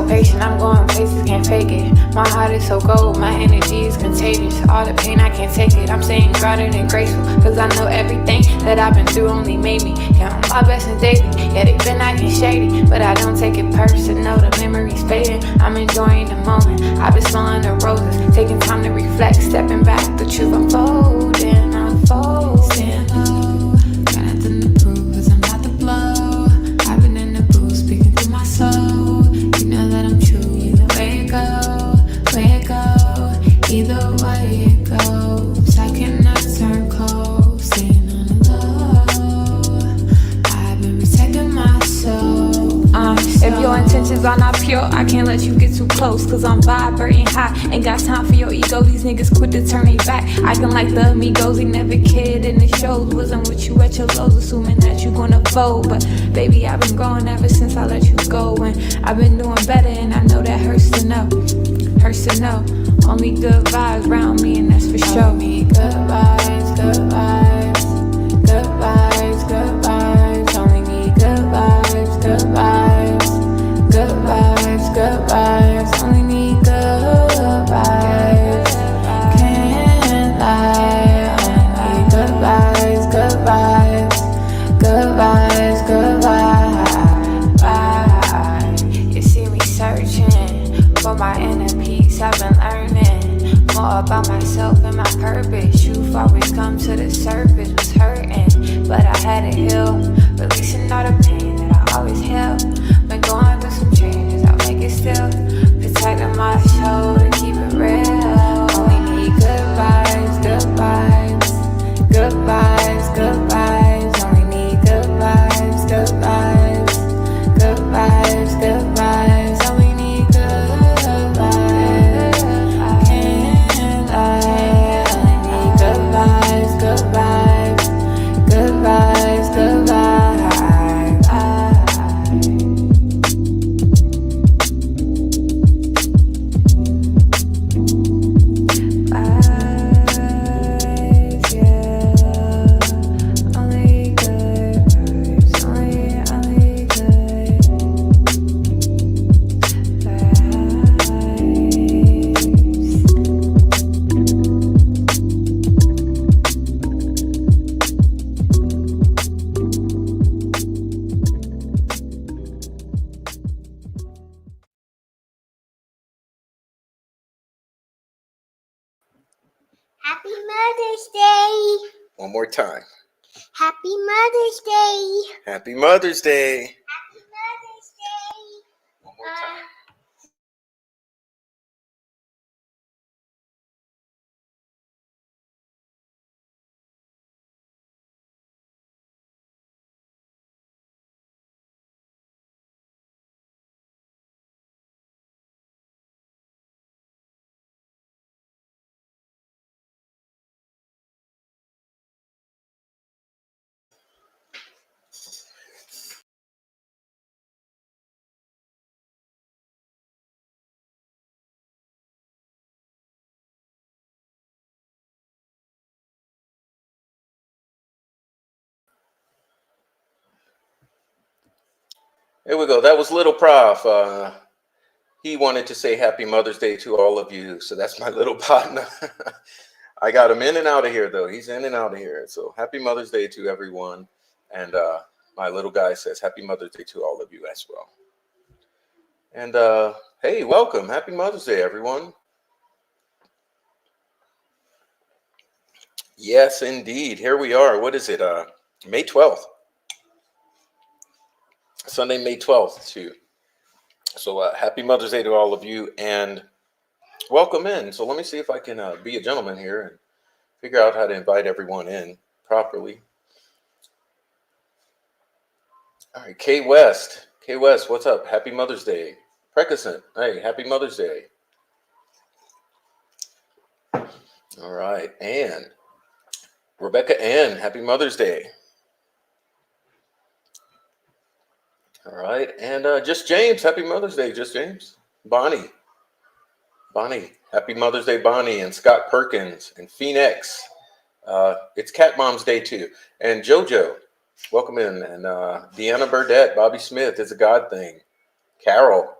patient, I'm going places, can't fake it. My heart is so cold, my energy is contagious. All the pain, I can't take it. I'm staying grounded and graceful, cause I know everything that I've been through only made me count my blessings daily. Yeah, they've been acting shady, but I don't take it personal. The memory's fading, I'm enjoying the moment. I've been smelling the roses, taking time to reflect, stepping back, the truth unfolding, unfolding. Got nothing to prove, cause I'm not the blow. I've been in the booth, speaking through my soul. You know that I'm true, either way it go, either way it goes. I cannot turn cold, staying on the low. I've been protecting my soul. If your intentions are not pure, I can't let you get too close, cause I'm vibrating high. Ain't got time for your ego, these niggas quit to turn their back. Acting like the amigos, they never cared in the shows. Wasn't with you at your lows, assuming that you gonna fold. But baby, I've been growing ever since I let you go. And I've been doing better, and I know that hurts to know. Hurts to know. Only good vibes around me, and that's for sure. Only good vibes, good vibes, good vibes, good vibes. Only need good vibes, good vibes, good vibes, good vibes. Only need good vibes. Can't lie. Only need good vibes, good vibes, good vibes, good vibes. You see me searching for my inner peace. I've been learning more about myself and my purpose. Truth always come to the surface. Was hurting, but I had to heal, releasing all the pain that I always held. Been going through some changes, I'll make it still. Protecting my soul to keep it real. Only need good vibes, good vibes, good vibes, good vibes. Only need good vibes, good vibes, good vibes, good vibes. Only need good vibes. Can't lie. Only need good vibes, good vibes, good vibes, good vibes. Happy Mother's Day! One more time. Happy Mother's Day. Happy Mother's Day. Happy Mother's Day. One more time. There we go. That was little Prof. He wanted to say Happy Mother's Day to all of you. So that's my little partner. I got him in and out of here, though. He's in and out of here. So Happy Mother's Day to everyone. And my little guy says Happy Mother's Day to all of you as well. And hey, welcome. Happy Mother's Day, everyone. Yes, indeed. Here we are. What is it? May 12th. Sunday, May 12th, too. So happy Mother's Day to all of you, and welcome in. So let me see if I can be a gentleman here and figure out how to invite everyone in properly. All right, Kay West. Kay West, what's up? Happy Mother's Day. Precascent, hey, happy Mother's Day. All right, and Rebecca Ann, happy Mother's Day. All right, and Just James, happy Mother's Day, Just James. Bonnie, happy Mother's Day, Bonnie, and Scott Perkins, and Phoenix. It's Cat Mom's Day too. And JoJo, welcome in. And Deanna Burdette, Bobby Smith, It's a God Thing. Carol.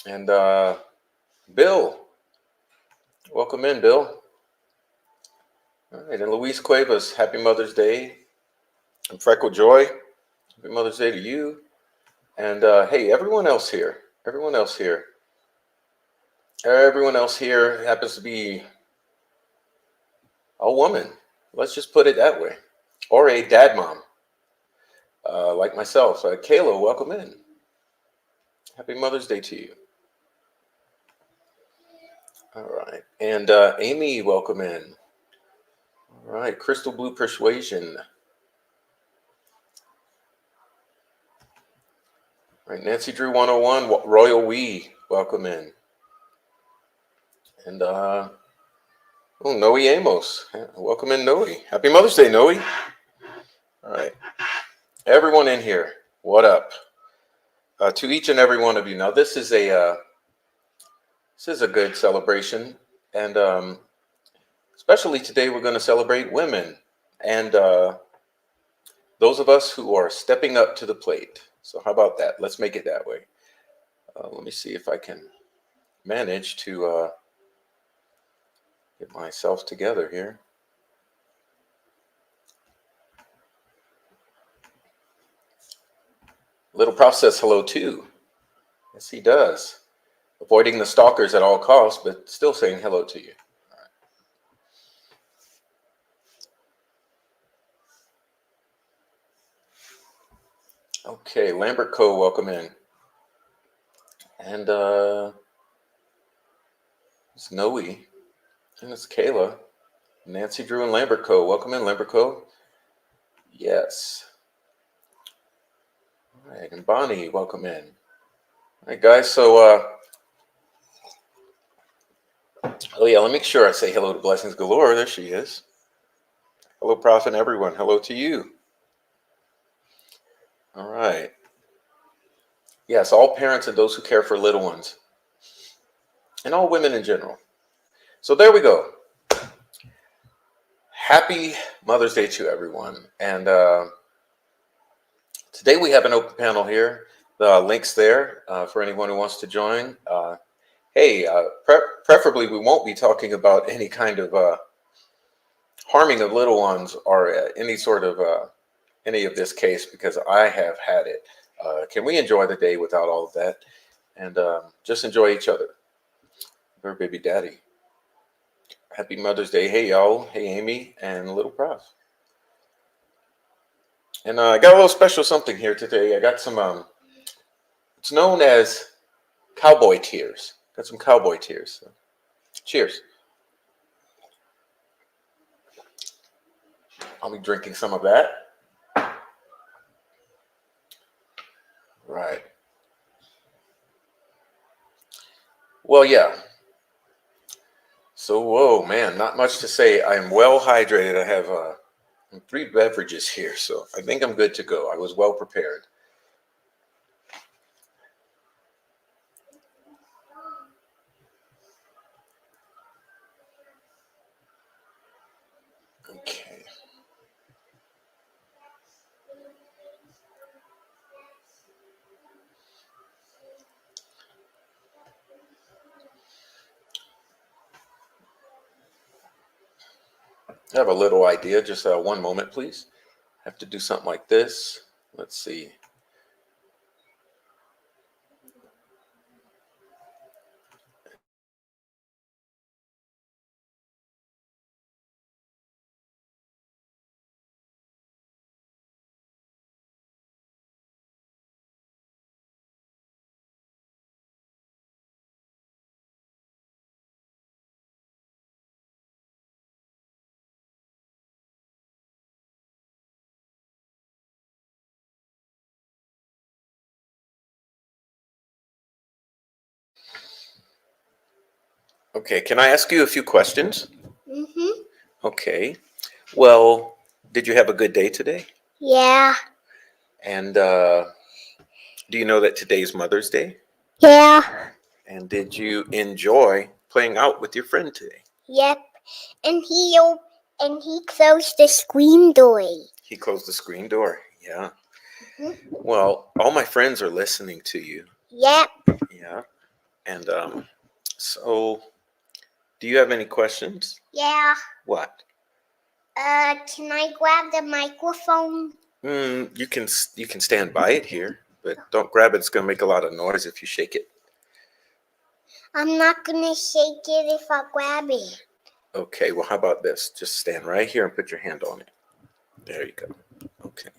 And Bill. Welcome in, Bill. All right, and Luis Cuevas, happy Mother's Day. And Freckle Joy, happy Mother's Day to you. And hey, everyone else here happens to be a woman. Let's just put it that way. Or a dad mom, like myself. Kayla, welcome in. Happy Mother's Day to you. All right. And Amy, welcome in. All right. Crystal Blue Persuasion. All right. Nancy Drew 101, Royal We, welcome in. And Noe Amos, welcome in, Noe. Happy Mother's Day, Noe. All right. Everyone in here, what up? To each and every one of you. Now, this is a good celebration, and especially today, we're going to celebrate women and those of us who are stepping up to the plate. So how about that? Let's make it that way. Let me see if I can manage to get myself together here. Little Prof says hello too. Yes, he does. Avoiding the stalkers at all costs, but still saying hello to you. Okay, Lambert Co., welcome in. And it's Noe, and it's Kayla. Nancy Drew and Lambert Co., welcome in, Lambert Co. Yes. All right, and Bonnie, welcome in. All right, guys, so, oh yeah, let me make sure I say hello to Blessings Galore. There she is. Hello, Prof, and everyone. Hello to you. All right. Yes, all parents and those who care for little ones, and all women in general. So there we go. Happy Mother's Day to everyone. And today we have an open panel here. The link's there for anyone who wants to join. Hey, preferably we won't be talking about any kind of harming of little ones or any sort of any of this case, because I have had it. Can we enjoy the day without all of that and just enjoy each other? Her baby daddy. Happy Mother's Day. Hey, y'all. Hey, Amy and Little Prof. And I got a little special something here today. I got some, it's known as cowboy tears. Got some cowboy tears. So, cheers. I'll be drinking some of that. Right. Well, yeah. So, whoa, man, not much to say. I'm well hydrated. I have 3 beverages here, so I think I'm good to go. I was well prepared. Okay. I have a little idea. Just one moment, please. I have to do something like this. Let's see. Okay, can I ask you a few questions? Mm-hmm. Okay. Well, did you have a good day today? Yeah. And do you know that today's Mother's Day? Yeah. And did you enjoy playing out with your friend today? Yep. And he closed the screen door. He closed the screen door. Yeah. Mhm. Well, all my friends are listening to you. Yep. Yeah. And so do you have any questions? Yeah. What? Can I grab the microphone? You can stand by it here, but don't grab it. It's gonna make a lot of noise if you shake it. I'm not gonna shake it if I grab it. Okay, well, how about this? Just stand right here and put your hand on it. There you go. Okay.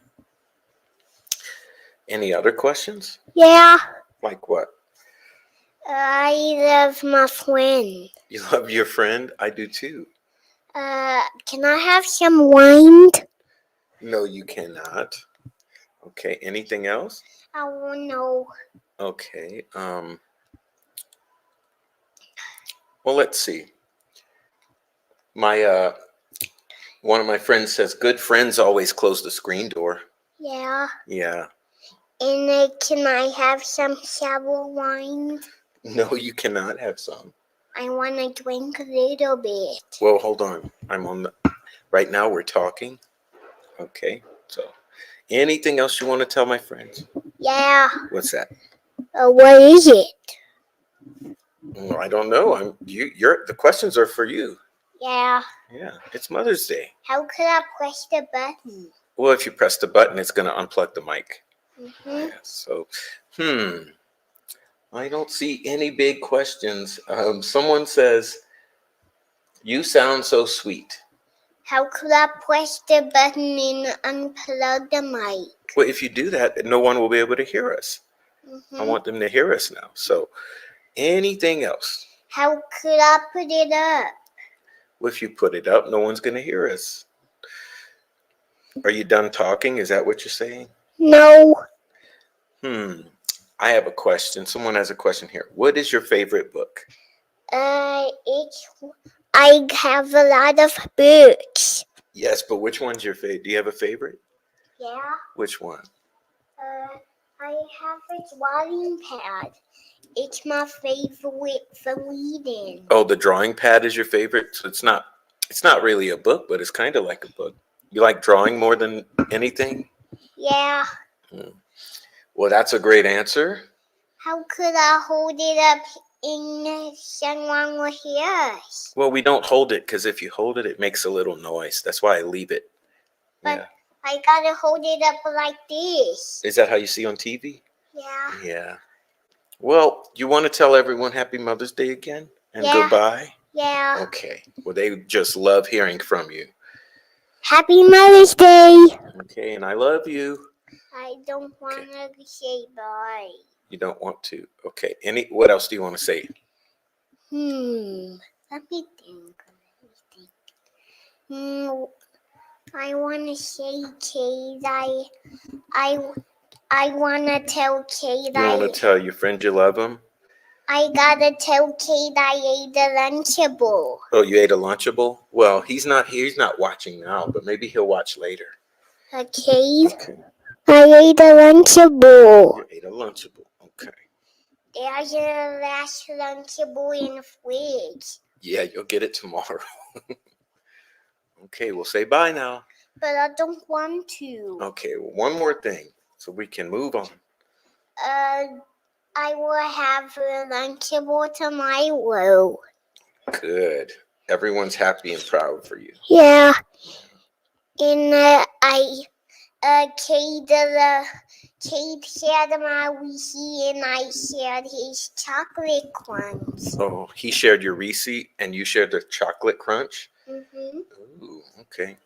Any other questions? Yeah. Like what? I love my friend. You love your friend? I do too. Can I have some wine? No, you cannot. Okay, anything else? I don't know. Okay. Well, let's see. My one of my friends says good friends always close the screen door. Yeah. Yeah. And can I have some sour wine? No, you cannot have some. I want to drink a little bit. Well, hold on. Right now we're talking. Okay. So, anything else you want to tell my friends? Yeah. What's that? What is it? Well, I don't know. The questions are for you. Yeah. Yeah, it's Mother's Day. How could I press the button? Well, if you press the button, it's going to unplug the mic. Mm-hmm. Yeah, so, I don't see any big questions. Someone says, "You sound so sweet." How could I press the button and unplug the mic? Well, if you do that, no one will be able to hear us. Mm-hmm. I want them to hear us now. So, anything else? How could I put it up? Well, if you put it up, no one's going to hear us. Are you done talking? Is that what you're saying? No. I have a question. Someone has a question here. What is your favorite book? I have a lot of books. Yes, but which one's your favorite? Do you have a favorite? Yeah. Which one? I have a drawing pad. It's my favorite for reading. Oh, the drawing pad is your favorite? So it's not really a book, but it's kind of like a book. You like drawing more than anything? Yeah. Well, that's a great answer. How could I hold it up in someone will hear us? Well, we don't hold it because if you hold it, it makes a little noise. That's why I leave it. But Yeah. I gotta hold it up like this. Is that how you see on TV? Yeah. Yeah. Well, you want to tell everyone Happy Mother's Day again? And Yeah. goodbye? Yeah. Okay. Well, they just love hearing from you. Happy Mother's Day. Okay, and I love you. I don't want to say bye. You don't want to. Okay. What else do you want to say? Let me think. I want to say Kate. I want to tell Kate. You want to tell your friend you love him? I gotta tell Kate I ate the Lunchable. Oh, you ate a Lunchable? Well, he's not here. He's not watching now, but maybe he'll watch later. Kate, Okay. I ate a Lunchable. You ate a Lunchable. Okay. There's a last Lunchable in the fridge. Yeah, you'll get it tomorrow. Okay, we'll say bye now. But I don't want to. Okay, well, one more thing so we can move on. I will have a Lunchable tomorrow. Good. Everyone's happy and proud for you. Yeah. And Kate shared my Wheatie and I shared his chocolate crunch. Oh, he shared your receipt and you shared the chocolate crunch? Mm-hmm. Ooh, okay.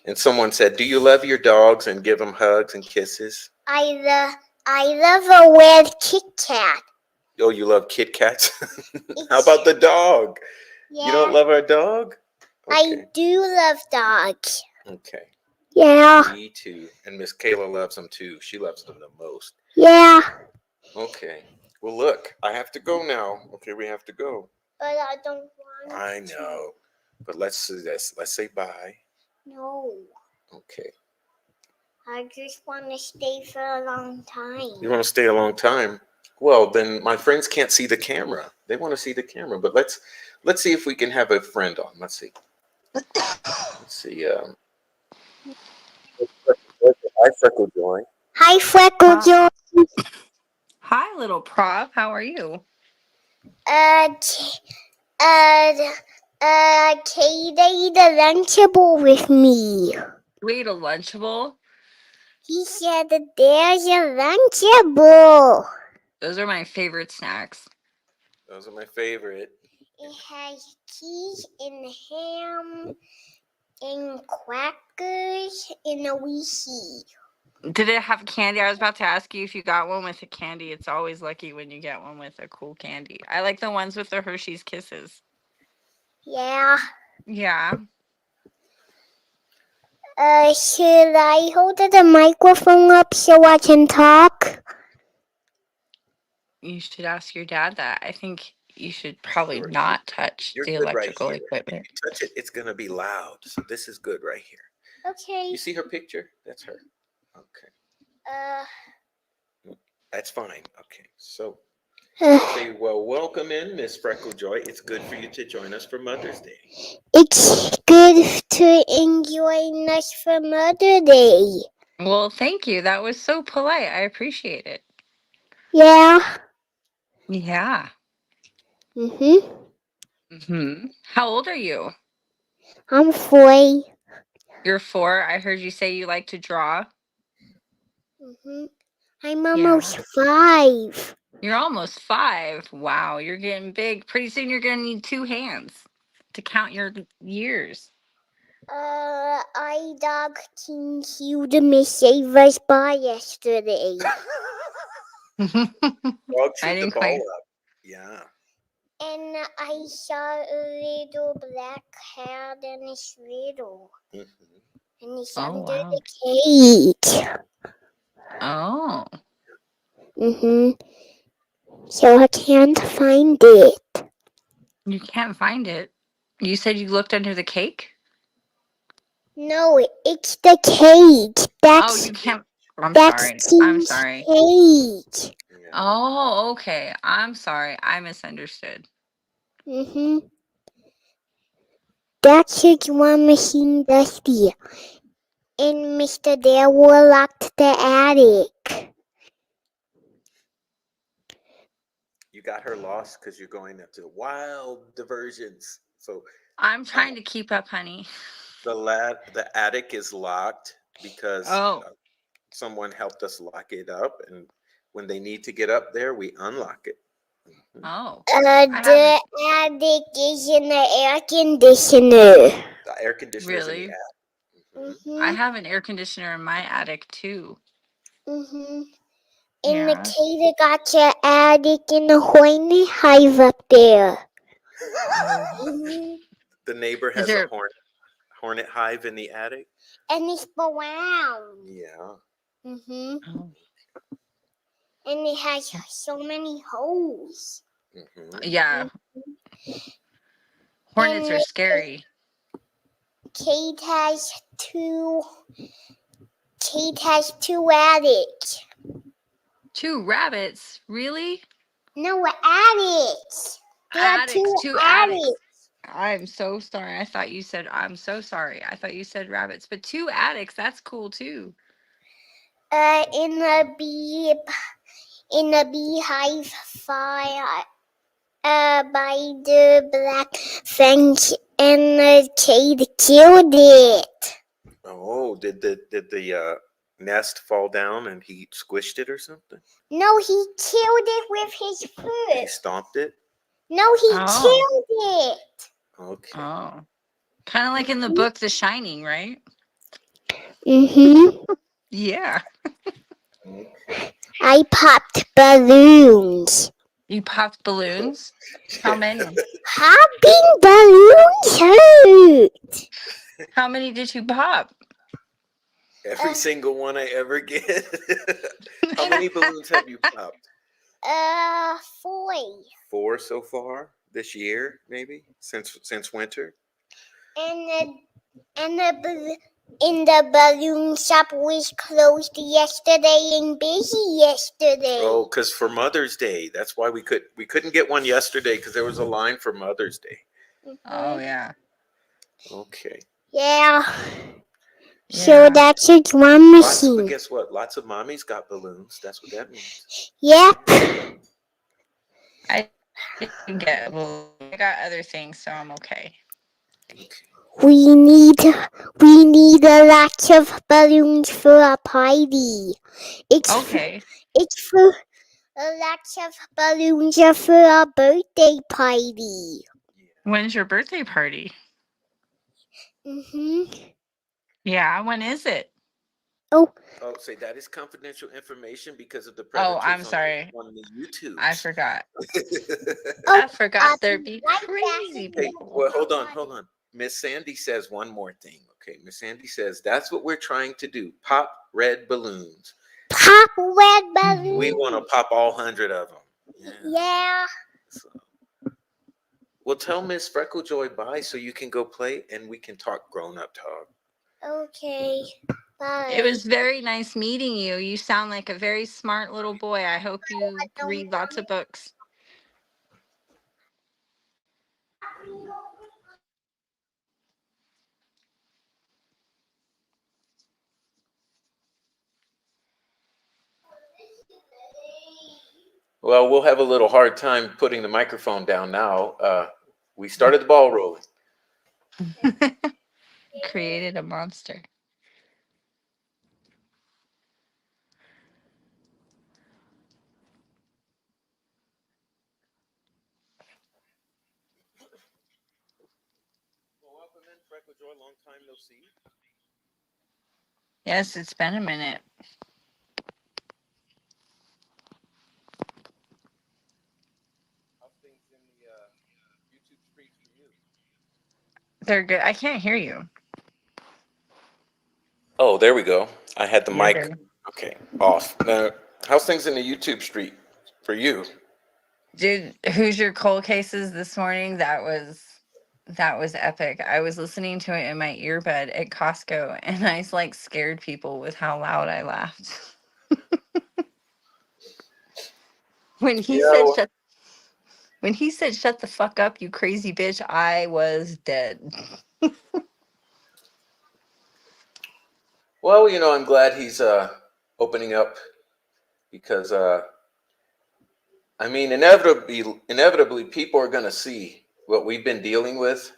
And someone said, do you love your dogs and give them hugs and kisses? I love a red Kit Kat. Oh, you love Kit Kats? How about the dog? Yeah. You don't love our dog? Okay. I do love dogs. Okay. Yeah. Me too. And Miss Kayla loves them too. She loves them the most. Yeah. Okay. Well, look, I have to go now. Okay, we have to go. But I don't want I know. But let's do this. Let's say bye. No. Okay. I just want to stay for a long time. You want to stay a long time? Well, then my friends can't see the camera. They want to see the camera. But let's see if we can have a friend on. Let's see. Let's see. Hi, Freckle Joy. Hi, Freckle Joy. Hi, little Prof. How are you? Kate ate a Lunchable with me. You ate a Lunchable? He said that there's a Lunchable. Those are my favorite snacks. Those are my favorite. It has cheese and ham and crackers and a Wheatie. Did it have candy? I was about to ask you if you got one with a candy. It's always lucky when you get one with a cool candy. I like the ones with the Hershey's Kisses. Yeah. Yeah. Should I hold the microphone up so I can talk? You should ask your dad that. I think you should probably Sure. not touch You're the good right electrical here. equipment. If you touch it, it's going to be loud. So this is good right here. Okay. You see her picture? That's her. Okay. That's fine. Okay. So, okay, well, welcome in, Miss Freckle Joy. It's good for you to join us for Mother's Day. It's good to enjoy us for Mother Day. Well, thank you. That was so polite. I appreciate it. Yeah. Yeah. How old are you? I'm 4. You're 4. I heard you say you like to draw. I'm almost 5. You're almost 5. Wow, you're getting big. Pretty soon you're going to need 2 hands to count your years. I dog King Hugh to Miss Savers Bar yesterday. Dog shoot the ball up. Yeah. And I saw a little black hair and it's little. And it's under the cage. Oh. So I can't find it. You can't find it. You said you looked under the cake? No, it's the cage. That's, you can't. I'm King's sorry. Cage. Oh, okay. I'm sorry. I misunderstood. That's his one machine, Dusty. And Mr. Darewell locked the attic. You got her lost because you're going into wild diversions. So I'm trying to keep up, honey. the attic is locked because someone helped us lock it up, and when they need to get up there, we unlock it. Oh. The attic is in the air conditioner. The air conditioner is in the attic. I have an air conditioner in my attic too. And Yeah. Nikita got your attic in the hornet hive up there. The neighbor has a hornet hive in the attic. And it's brown. Yeah. And it has so many holes. Yeah. Hornets are scary. Kate has two attics. 2 rabbits? Really? No, attics. There are Attics, 2 attics. attics. I'm so sorry. I thought you said I'm so sorry. I thought you said rabbits, but 2 attics, that's cool too. In the beehive fire by the black fence, and the kid killed it. Oh, did the nest fall down and he squished it or something? No, he killed it with his foot. He stomped it? No, he killed it. Okay. Oh. Kind of like in the book The Shining, right? Yeah. I popped balloons. You popped balloons? How many? Popping balloons hurt. How many did you pop? Every single one I ever get. How many balloons have you popped? 4. 4 so far this year, maybe since winter. And the balloon shop was closed yesterday and busy yesterday. Oh, because for Mother's Day, that's why we couldn't get one yesterday because there was a line for Mother's Day. Oh yeah. Okay. Yeah. So that's a drum machine. But guess what? Lots of mommies got balloons. That's what that means. Yep. I didn't get balloons. I got other things, so I'm okay. We need a lot of balloons for a party. It's for a lot of balloons for a birthday party. When's your birthday party? Yeah, when is it? Oh, say that is confidential information because of the predators. Oh, I'm sorry. On the YouTube. I forgot. I forgot there'd be crazy people. Well, hold on. Miss Sandy says one more thing. Okay, Miss Sandy says that's what we're trying to do. Pop red balloons. Pop red balloons. We want to pop all 100 of them. Yeah. So, well, tell Miss Frecklejoy bye so you can go play and we can talk grown-up talk. Okay. Bye. It was very nice meeting you. You sound like a very smart little boy. I hope you read lots of books. Well, we'll have a little hard time putting the microphone down now. We started the ball rolling. Created a monster. Well, welcome in, Frecklejoy. Long time no see. Yes, it's been a minute. How's things in the YouTube streets for you? They're good. I can't hear you. Oh, there we go. I had the mic. Okay, off. Now, how's things in the YouTube street for you? Dude, Hoosier Cold Cases this morning, that was epic. I was listening to it in my earbud at Costco, and I like scared people with how loud I laughed. When he said shut the fuck up, you crazy bitch, I was dead. Well, I'm glad he's opening up because inevitably people are going to see what we've been dealing with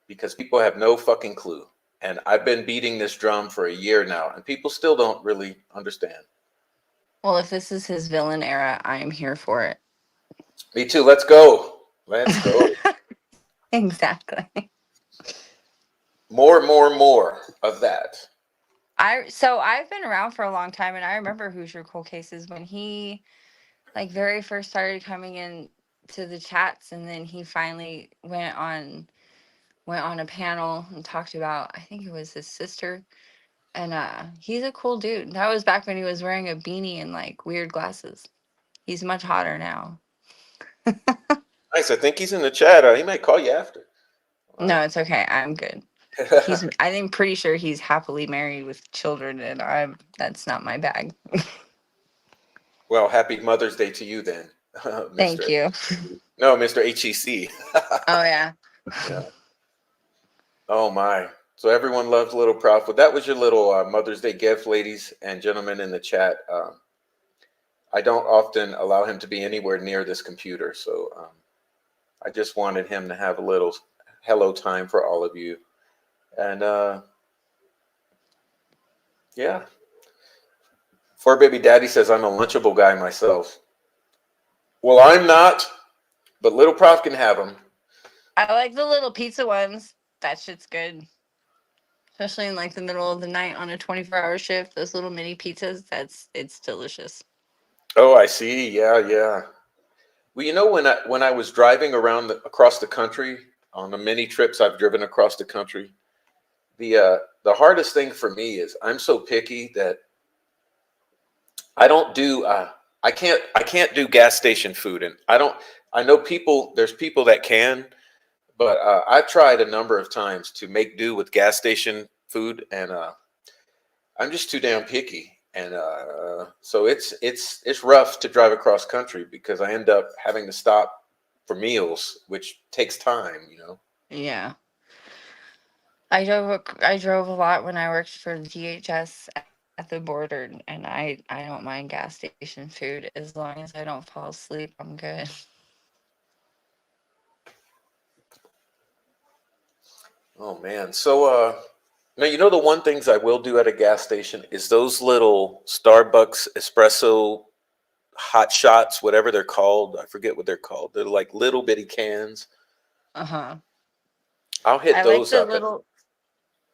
because people have no fucking clue. And I've been beating this drum for a year now and people still don't really understand. Well, if this is his villain era, I am here for it. Me too. Let's go. Let's go. Exactly. more of that. I've been around for a long time, and I remember Hoosier Cold Cases when he like very first started coming in to the chats, and then he finally went on a panel and talked about, I think it was his sister, and he's a cool dude. That was back when he was wearing a beanie and like weird glasses. He's much hotter now. Nice. I think he's in the chat. He might call you after. No, it's okay. I'm good. I think pretty sure he's happily married with children, and that's not my bag. Well, happy Mother's Day to you then, Thank Mr. you. No, Mr. HEC. Oh yeah. Yeah. Oh my. So everyone loves Little Prof. Well, that was your little Mother's Day gift, ladies and gentlemen in the chat. I don't often allow him to be anywhere near this computer, so I just wanted him to have a little hello time for all of you. And yeah. Fur Baby Daddy says I'm a lunchable guy myself. Well, I'm not, but Little Prof can have them. I like the little pizza ones. That shit's good. Especially in like the middle of the night on a 24-hour shift. Those little mini pizzas, it's delicious. Oh, I see. Yeah, yeah. Well, you know, when I was driving around across the country on the many trips I've driven across the country, the hardest thing for me is I'm so picky that I don't do I can't do gas station food, and I know there's people that can, but I've tried a number of times to make do with gas station food, and I'm just too damn picky. And so it's rough to drive across country because I end up having to stop for meals, which takes time, you know. Yeah. I drove a lot when I worked for the DHS at the border, and I don't mind gas station food as long as I don't fall asleep. I'm good. Oh man. So now you know the one things I will do at a gas station is those little Starbucks espresso hot shots, whatever they're called. I forget what they're called. They're like little bitty cans. Uh-huh. I'll hit I like those the up. little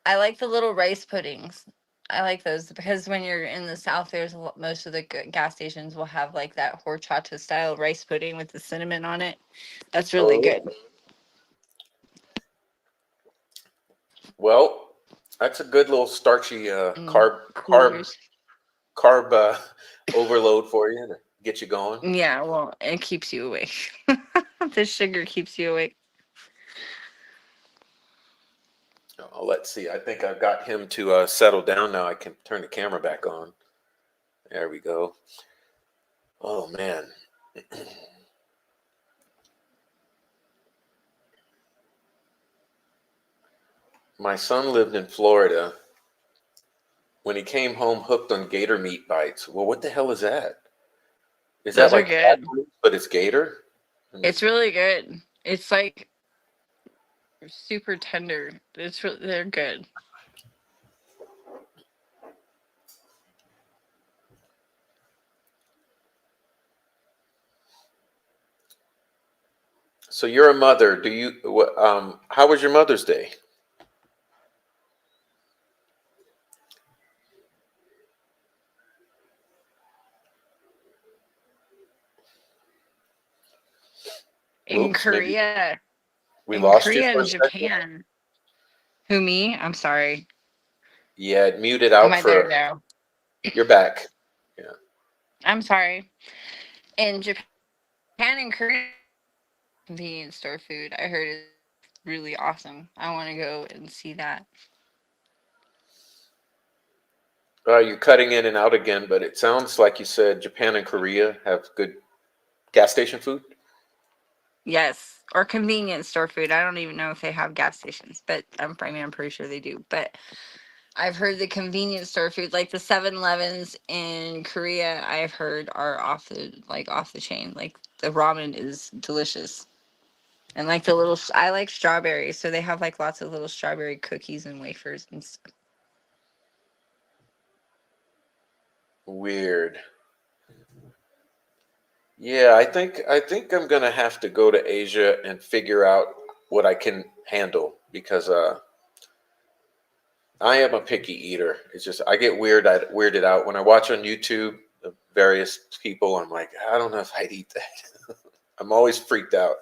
I like the little rice puddings. I like those because when you're in the South, there's most of the gas stations will have like that horchata style rice pudding with the cinnamon on it. That's really Oh, good. well, that's a good little starchy carb Coolers. carb overload for you to get you going. Yeah, well, it keeps you awake. The sugar keeps you awake. Oh, let's see. I think I've got him to settle down now. I can turn the camera back on. There we go. Oh man. My son lived in Florida. When he came home, hooked on gator meat bites. Well, what the hell is that? Is that Those are like cat good. food, but it's gator? Let me It's see. really good. It's like super tender. They're good. So you're a mother. How was your Mother's Day? In Oops, maybe Korea, we in lost you Korea for a and second. Japan. Who, me? I'm sorry. Yeah, it muted Am out I there for. now? You're back. Yeah. I'm sorry. In Japan and Korea, convenience store food, I heard is really awesome. I want to go and see that. You're cutting in and out again, but it sounds like you said Japan and Korea have good gas station food. Yes, or convenience store food. I don't even know if they have gas stations, but I'm pretty sure they do. But I've heard the convenience store food, like the 7-Elevens in Korea, I've heard are off the chain. Like the ramen is delicious. And like I like strawberries, so they have like lots of little strawberry cookies and wafers and stuff. Weird. Yeah, I think I'm gonna have to go to Asia and figure out what I can handle because I am a picky eater. It's just I get weirded out when I watch on YouTube the various people. I'm like, I don't know if I'd eat that. I'm always freaked out.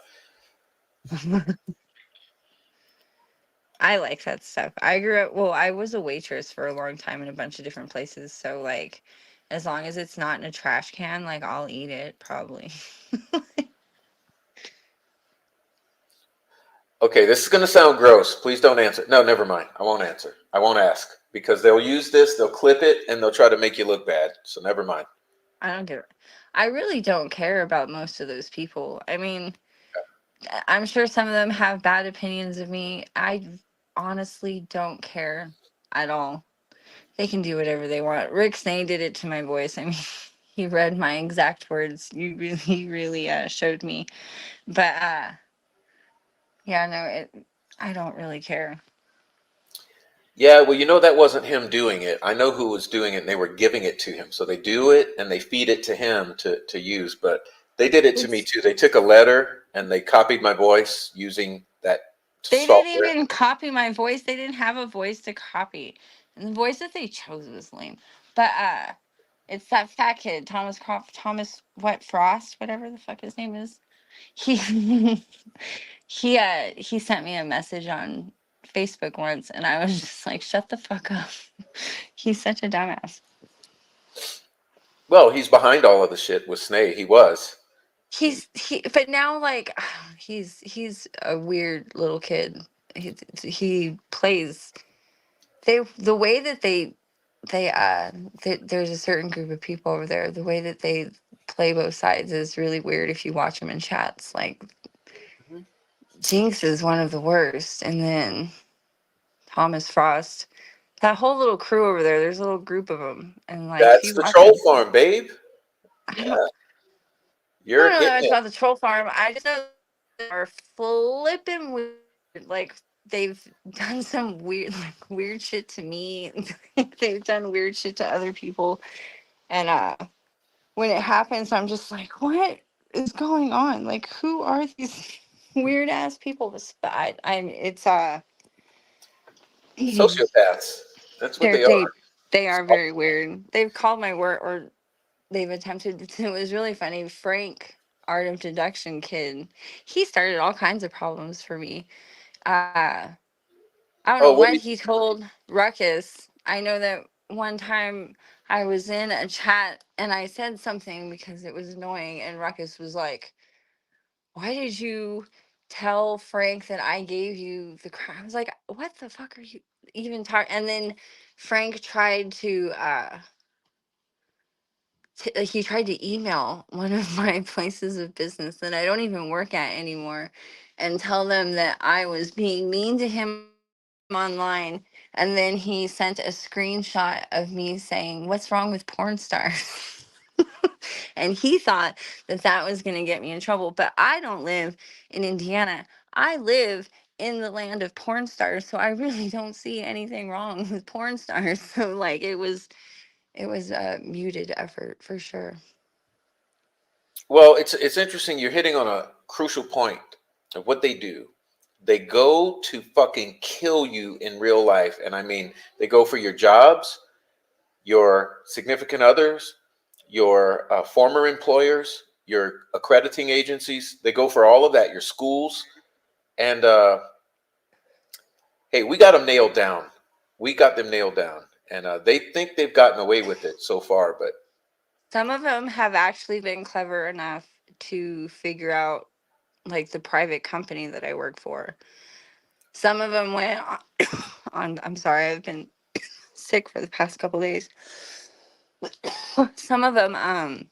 I like that stuff. I was a waitress for a long time in a bunch of different places. So, like, as long as it's not in a trash can, like, I'll eat it probably. Okay, this is going to sound gross. Please don't answer. No, never mind. I won't answer. I won't ask because they'll use this, they'll clip it, and they'll try to make you look bad. So never mind. I don't care. I really don't care about most of those people. I mean, I'm sure some of them have bad opinions of me. I honestly don't care at all. They can do whatever they want. Rick Snay did it to my voice. I mean, he read my exact words. He really showed me. But yeah, no, I don't really care. Yeah, well, that wasn't him doing it. I know who was doing it, and they were giving it to him. So they do it, and they feed it to him to use. But they did it to me, too. They took a letter, and they copied my voice using that They software. didn't even copy my voice. They didn't have a voice to copy. And the voice that they chose was lame. But it's that fat kid, Thomas Frost, whatever the fuck his name is. He he sent me a message on Facebook once, and I was just like, shut the fuck up. He's such a dumbass. Well, he's behind all of the shit with Snay. He was. But now, like, he's a weird little kid. He plays the way that there's a certain group of people over there. The way that they play both sides is really weird if you watch them in chats. Like, Jinx is one of the worst, and then Thomas Frost, that whole little crew over there. There's a little group of them, and like if That's you the watch troll them, farm, babe. Yeah. I You're don't know hitting that much it. about the troll farm. I just know they are flipping weird. Like they've done some weird shit to me. They've done weird shit to other people, and when it happens, I'm just like, what is going on? Like, who are these weird ass people? It's Sociopaths. That's what they're they are. they are very weird. They've called my work, or they've attempted to. It was really funny. Frank, Art of Deduction kid, he started all kinds of problems for me. I don't know Oh, what he told Ruckus. I know that one time I was in a chat and I said something because it was annoying, and Ruckus was like, why did you tell Frank that I gave you the crime? I was like, what the fuck are you even talking? And then Frank tried to he tried to email one of my places of business that I don't even work at anymore and tell them that I was being mean to him online. And then he sent a screenshot of me saying, what's wrong with porn stars? And he thought that that was going to get me in trouble. But I don't live in Indiana. I live in the land of porn stars. So I really don't see anything wrong with porn stars. So like it was a muted effort for sure. well, it's interesting. You're hitting on a crucial point of what they do. They go to fucking kill you in real life, and I mean, they go for your jobs, your significant others, your former employers, your accrediting agencies. They go for all of that. Your schools, and hey, we got them nailed down. We got them nailed down, and they think they've gotten away with it so far, but Some of them have actually been clever enough to figure out like the private company that I work for. Some of them went on I'm sorry, I've been sick for the past couple days. Some of them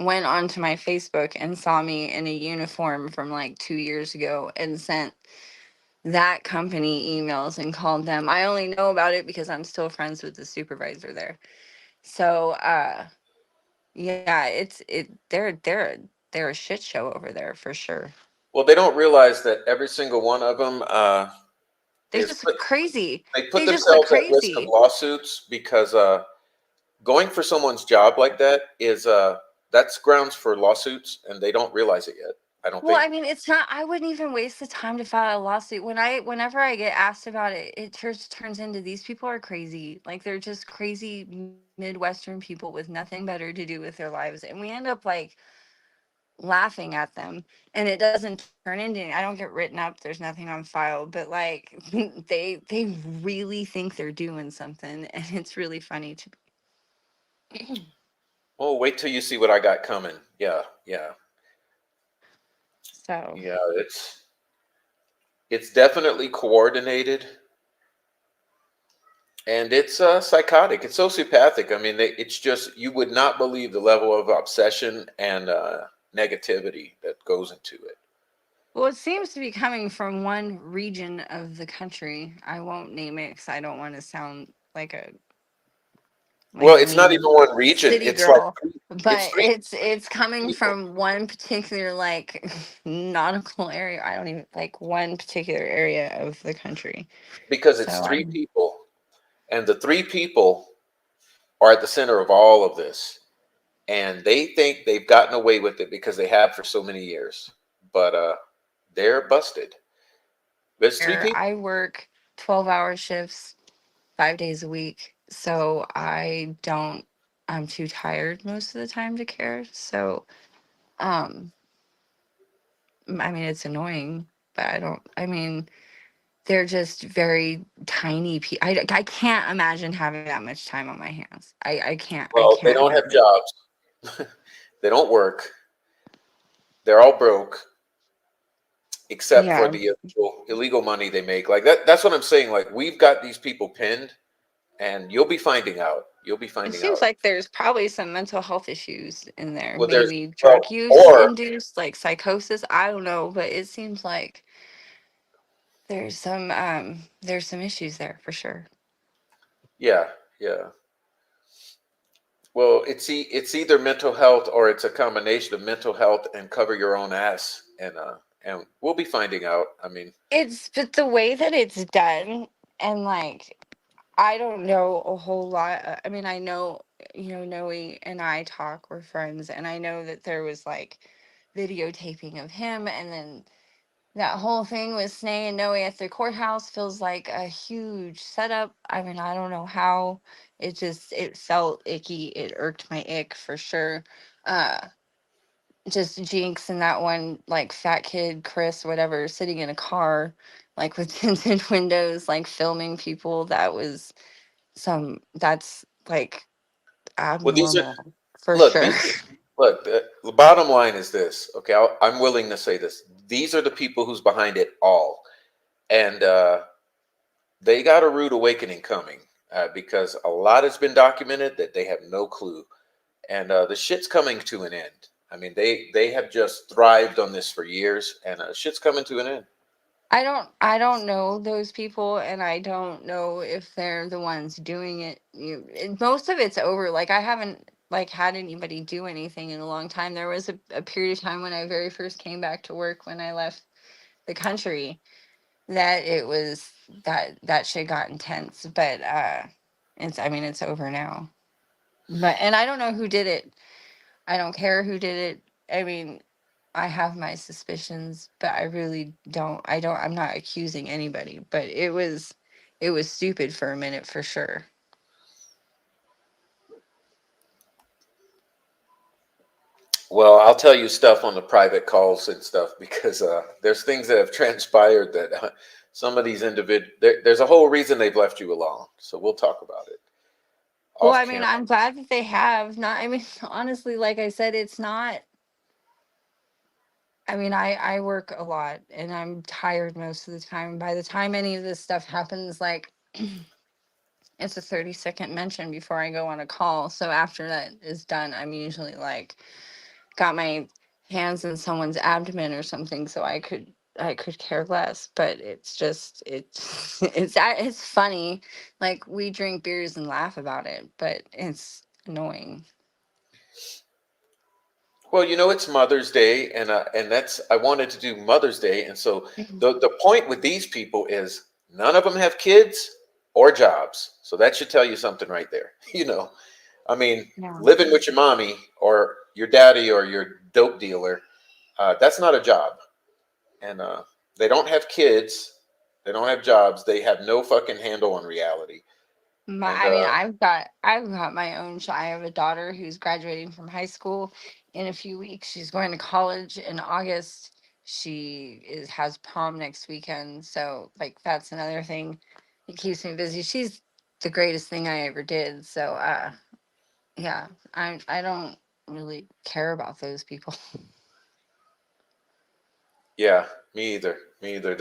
went onto my Facebook and saw me in a uniform from like 2 years ago and sent that company emails and called them. I only know about it because I'm still friends with the supervisor there. So yeah, they're a shit show over there for sure. well, they don't realize that every single one of them They is just look crazy. they put They just look themselves at risk of crazy. lawsuits because going for someone's job like that is that's grounds for lawsuits, and they don't realize it yet. I don't Well, think. I mean, it's not. I wouldn't even waste the time to file a lawsuit. Whenever I get asked about it, it just turns into these people are crazy. Like they're just crazy Midwestern people with nothing better to do with their lives, and we end up like laughing at them, and it doesn't turn into. I don't get written up. There's nothing on file, but like they really think they're doing something, and it's really funny to. Oh, wait till you see what I got coming. Yeah, yeah, So yeah. It's definitely coordinated, and it's psychotic. It's sociopathic. I mean, it's just you would not believe the level of obsession and negativity that goes into it. well, it seems to be coming from one region of the country. I won't name it because I don't want to sound Well, like a it's not even mean one region. city It's like girl, it's but three it's coming people from one particular like nautical area. I don't even like one particular area of the country. because So it's three people, and the three people are at the center of all of this, and they think they've gotten away with it because they have for so many years, but they're busted. There's three people. I work 12-hour shifts 5 days a week, so I don't. I'm too tired most of the time to care. So um I mean, it's annoying, but I don't. I mean, they're just very tiny. I can't imagine having that much time on my hands. I can't. I Well, they can't don't have imagine. jobs. They don't work. They're all broke, except for Yeah, the illegal money they make. Like that's what I'm saying. Like we've got these people pinned, and you'll be finding out. You'll be it finding seems out. like there's probably some mental health issues in there. Well, there's Maybe well, drug use or induced, like psychosis. I don't know, but it seems like there's some issues there for sure. yeah, yeah. Well, it's either mental health or it's a combination of mental health and cover your own ass, and we'll be finding out. I mean, It's but the way that it's done, and like I don't know a whole lot. I mean, I know, Noe and I talk, we're friends, and I know that there was like videotaping of him, and then that whole thing with Snay and Noe at the courthouse feels like a huge setup. I mean, I don't know how. It felt icky. It irked my ick for sure. Uh, just Jinx and that one like fat kid Chris whatever sitting in a car like with tinted windows like filming people. That's like well, these are abnormal for look. sure. These look. The bottom line is this. Okay, I'm willing to say this. These are the people who's behind it all, and they got a rude awakening coming because a lot has been documented that they have no clue, and the shit's coming to an end. I mean, they have just thrived on this for years, and shit's coming to an end. I don't know those people, and I don't know if they're the ones doing it. Most of it's over. Like I haven't like had anybody do anything in a long time. There was a period of time when I very first came back to work when I left the country that it was that shit got intense, but it's I mean it's over now. But and I don't know who did it. I don't care who did it. I mean, I have my suspicions, but I really don't. I'm not accusing anybody, but it was stupid for a minute for sure. Well, I'll tell you stuff on the private calls and stuff because there's things that have transpired that some of these there's a whole reason they've left you alone. So we'll talk about it Well, off I mean, camera. I'm glad that they have not. I mean, honestly, like I said, it's not. I mean, I work a lot and I'm tired most of the time. By the time any of this stuff happens, like it's a 30-second mention before I go on a call. So after that is done, I'm usually like got my hands in someone's abdomen or something so I could care less. But it's just it's funny. Like we drink beers and laugh about it, but it's annoying. Well, it's Mother's Day, and that's I wanted to do Mother's Day, and so the point with these people is none of them have kids or jobs, so that should tell you something right there. I mean, Yeah. living with your mommy or your daddy or your dope dealer, That's not a job. And they don't have kids. They don't have jobs. They have no fucking handle on reality. And I mean, I've got my own. I have a daughter who's graduating from high school in a few weeks. She's going to college in August. She has prom next weekend, so like that's another thing that keeps me busy. She's the greatest thing I ever did. So yeah, I don't really care about those people. yeah, me either. Me either.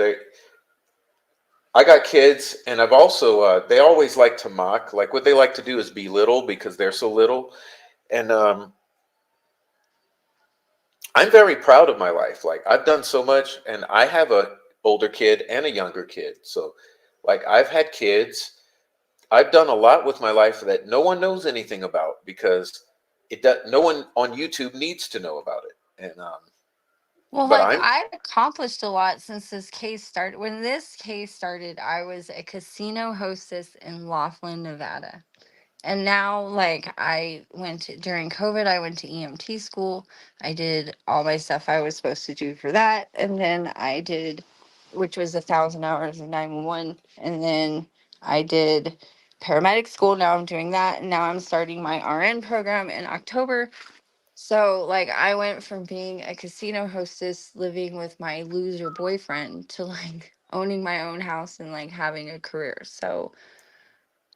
I got kids, and I've also they always like to mock. Like what they like to do is belittle because they're so little. And I'm very proud of my life. Like I've done so much, and I have a older kid and a younger kid. So, like I've had kids. I've done a lot with my life that no one knows anything about because it does. No one on YouTube needs to know about it. And Well, but like I'm I've accomplished a lot since this case started. When this case started, I was a casino hostess in Laughlin, Nevada. And now, like, during COVID, I went to EMT school. I did all my stuff I was supposed to do for that. And then I did, which was 1,000 hours of 911. And then I did paramedic school. Now I'm doing that. And now I'm starting my RN program in October. So, like, I went from being a casino hostess living with my loser boyfriend to like owning my own house and like having a career. So,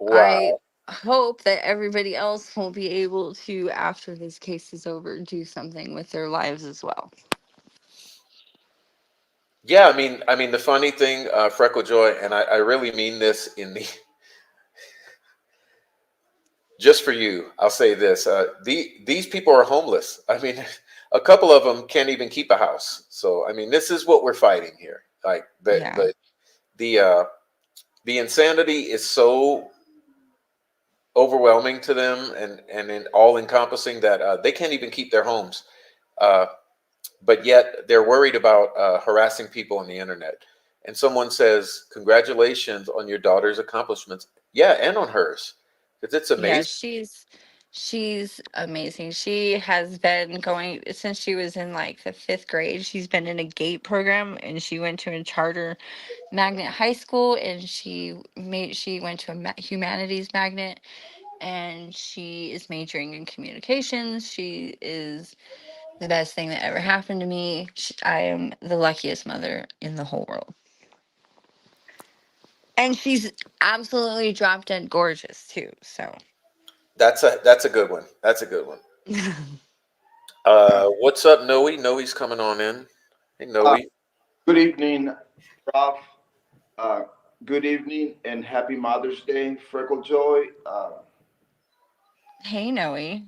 I wow. hope that everybody else will be able to, after this case is over, do something with their lives as well. Yeah, I mean, the funny thing, Freckle Joy, and I really mean this in the just for you. I'll say this: these people are homeless. I mean, a couple of them can't even keep a house. So, I mean, this is what we're fighting here. Like Yeah. the uh, the insanity is so overwhelming to them and all encompassing that they can't even keep their homes. Uh, but yet they're worried about harassing people on the internet. And someone says, "Congratulations on your daughter's accomplishments." Yeah, and on hers, because it's Yeah, amazing. she's amazing. She has been going since she was in like the 5th grade. She's been in a GATE program and she went to a charter magnet high school and she went to a humanities magnet and she is majoring in communications. She is the best thing that ever happened to me. I am the luckiest mother in the whole world. And she's absolutely drop dead gorgeous too. So That's a good one. That's a good one. What's up, Noe? Noe's coming on in. Hey, Noe. Uh, Good evening, Prof. Uh, Good evening and happy Mother's Day, Freckle Joy. hey Noe.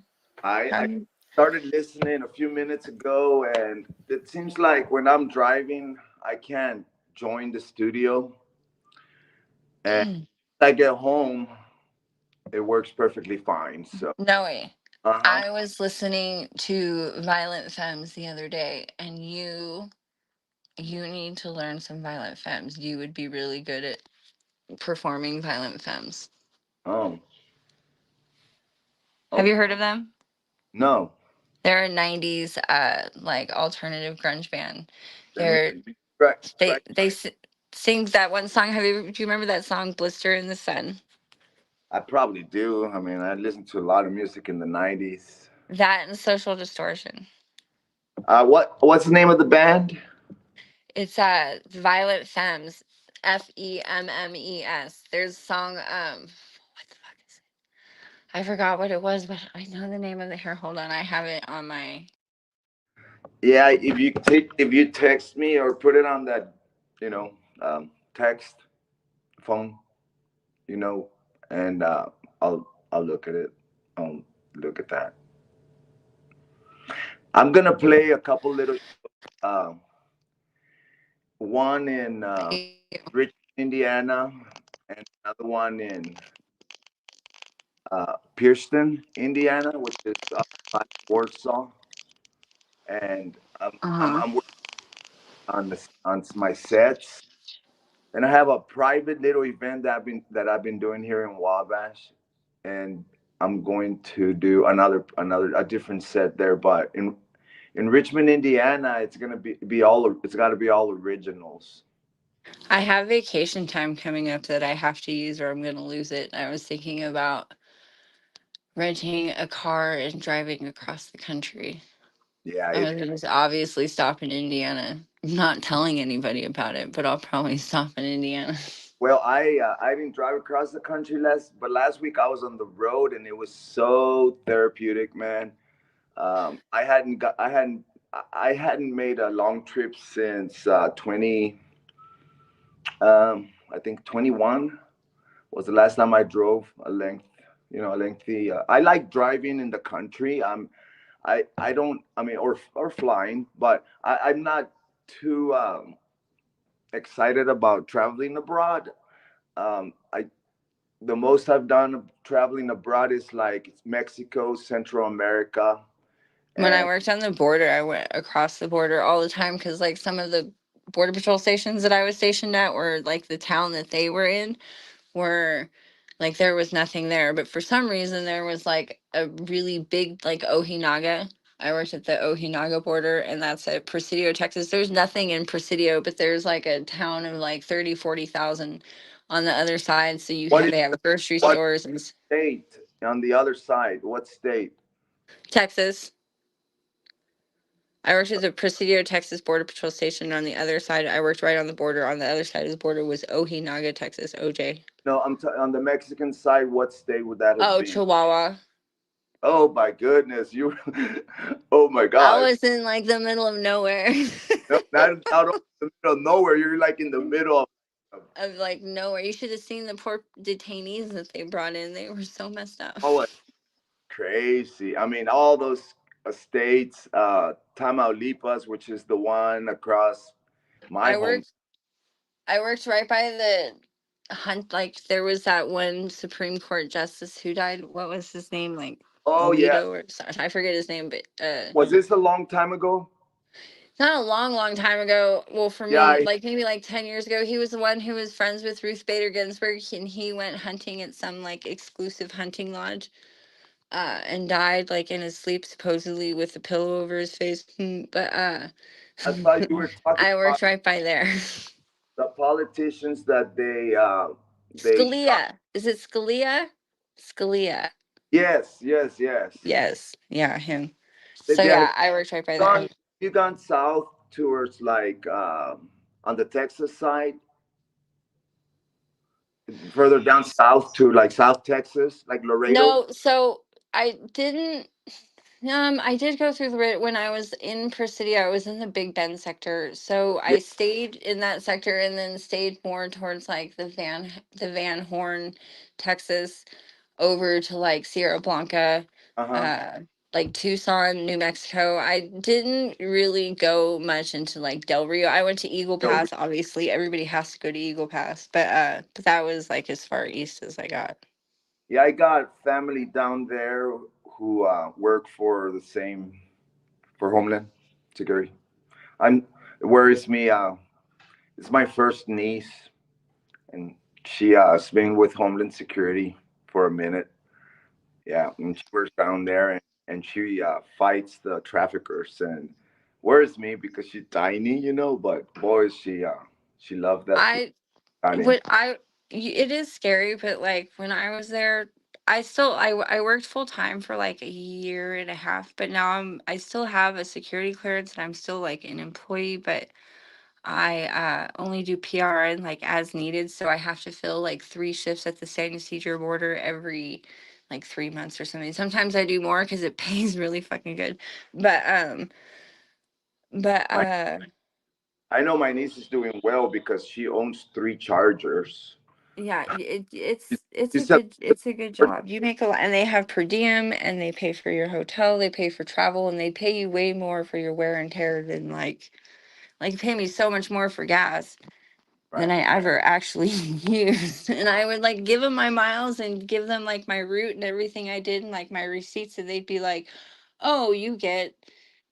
I Um, started listening a few minutes ago, and it seems like when I'm driving, I can't join the studio. And I get home, it works perfectly fine. So, Noe. uh huh. I was listening to Violent Femmes the other day and you need to learn some Violent Femmes. You would be really good at performing Violent Femmes. Oh, Have oh, you heard of them? no. They're a 90s like alternative grunge band. Let me They're try. they sing that one song. Do you remember that song Blister in the Sun? I probably do. I mean, I listened to a lot of music in the '90s. That and Social Distortion. What's the name of the band? It's Violent Femmes, FEMMES. There's a song what the fuck is it? I forgot what it was, but I know the name of the here. Hold on, I have it on my Yeah, if you text me or put it on that, you know, text phone, you know, and I'll look at it. I'll look at that. I'm gonna play a couple little, uh, one in Richmond, Indiana, and another one in Pierceton, Indiana, which is by Warsaw. And uh-huh. I'm working on my sets. And I have a private little event that I've been doing here in Wabash, and I'm going to do a different set there, but In Richmond, Indiana, it's gonna be all. It's got to be all originals. I have vacation time coming up that I have to use or I'm going to lose it. I was thinking about renting a car and driving across the country. Yeah, I'm going to obviously stop in Indiana. I'm not telling anybody about it, but I'll probably stop in Indiana. well, I didn't drive across the country but last week I was on the road and it was so therapeutic, man. I hadn't made a long trip since 20. I think 21 was the last time I drove a lengthy. I like driving in the country. I don't. I mean, or flying, but I'm not too excited about traveling abroad. I The most I've done traveling abroad is like Mexico, Central America, When I and worked on the border, I went across the border all the time because, like, some of the border patrol stations that I was stationed at were like the town that they were in were like there was nothing there. But for some reason, there was like a really big, like, Ojinaga. I worked at the Ojinaga border, and that's at Presidio, Texas. There's nothing in Presidio, but there's like a town of like 30, 40,000 on the other side. So what is they have grocery what stores and state on the other side? What state? Texas. I worked at the Presidio, Texas Border Patrol Station. On the other side, I worked right on the border. On the other side of the border was Ojinaga, Texas, OJ. No, on the Mexican side. What state would that have Oh, been? Chihuahua. Oh my goodness, you! Oh my I gosh! was in like the middle of nowhere. No, not in the middle of nowhere. You're like in the middle of Of like nowhere. You should have seen the poor detainees that they brought in. They were so messed up. oh, crazy. I mean, all those states, Tamaulipas, which is the one across my I home. worked I worked right by the hunt, like there was that one Supreme Court justice who died. What was his name? Like Oh yeah, Alito or something. I forget his name, but was this a long time ago? not a long, long time ago. Well, for Yeah, me, like maybe like 10 years ago, he was the one who was friends with Ruth Bader Ginsburg, and he went hunting at some like exclusive hunting lodge, and died like in his sleep, supposedly with a pillow over his face. But I thought you were talking I about worked right by there. the politicians that they shot. Scalia. Is it Scalia? Scalia. Yes, yes, yes. Yes. Yeah, him. So Have yeah, I worked right by there. gone you gone south towards like on the Texas side, further down south to like South Texas, like Laredo? No, so I didn't. I did go through when I was in Presidio, I was in the Big Bend sector. So Yeah. I stayed in that sector and then stayed more towards like the Van Horn, Texas, over to like Sierra Blanca, Uh-huh. uh, like Tucson, New Mexico. I didn't really go much into like Del Rio. I went to Eagle No, Pass. Obviously, everybody has to go to Eagle Pass, but that was like as far east as I got. yeah, I got family down there who work for the same for Homeland Security. I'm It worries me. It's my first niece, and she has been with Homeland Security for a minute. Yeah, and she works down there, and she fights the traffickers and worries me because she's tiny, But boy, she loved that place. I Dining. what I it is scary, but like when I was there, I worked full time for like a year and a half, but now I still have a security clearance and I'm still like an employee, but I only do PRN like as needed, so I have to fill like 3 shifts at the San Ysidro border every like 3 months or something. Sometimes I do more because it pays really fucking good, but but My, I know my niece is doing well because she owns 3 Chargers. yeah, She, it's she a said, good job. You make a lot, and they have per diem, and they pay for your hotel, they pay for travel, and they pay you way more for your wear and tear than like pay me so much more for gas than right. I ever actually used. And I would like give them my miles and give them like my route and everything I did and like my receipts, and they'd be like, "Oh, you get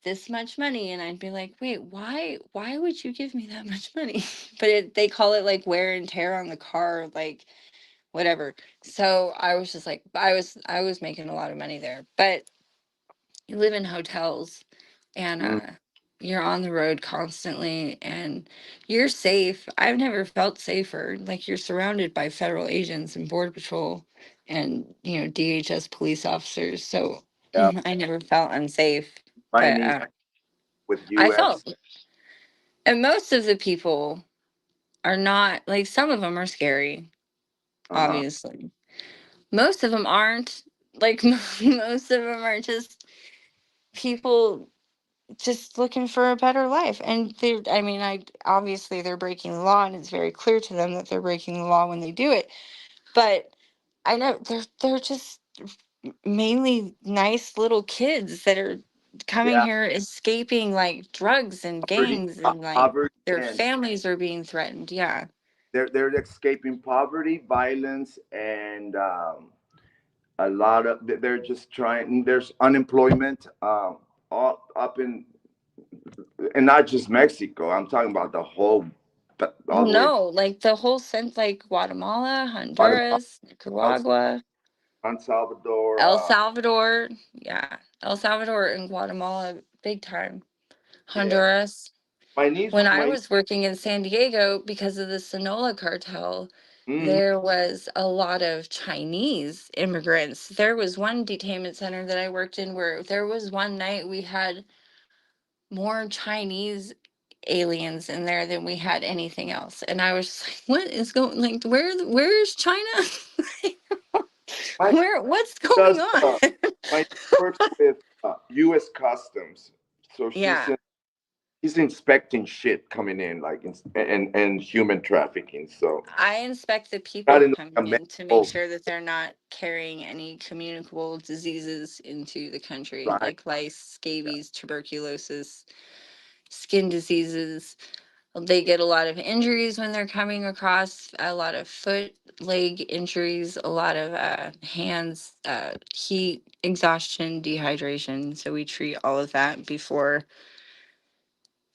this much money." And I'd be like, "Wait, why would you give me that much money?" But they call it like wear and tear on the car, like whatever. So I was just like, I was making a lot of money there. But you live in hotels and Mm. you're on the road constantly, and you're safe. I've never felt safer. Like, you're surrounded by federal agents and border patrol and, DHS police officers. So Yeah, I never felt unsafe. my But niece with I U.S. felt, and most of the people are not, like, some of them are scary, Uh-huh. obviously. Most of them aren't. Like, most of them are just people just looking for a better life. And they're, I mean, obviously they're breaking the law, and it's very clear to them that they're breaking the law when they do it. But I know they're just mainly nice little kids that are coming Yeah, here escaping like drugs and poverty, gangs, and like poverty, their and families are being threatened. Yeah. they're escaping poverty, violence, and a lot of they're just trying. There's unemployment all up in, and not just Mexico. I'm talking about the whole, all Well, the way no, like the whole sense, like Guatemala, Guatemala, Honduras, El Nicaragua, Salvador. El Salvador. Yeah. El Salvador and Guatemala, big time. Yeah, Honduras. my niece, When I my was working in San Diego, because of the Sonora cartel, mm, there was a lot of Chinese immigrants. There was one detainment center that I worked in where there was one night we had more Chinese aliens in there than we had anything else. And I was just like, what is going, like, where's China? my What's going does on? my niece works with U.S. Customs, so Yeah. she's inspecting shit coming in, like and human trafficking. So I inspect the not people in coming a in to make medical sure that they're not carrying any communicable diseases into the country, right. like lice, scabies, tuberculosis, skin diseases. They get a lot of injuries when they're coming across, a lot of foot, leg injuries, a lot of hands, heat, exhaustion, dehydration. So we treat all of that before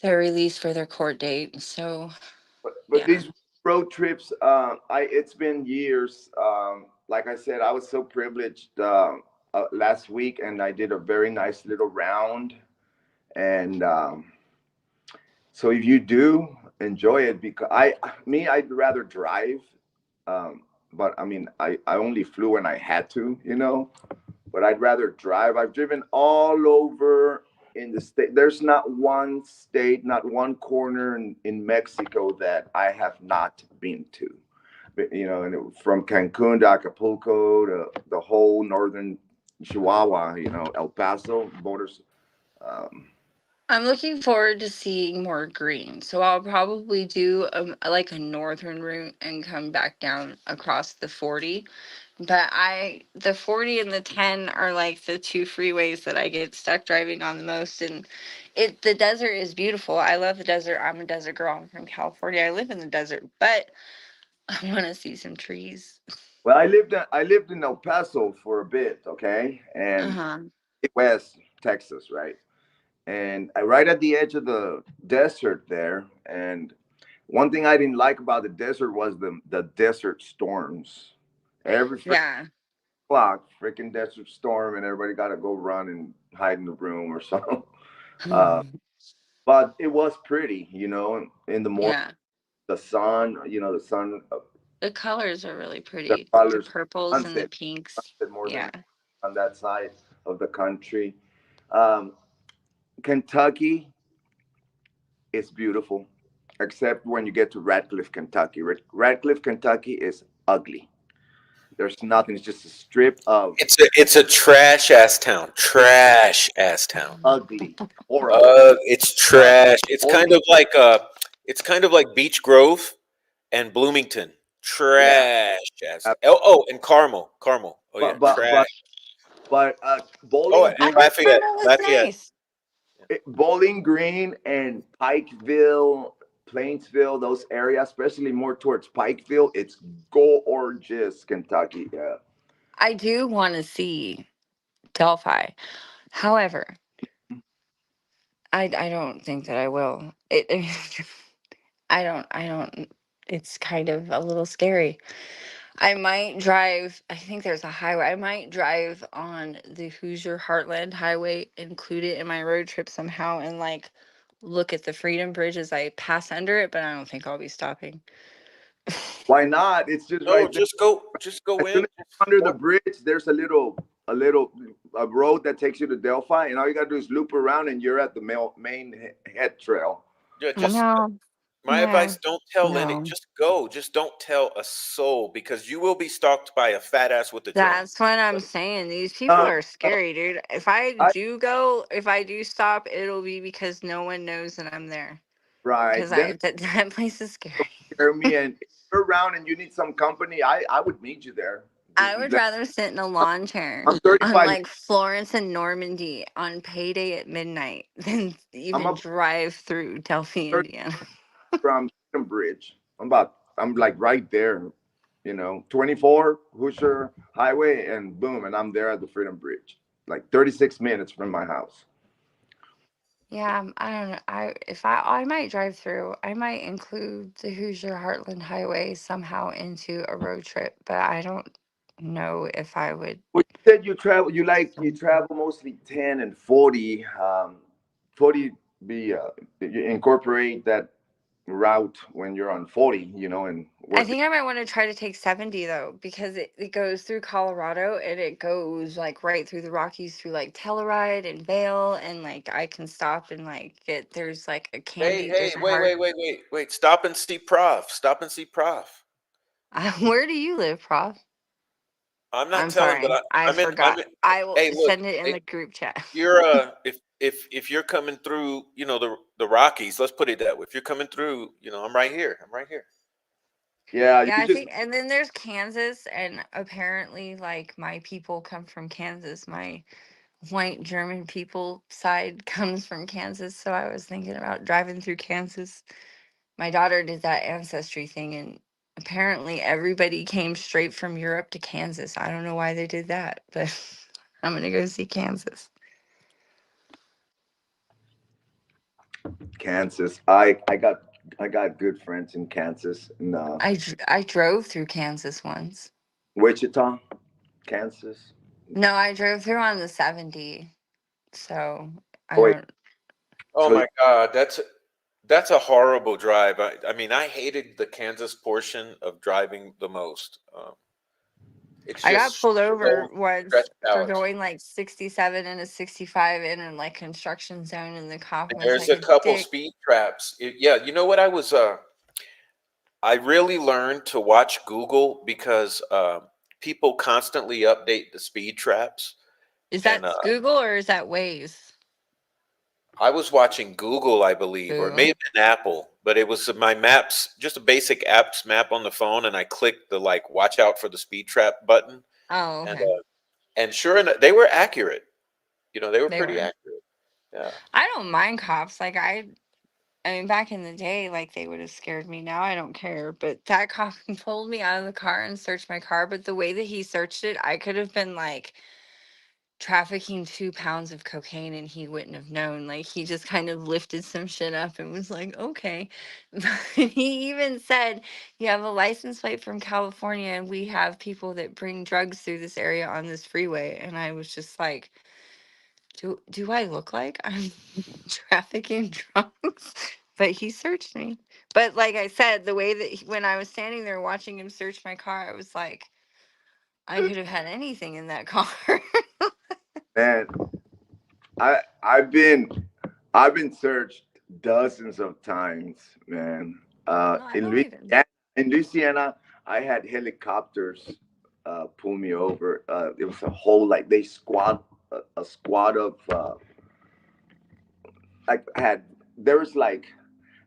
they're released for their court date. So, But yeah. these road trips, I it's been years. Like I said, I was so privileged last week, and I did a very nice little round. And so if you do enjoy it, because I'd rather drive. But I mean, I only flew when I had to, but I'd rather drive. I've driven all over in the state. There's not one state, not one corner in Mexico that I have not been to. And from Cancun to Acapulco to the whole northern Chihuahua, El Paso borders. Um, I'm looking forward to seeing more green. So I'll probably do like a northern route and come back down across the 40. But the 40 and the 10 are like the two freeways that I get stuck driving on the most. And the desert is beautiful. I love the desert. I'm a desert girl. I'm from California. I live in the desert, but I want to see some trees. well, I lived in El Paso for a bit, okay, and Uh-huh. West Texas, right? And right at the edge of the desert there. And one thing I didn't like about the desert was the desert storms. Every freaking Yeah. clock, freaking desert storm, and everybody got to go run and hide in the room or something. Uh, but it was pretty, in the morning, Yeah. the sun, The colors are really the pretty. The colors, purples and the sunset, pinks. sunset more than Yeah. on that side of the country. Um, Kentucky is beautiful, except when you get to Radcliffe, Kentucky. Radcliffe, Kentucky is ugly. There's nothing. It's just a strip of It's a trash ass town. Trash ass town. ugly, horrible, It's uh, trash. only. It's kind of like Beech Grove and Bloomington. Yeah, Trash ass. Oh, and Carmel. Oh yeah, but but trash. but but Oh, Bowling and I Green, heard Lafayette, Carmel was Lafayette. nice. Bowling Green, and Pikeville, Plainsville, those areas, especially more towards Pikeville, it's gorgeous, Kentucky. Yeah. I do want to see Delphi. However, I don't think that I will. I don't, it's kind of a little scary. I might drive. I think there's a highway. I might drive on the Hoosier Heartland Highway, include it in my road trip somehow, and like look at the Freedom Bridge as I pass under it. But I don't think I'll be stopping. Why not? It's just No, right there. just go As soon in. as you're under the bridge, there's a road that takes you to Delphi, and all you gotta do is loop around, and you're at the main head trail. Yeah, just No, my no, advice: don't tell any. no. Just go. Just don't tell a soul because you will be stalked by a fat ass with a drone. That's what I'm saying. These people Uh, are scary, dude. If I I do go, if I do stop, it'll be because no one knows that I'm there. right. Because Then that place is scary. hear me, and if you're around and you need some company, I would meet you there. I would rather sit in a lawn chair I'm on 35. like Florence and Normandy on payday at midnight than I'm even up drive through Delphi, 30 Indiana. from Freedom Bridge. I'm like right there, 24 Hoosier Highway, and boom, and I'm there at the Freedom Bridge, like 36 minutes from my house. Yeah, I don't know. I might drive through. I might include the Hoosier Heartland Highway somehow into a road trip, but I don't know if I would. Well, you said you travel mostly 10 and 40. 40 be you incorporate that route when you're on 40, and I work. think I might want to try to take 70 though, because it goes through Colorado and it goes like right through the Rockies through like Telluride and Vail, and like I can stop and like there's like a Hey, candy, hey, there's a wait, heart. wait, wait, wait, wait. Stop and see Prof. Stop and see Prof. Where do you live, Prof? I'm not I'm telling, but sorry. I I'm forgot. in. I will Hey, look, send it in hey, the group chat. you're if you're coming through, the Rockies. Let's put it that way. If you're coming through, I'm right here. I'm right here. Yeah, Yeah, you I just think, and then there's Kansas, and apparently, like, my people come from Kansas. My white German people side comes from Kansas, so I was thinking about driving through Kansas. My daughter did that ancestry thing, and apparently everybody came straight from Europe to Kansas. I don't know why they did that, but I'm gonna go see Kansas. Kansas. I got good friends in Kansas, in I drove through Kansas once. Wichita, Kansas. No, I drove through on the 70, so I Oh, wait, don't. Oh so my God, that's a horrible drive. I mean, I hated the Kansas portion of driving the most. It's I got just pulled over so once stressed for out. going like 67 and a 65 in a like construction zone, and the cop And was there's like a a couple dick. speed traps. Yeah, you know what I really learned to watch Google because people constantly update the speed traps, Is and that Google or is that Waze? I was watching Google, I believe, or it may Google. have been Apple, but it was my maps, just a basic apps map on the phone, and I clicked the like "Watch out for the speed trap" button, Oh, and okay. sure enough, they were accurate. They were They pretty were. accurate. Yeah. I don't mind cops. Like I mean, back in the day, like they would have scared me. Now I don't care. But that cop pulled me out of the car and searched my car. But the way that he searched it, I could have been like trafficking 2 pounds of cocaine and he wouldn't have known. Like he just kind of lifted some shit up and was like, okay. He even said, you have a license plate from California and we have people that bring drugs through this area on this freeway. And I was just like, do I look like I'm trafficking drugs? But he searched me. But like I said, the way that when I was standing there watching him search my car, I was like, I could have had anything in that car. man, I I've been searched dozens of times, man. No, I In believe it. Louisiana, I had helicopters pull me over. It was a whole like they a squad of like had there was like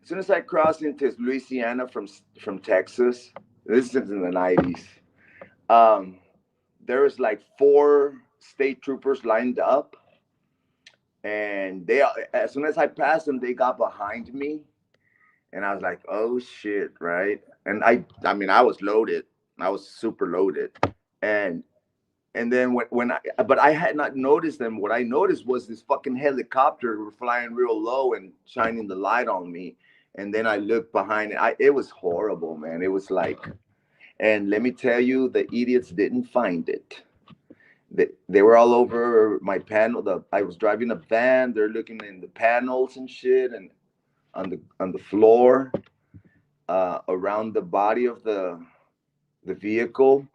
as soon as I crossed into Louisiana from Texas, this is in the 90s. Um, there was like four state troopers lined up, and they as soon as I passed them, they got behind me, and I was like, "Oh shit!" Right? And I mean, I was loaded. I was super loaded, and then but I had not noticed them. What I noticed was this fucking helicopter flying real low and shining the light on me. And then I looked behind it. It was horrible, man. It was like, And let me tell you, the idiots didn't find it. They were all over my panel. I was driving a van. They're looking in the panels and shit, and on the floor, around the body of the vehicle.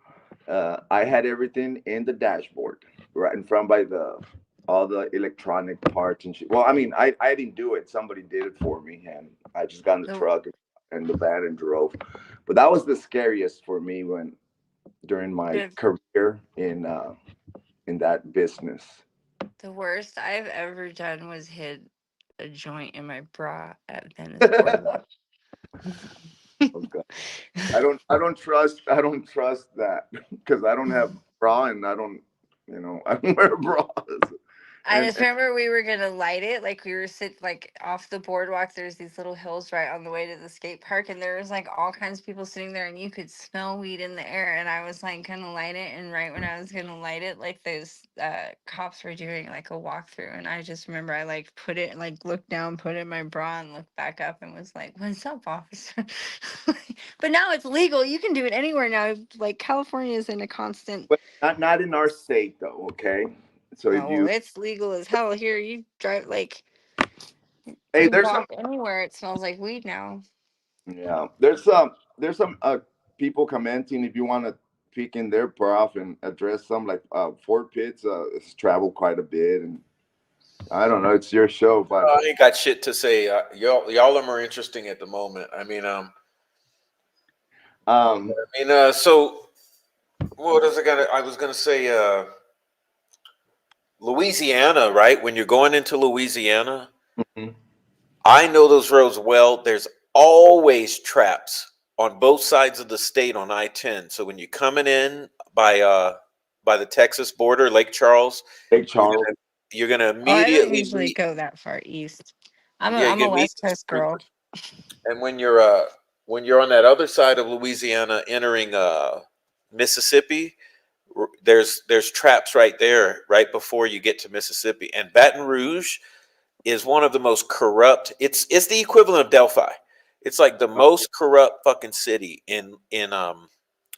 I had everything in the dashboard, right in front by all the electronic parts and shit. Well, I mean, I didn't do it. Somebody did it for me, and I just got in the The, truck and the van and drove. But that was the scariest for me during my the career in that business. the worst I've ever done was hid a joint in my bra at Venice Boardwalk. Oh God. I don't trust that because I don't have bra and I don't wear bras. I And just remember we were gonna light it, like we were like off the boardwalk. There's these little hills right on the way to the skate park, and there was like all kinds of people sitting there, and you could smell weed in the air. And I was like gonna light it, and right when I was gonna light it, like those cops were doing like a walkthrough, and I just remember I like put it, like looked down, put it in my bra, and looked back up, and was like, "What's up, officer?" But now it's legal. You can do it anywhere now. Like California is in a constant. but not in our state though, okay? So if Oh, well, you it's legal as hell here. You drive like hey, you there's some walk anywhere, it smells like weed now. yeah, there's some people commenting if you want to peek in their prof and address some like Fort Pitts it's traveled quite a bit and I don't know, it's your show, but I ain't got shit to say. Y'all are more interesting at the moment. um So what was I was gonna say, Louisiana, right? When you're going into Louisiana, mhm. I know those roads well. There's always traps on both sides of the state on I-10. So when you're coming in by the Texas border, Lake Charles, Lake you're Charles. gonna you're gonna Oh, I don't immediately usually meet. go that far east. I'm a Yeah, you're I'm a gonna meet West the Coast girl. troopers. And when you're on that other side of Louisiana, entering Mississippi, there's traps right there, right before you get to Mississippi. And Baton Rouge is one of the most corrupt. It's the equivalent of Delphi. It's like the most corrupt fucking city in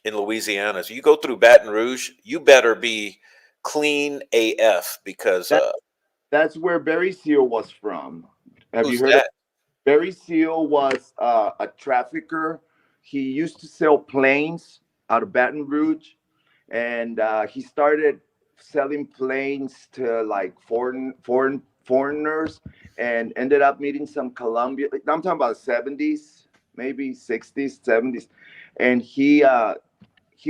Louisiana. So you go through Baton Rouge, you better be clean AF because That that's where Barry Seal was from. Have you who's heard of that? Barry Seal was a trafficker. He used to sell planes out of Baton Rouge, and he started selling planes to like foreigners, and ended up meeting some Colombia. I'm talking about '70s, maybe '60s, '70s, and he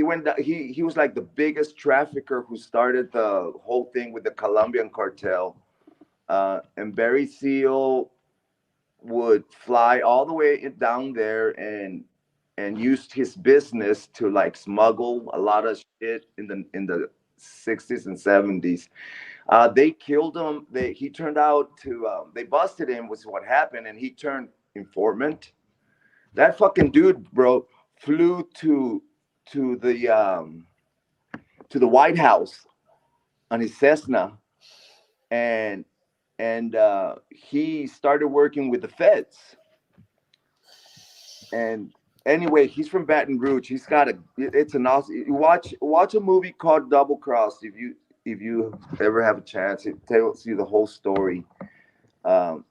went. He was like the biggest trafficker who started the whole thing with the Colombian cartel. And Barry Seal would fly all the way down there and used his business to like smuggle a lot of shit in the 60s and 70s. They killed him. He turned out to they busted him was what happened, and he turned informant. That fucking dude, bro, flew to the um to the White House on his Cessna, and he started working with the feds. And anyway, he's from Baton Rouge. He's got it's an awesome. You watch a movie called Double Cross if you ever have a chance. It tells you the whole story. Um,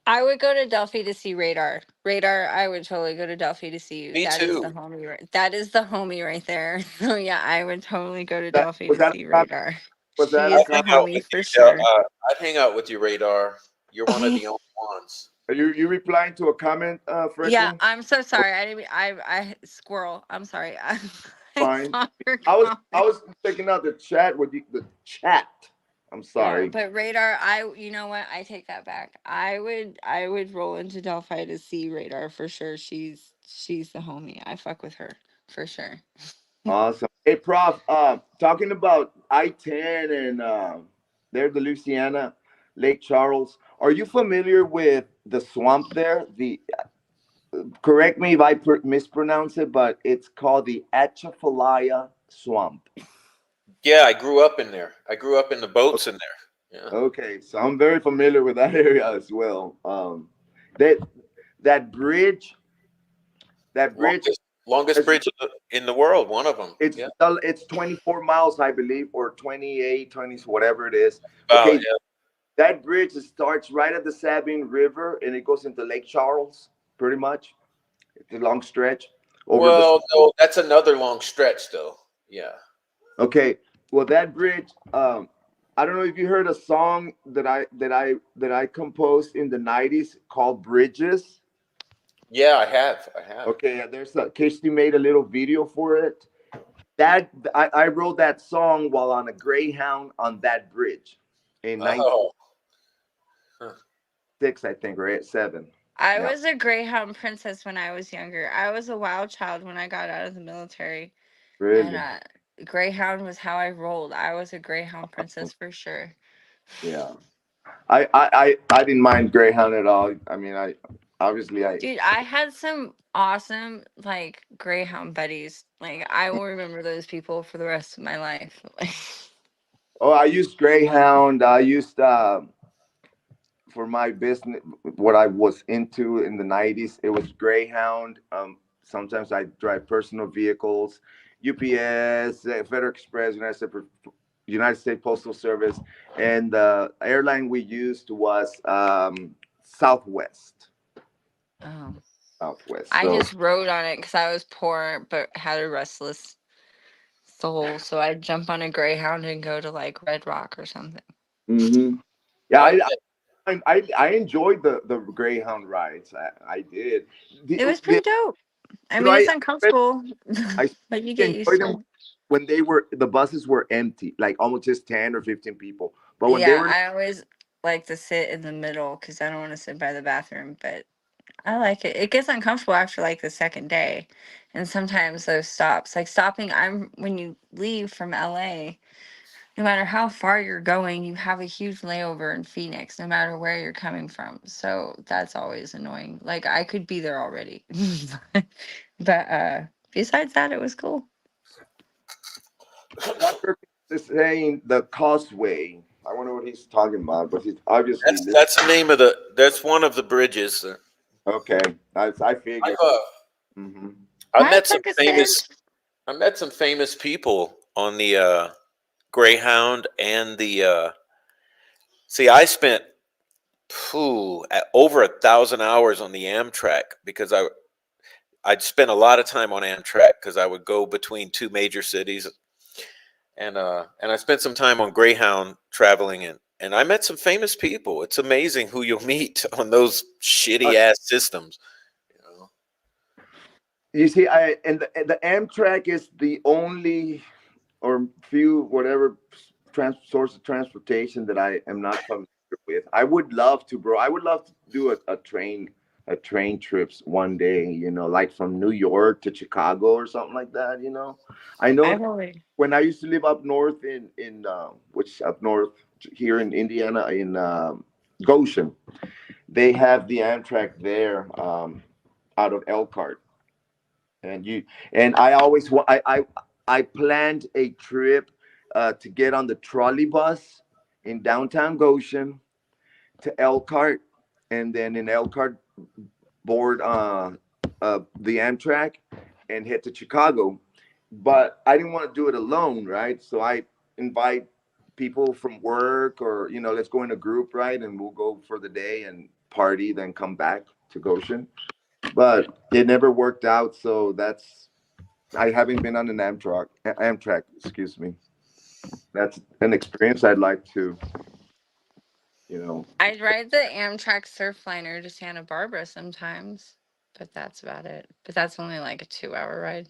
I would go to Delphi to see Radar. Radar, I would totally go to Delphi to see you. Me That is the too. homie right. That is the homie right there. So yeah, I would totally go to that Delphi was to that see a, Radar. was that She a I'd is the hang comment? out homie with for you. sure. I'd hang out with you, Radar. You're one of the only ones. Are you replying to a comment, Yeah, Freckles? I'm so sorry. I didn't. I squirrel. I'm sorry. I Fine. saw your I comment. was checking out the chat with the chat. I'm Yeah, sorry. but Radar, you know what? I take that back. I would roll into Delphi to see Radar for sure. She's the homie. I fuck with her for sure. Awesome. Hey, Prof. Talking about I-10 and there, the Louisiana, Lake Charles. Are you familiar with the swamp there? Correct me if I mispronounce it, but it's called the Atchafalaya Swamp. Yeah, I grew up in there. I grew up in the boats in there. Yeah. Okay, so I'm very familiar with that area as well. That that bridge, that bridge Longest. Longest bridge in the world, one of them. It's 24 miles, I believe, or 28, 20, whatever it is. About, Okay, that bridge starts right at the Sabine River and it goes into Lake Charles, pretty much. It's a long stretch over well, no, that's another long stretch, though. Yeah. Okay, well, that bridge. I don't know if you heard a song that I composed in the '90s called "Bridges." Yeah, I have. Okay, there's Kirsty made a little video for it. That I wrote that song while on a Greyhound on that bridge in Oh. '96, I think, or '7. I was a Greyhound princess when I was younger. I was a wild child when I got out of the military. Really? And Greyhound was how I rolled. I was a Greyhound princess for sure. Yeah. I didn't mind Greyhound at all. I mean, Dude, I had some awesome like Greyhound buddies. Like I will remember those people for the rest of my life. Oh, I used Greyhound. I used for my business, what I was into in the '90s. It was Greyhound. Sometimes I drive personal vehicles, UPS, Federal Express, United States Postal Service, and the airline we used was Southwest. Oh. Southwest. I So just rode on it because I was poor but had a restless soul. So I'd jump on a Greyhound and go to like Red Rock or something. yeah, I enjoyed the Greyhound rides. I did. It was pretty dope. I You know, mean, it's I uncomfortable, I but you get used enjoyed to them it. when the buses were empty, like almost just 10 or 15 people. But when they Yeah, were I always like to sit in the middle because I don't want to sit by the bathroom, but I like it. It gets uncomfortable after like the second day. And sometimes those stops, like stopping, when you leave from LA, no matter how far you're going, you have a huge layover in Phoenix, no matter where you're coming from. So that's always annoying. Like I could be there already. But besides that, it was cool. Dr. is saying the causeway. I wonder what he's talking about, but he's obviously That's the name of that's one of the bridges. okay. I figured. Hmm I Hi, met some Percocet. famous people on the Greyhound and the. See, I spent over 1,000 hours on the Amtrak because I'd spent a lot of time on Amtrak because I would go between two major cities, and I spent some time on Greyhound traveling, and I met some famous people. It's amazing who you'll meet on those shitty ass systems. You know? You see, the Amtrak is the only or few whatever source of transportation that I am not familiar with. I would love to, bro. I would love to do a train trips one day. Like from New York to Chicago or something like that. I know I've always when I used to live up north in which up north here in Indiana in Goshen, they have the Amtrak there out of Elkhart, and I always I planned a trip to get on the trolley bus in downtown Goshen to Elkhart, and then in Elkhart board the Amtrak and head to Chicago. But I didn't want to do it alone, right? So I invite people from work, or let's go in a group, right? And we'll go for the day and party, then come back to Goshen. But it never worked out, so I haven't been on an Amtrak, excuse me. That's an experience I'd like to, I'd ride the Amtrak Surfliner to Santa Barbara sometimes, but that's about it. But that's only like a 2-hour ride.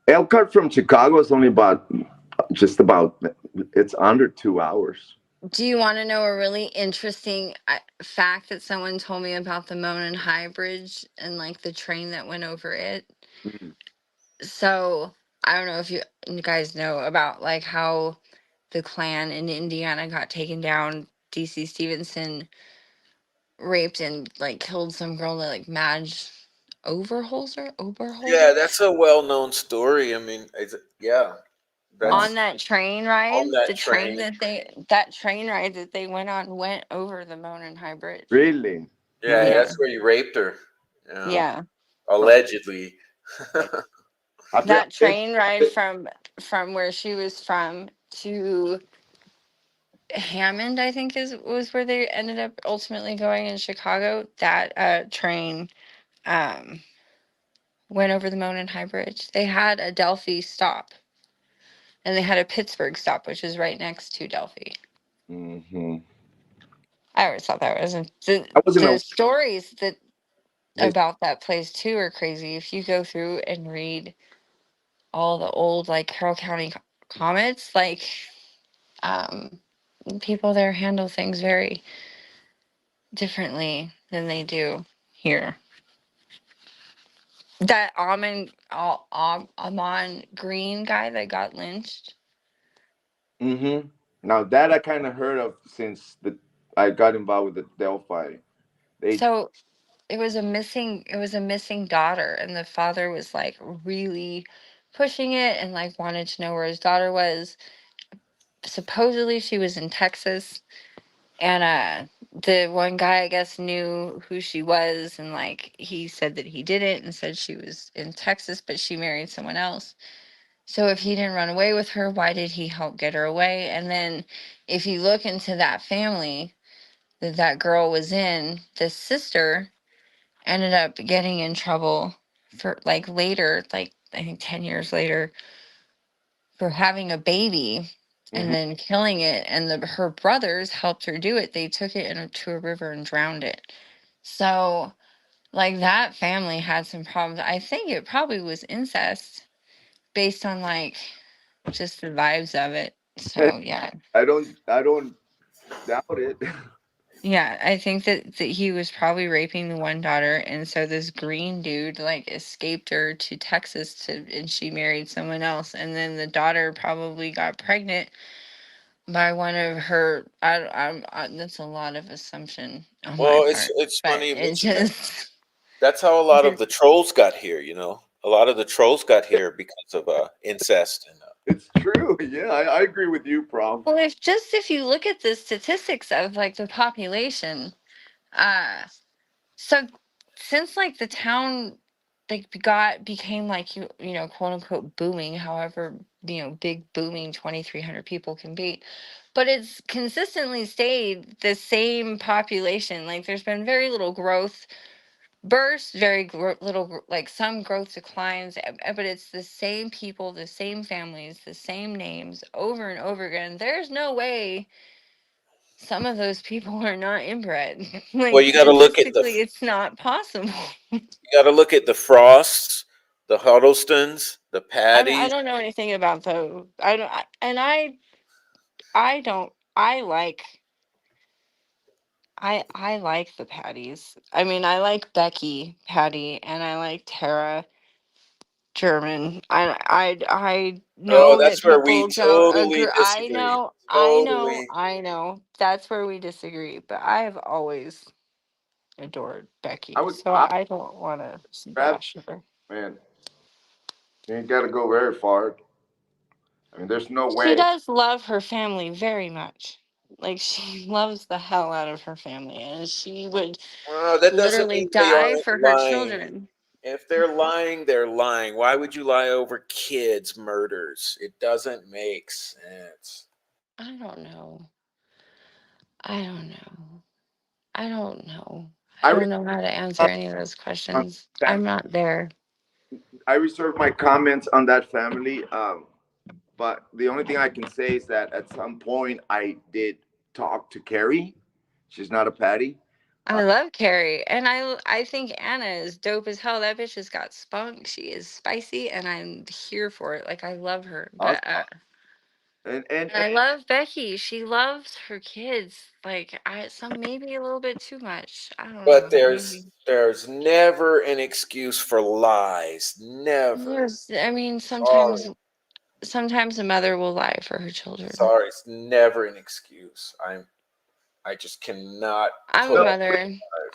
Elkhart from Chicago is only just about, it's under 2 hours. Do you want to know a really interesting fact that someone told me about the Monon High Bridge and like the train that went over it? Mhm. So I don't know if you guys know about like how the Klan in Indiana got taken down. DC Stevenson raped and like killed some girl that like Madge Yeah, Oberholzer that's a well-known story. I mean, yeah, on that's that train ride. on that The train train. that train ride that they went on went over the Monon High Bridge. Really? Yeah, Yeah. that's where you raped her. Yeah. Yeah. Allegedly. I feel That train ride from where she was from to Hammond, I think is was where they ended up ultimately going in Chicago. That train um went over the Monon High Bridge. They had a Delphi stop, and they had a Pittsburgh stop, which is right next to Delphi. Mm-hmm. I always thought that was I wasn't the aware. stories that His, about that place too are crazy. If you go through and read all the old like Carroll County comets, like um, people there handle things very differently than they do here. That Amon Green guy that got lynched. mm-hmm. Now that I kind of heard of since I got involved with the Delphi. They. So it was a missing daughter, and the father was like really pushing it and like wanted to know where his daughter was. Supposedly she was in Texas, and the one guy I guess knew who she was, and like he said that he didn't, and said she was in Texas but she married someone else. So if he didn't run away with her, why did he help get her away? And then if you look into that family that that girl was in, the sister ended up getting in trouble for like later, like I think 10 years later, for having a baby and Mhm. then killing it. And her brothers helped her do it. They took it into a river and drowned it. So, like, that family had some problems. I think it probably was incest based on like just the vibes of it. So, yeah. I don't doubt it. Yeah, I think that he was probably raping the one daughter, and so this green dude like escaped her to Texas and she married someone else, and then the daughter probably got pregnant by one of her. That's a lot of assumption on my Well, part, it's but funny you it mention that. just That's how a it lot of just the trolls got here. A lot of the trolls got here because of incest and. It's true. Yeah, I agree with you, Prof. well, if you look at the statistics of like the population, uh, so since like the town like became like quote unquote booming, however big booming 2,300 people can be, but it's consistently stayed the same population. Like there's been very little growth bursts, little like some growth declines, but it's the same people, the same families, the same names over and over again. There's no way some of those people are not inbred. Well, Like you got to look at the statistically, it's not possible. Frosts, the Huddlestons, the I Patties. don't know anything about those. I don't, and I don't. I like the Patties. I mean, I like Becky Patty, and I like Tara German. I Oh, know that that's where we people don't totally agree. disagree. Totally. I know. That's where we disagree. But I have always adored I Becky, would so I I don't want to rather, bash her. man. You ain't got to go very far. I mean, there's no She way. does love her family very much. Like she loves the hell out of her family, and she would That doesn't literally mean they die aren't for her lying. children. If they're lying, they're lying. Why would you lie over kids' murders? It doesn't make sense. I don't know. I don't know. I don't know. I I don't know how to answer any of those on questions. that. I'm not there. I reserve my comments on that family. But the only thing I can say is that at some point I did talk to Carrie. She's not a Patty. I love Carrie, and I think Anna is dope as hell. That bitch has got spunk. She is spicy, and I'm here for it. Like I love her, Awesome. but And I love Becky. She loves her kids. Like some maybe a little bit too much. I don't But know. there's Maybe. there's never an excuse for lies. Never. I mean, Sorry. sometimes a mother will lie for her children. Sorry, it's never an excuse. I just cannot I'm a put no, up with mother.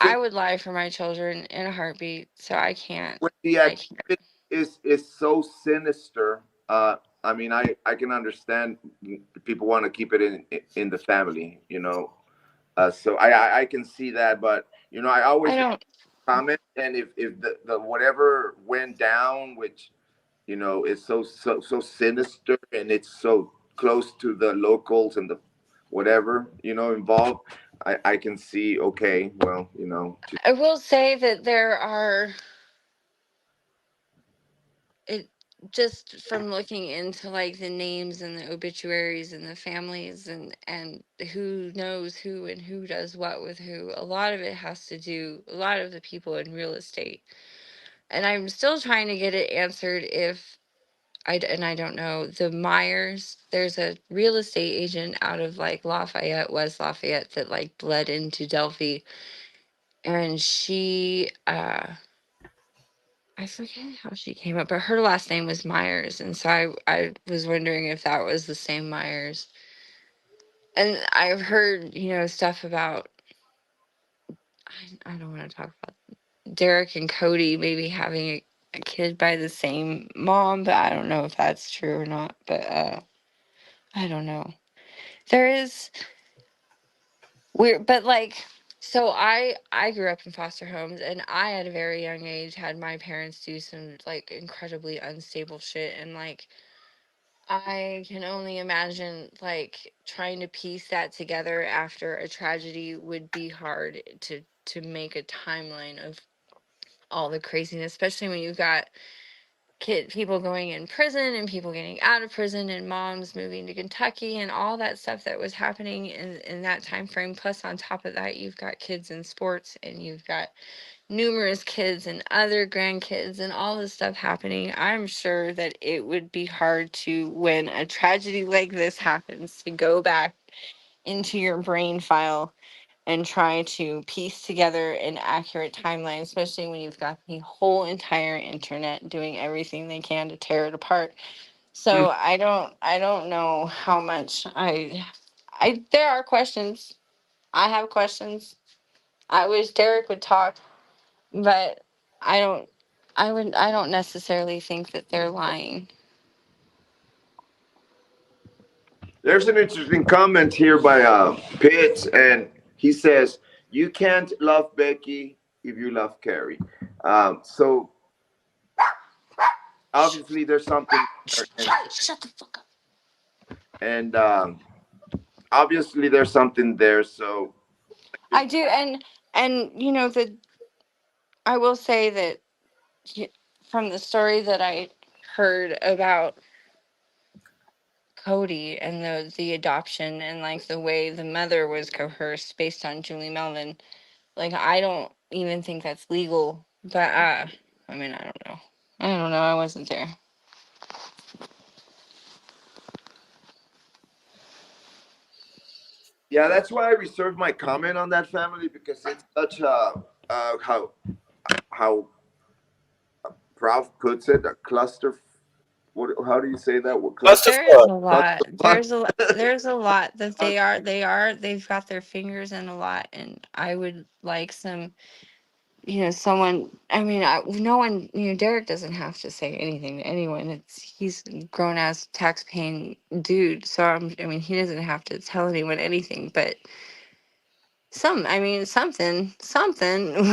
since I would lie for my children in a heartbeat, so I can't. when the I can't. activity is so sinister, I mean, I can understand people want to keep it in the family, so I can see that, but I I always don't. comment, and if the whatever went down, which is so sinister, and it's so close to the locals and the whatever involved, I can see, okay, well, I will say that there are, it just from looking into like the names and the obituaries and the families and who knows who and who does what with who, a lot of it has to do, a lot of the people in real estate, and I'm still trying to get it answered if and I don't know, the Myers, there's a real estate agent out of like Lafayette, West Lafayette, that like bled into Delphi, and she I forget how she came up, but her last name was Myers, and so I was wondering if that was the same Myers. And I've heard, stuff about, I don't want to talk about Derek and Cody maybe having a kid by the same mom, but I don't know if that's true or not. But I don't know. There is weird, but like, so I grew up in foster homes, and I at a very young age had my parents do some like incredibly unstable shit, and like I can only imagine like trying to piece that together after a tragedy would be hard to make a timeline of all the craziness, especially when you've got people going in prison and people getting out of prison and moms moving to Kentucky and all that stuff that was happening in that time frame. Plus on top of that, you've got kids in sports, and you've got numerous kids and other grandkids and all this stuff happening. I'm sure that it would be hard to, when a tragedy like this happens, to go back into your brain file and try to piece together an accurate timeline, especially when you've got the whole entire internet doing everything they can to tear it apart. So I don't know how much I there are questions. I have questions. I wish Derek would talk, but I don't I don't necessarily think that they're lying. There's an interesting comment here by Pitts, and he says, "You can't love Becky if you love Carrie." So obviously there's something there, Shut the fuck up. and obviously there's something there. So I do, and the I will say that from the story that I heard about Cody and the adoption and like the way the mother was coerced based on Julie Melvin, like I don't even think that's legal. But I mean, I don't know. I don't know. I wasn't there. yeah, that's why I reserved my comment on that family, because it's such a how Prof puts it, a cluster. What? How do you say that? What cluster? There is Clusterfuck. a lot. Clusterfuck. There's a lot that they've got their fingers in a lot, and I would like some, someone. I mean, no one, Derek doesn't have to say anything to anyone. He's a grown ass tax paying dude, so I mean, he doesn't have to tell anyone anything. But something Oh,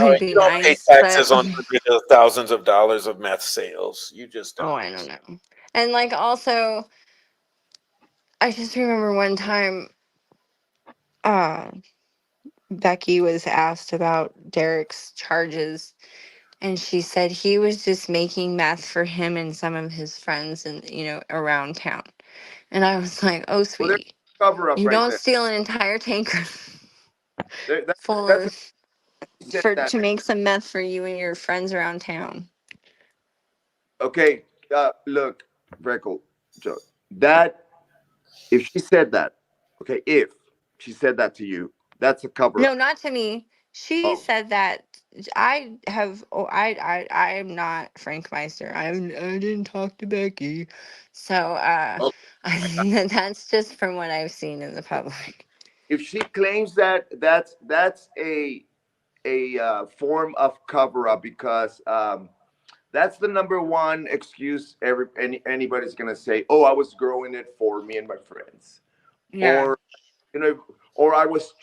would you be don't pay nice. But taxes on hundreds of thousands of dollars of meth sales. You just oh, don't. I don't know. And like also, I just remember one time, uh, Becky was asked about Derek's charges, and she said he was just making meth for him and some of his friends and around town. And I was like, "Oh, Well, there's sweetie, a cover up you right don't there. steal an entire tanker full That's a, of he said for that. to make some meth for you and your friends around town." Okay, look, Freckle, Joe. That if she said that, okay, if she said that to you, that's a cover No, up. not to me. She Oh, said that I have. Oh, I am not Frank Meister. I didn't talk to Becky, so okay. I think that that's just from what I've seen in the public. If she claims that, that's a form of cover up, because that's the number one excuse anybody's gonna say. Oh, I was growing it for me and my friends, Yeah. or or I was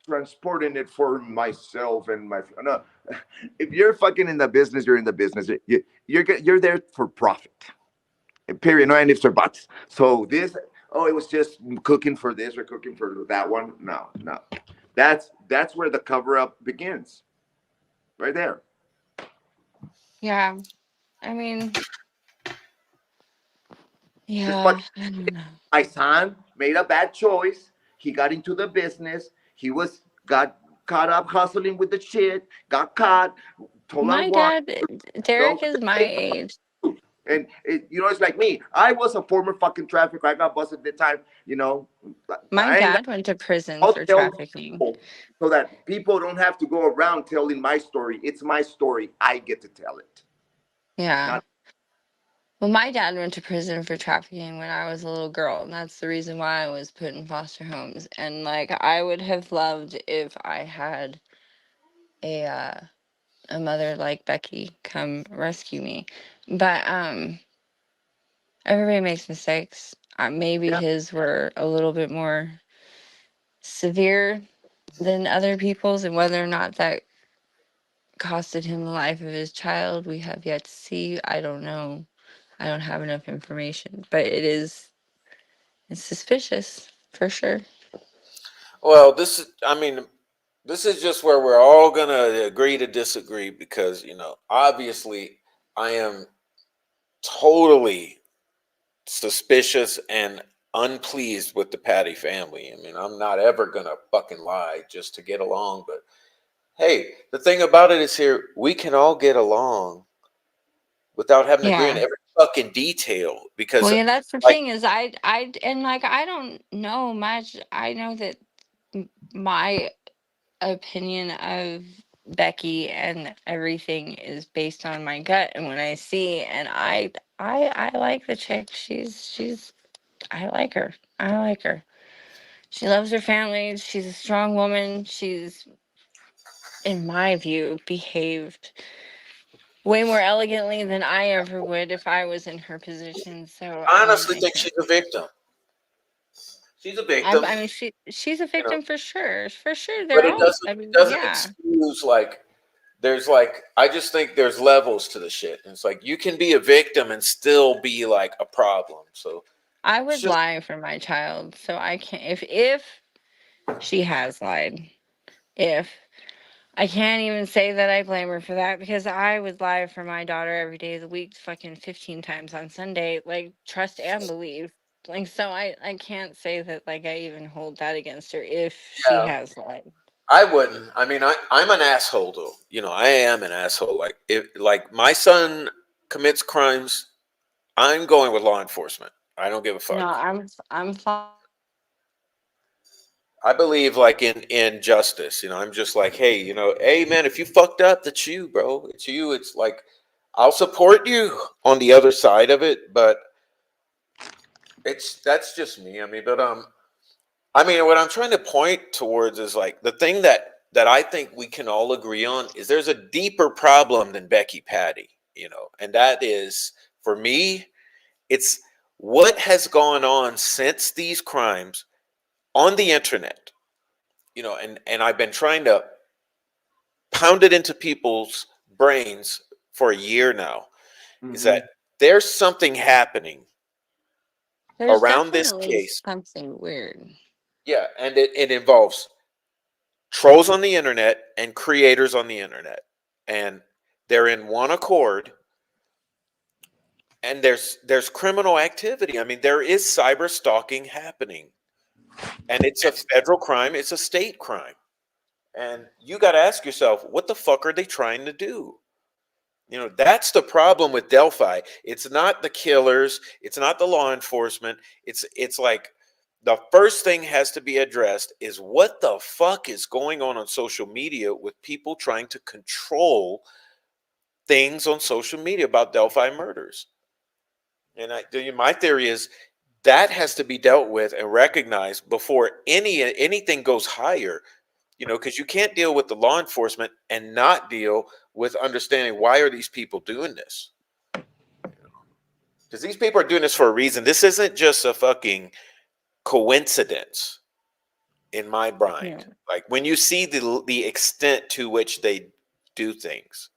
transporting it for myself and my no. if you're fucking in the business, you're in the business. You're there for profit. Period. No and ifs or buts. So this, oh, it was just cooking for this or cooking for that one. No, no. That's where the cover up begins. Right there. Yeah. I mean, This yeah, fucking I don't know. my son made a bad choice. He got into the business. He got caught up hustling with the shit. Got caught. Told on My one. dad, You Derek is my age. and it's like me. I was a former fucking trafficker. I got busted big time. My I ain't got. dad went to prison I'll for tell trafficking. people so that people don't have to go around telling my story. It's my story. I get to tell it. Yeah. Not Well, my dad went to prison for trafficking when I was a little girl, and that's the reason why I was put in foster homes. And like, I would have loved if I had a a mother like Becky come rescue me. But everybody makes mistakes. Maybe yeah. his were a little bit more severe than other people's, and whether or not that costed him the life of his child, we have yet to see. I don't know. I don't have enough information, but it's suspicious for sure. Well, this is just where we're all gonna agree to disagree because obviously I am totally suspicious and unpleased with the Patty family. I mean, I'm not ever gonna fucking lie just to get along. But hey, the thing about it is here we can all get along without having to agree on Yeah. every fucking detail Well, because, yeah, that's the like, thing is and like I don't know much. I know that my opinion of Becky and everything is based on my gut and when I see, and I like the chick. She's I like her. I like her. She loves her family. She's a strong woman. She's, in my view, behaved way more elegantly than I ever would if I was in her position. So I I mean, honestly think she's a victim. She's a victim, I mean, she's a you know, victim for sure. For sure, but they're all. I it mean, doesn't yeah. excuse like there's like I just think there's levels to the shit. And it's like you can be a victim and still be like a problem. So I it's would just lie for my child, so I can't. If she has lied, if I can't even say that I blame her for that because I would lie for my daughter every day of the week, fucking 15 times on Sunday, like trust and believe. Like so, I can't say that like I even hold that against her if she yeah. has lied. I wouldn't. I mean, I'm an asshole though. I am an asshole. Like if like my son commits crimes, I'm going with law enforcement. I don't give a No, fuck. I'm fine. I believe like in justice. I'm just like, hey, hey man, if you fucked up, that's you, bro. It's you. It's like I'll support you on the other side of it, but that's just me. I mean, what I'm trying to point towards is like the thing that I think we can all agree on is there's a deeper problem than Becky Patty, and that is for me, it's what has gone on since these crimes on the internet, and I've been trying to pound it into people's brains for a year now, is mm-hmm. that there's something happening There's around this definitely case. something weird. Yeah, and it involves trolls on the internet and creators on the internet, and they're in one accord, and there's criminal activity. I mean, there is cyber stalking happening, and it's a federal crime, it's a state crime, and you got to ask yourself, what the fuck are they trying to do? That's the problem with Delphi. It's not the killers, it's not the law enforcement. It's like the first thing has to be addressed is what the fuck is going on social media with people trying to control things on social media about Delphi murders. And my theory is that has to be dealt with and recognized before anything goes higher. Because you can't deal with the law enforcement and not deal with understanding why are these people doing this. Because these people are doing this for a reason. This isn't just a fucking coincidence in my Yeah. mind. Like when you see the extent to which they do things.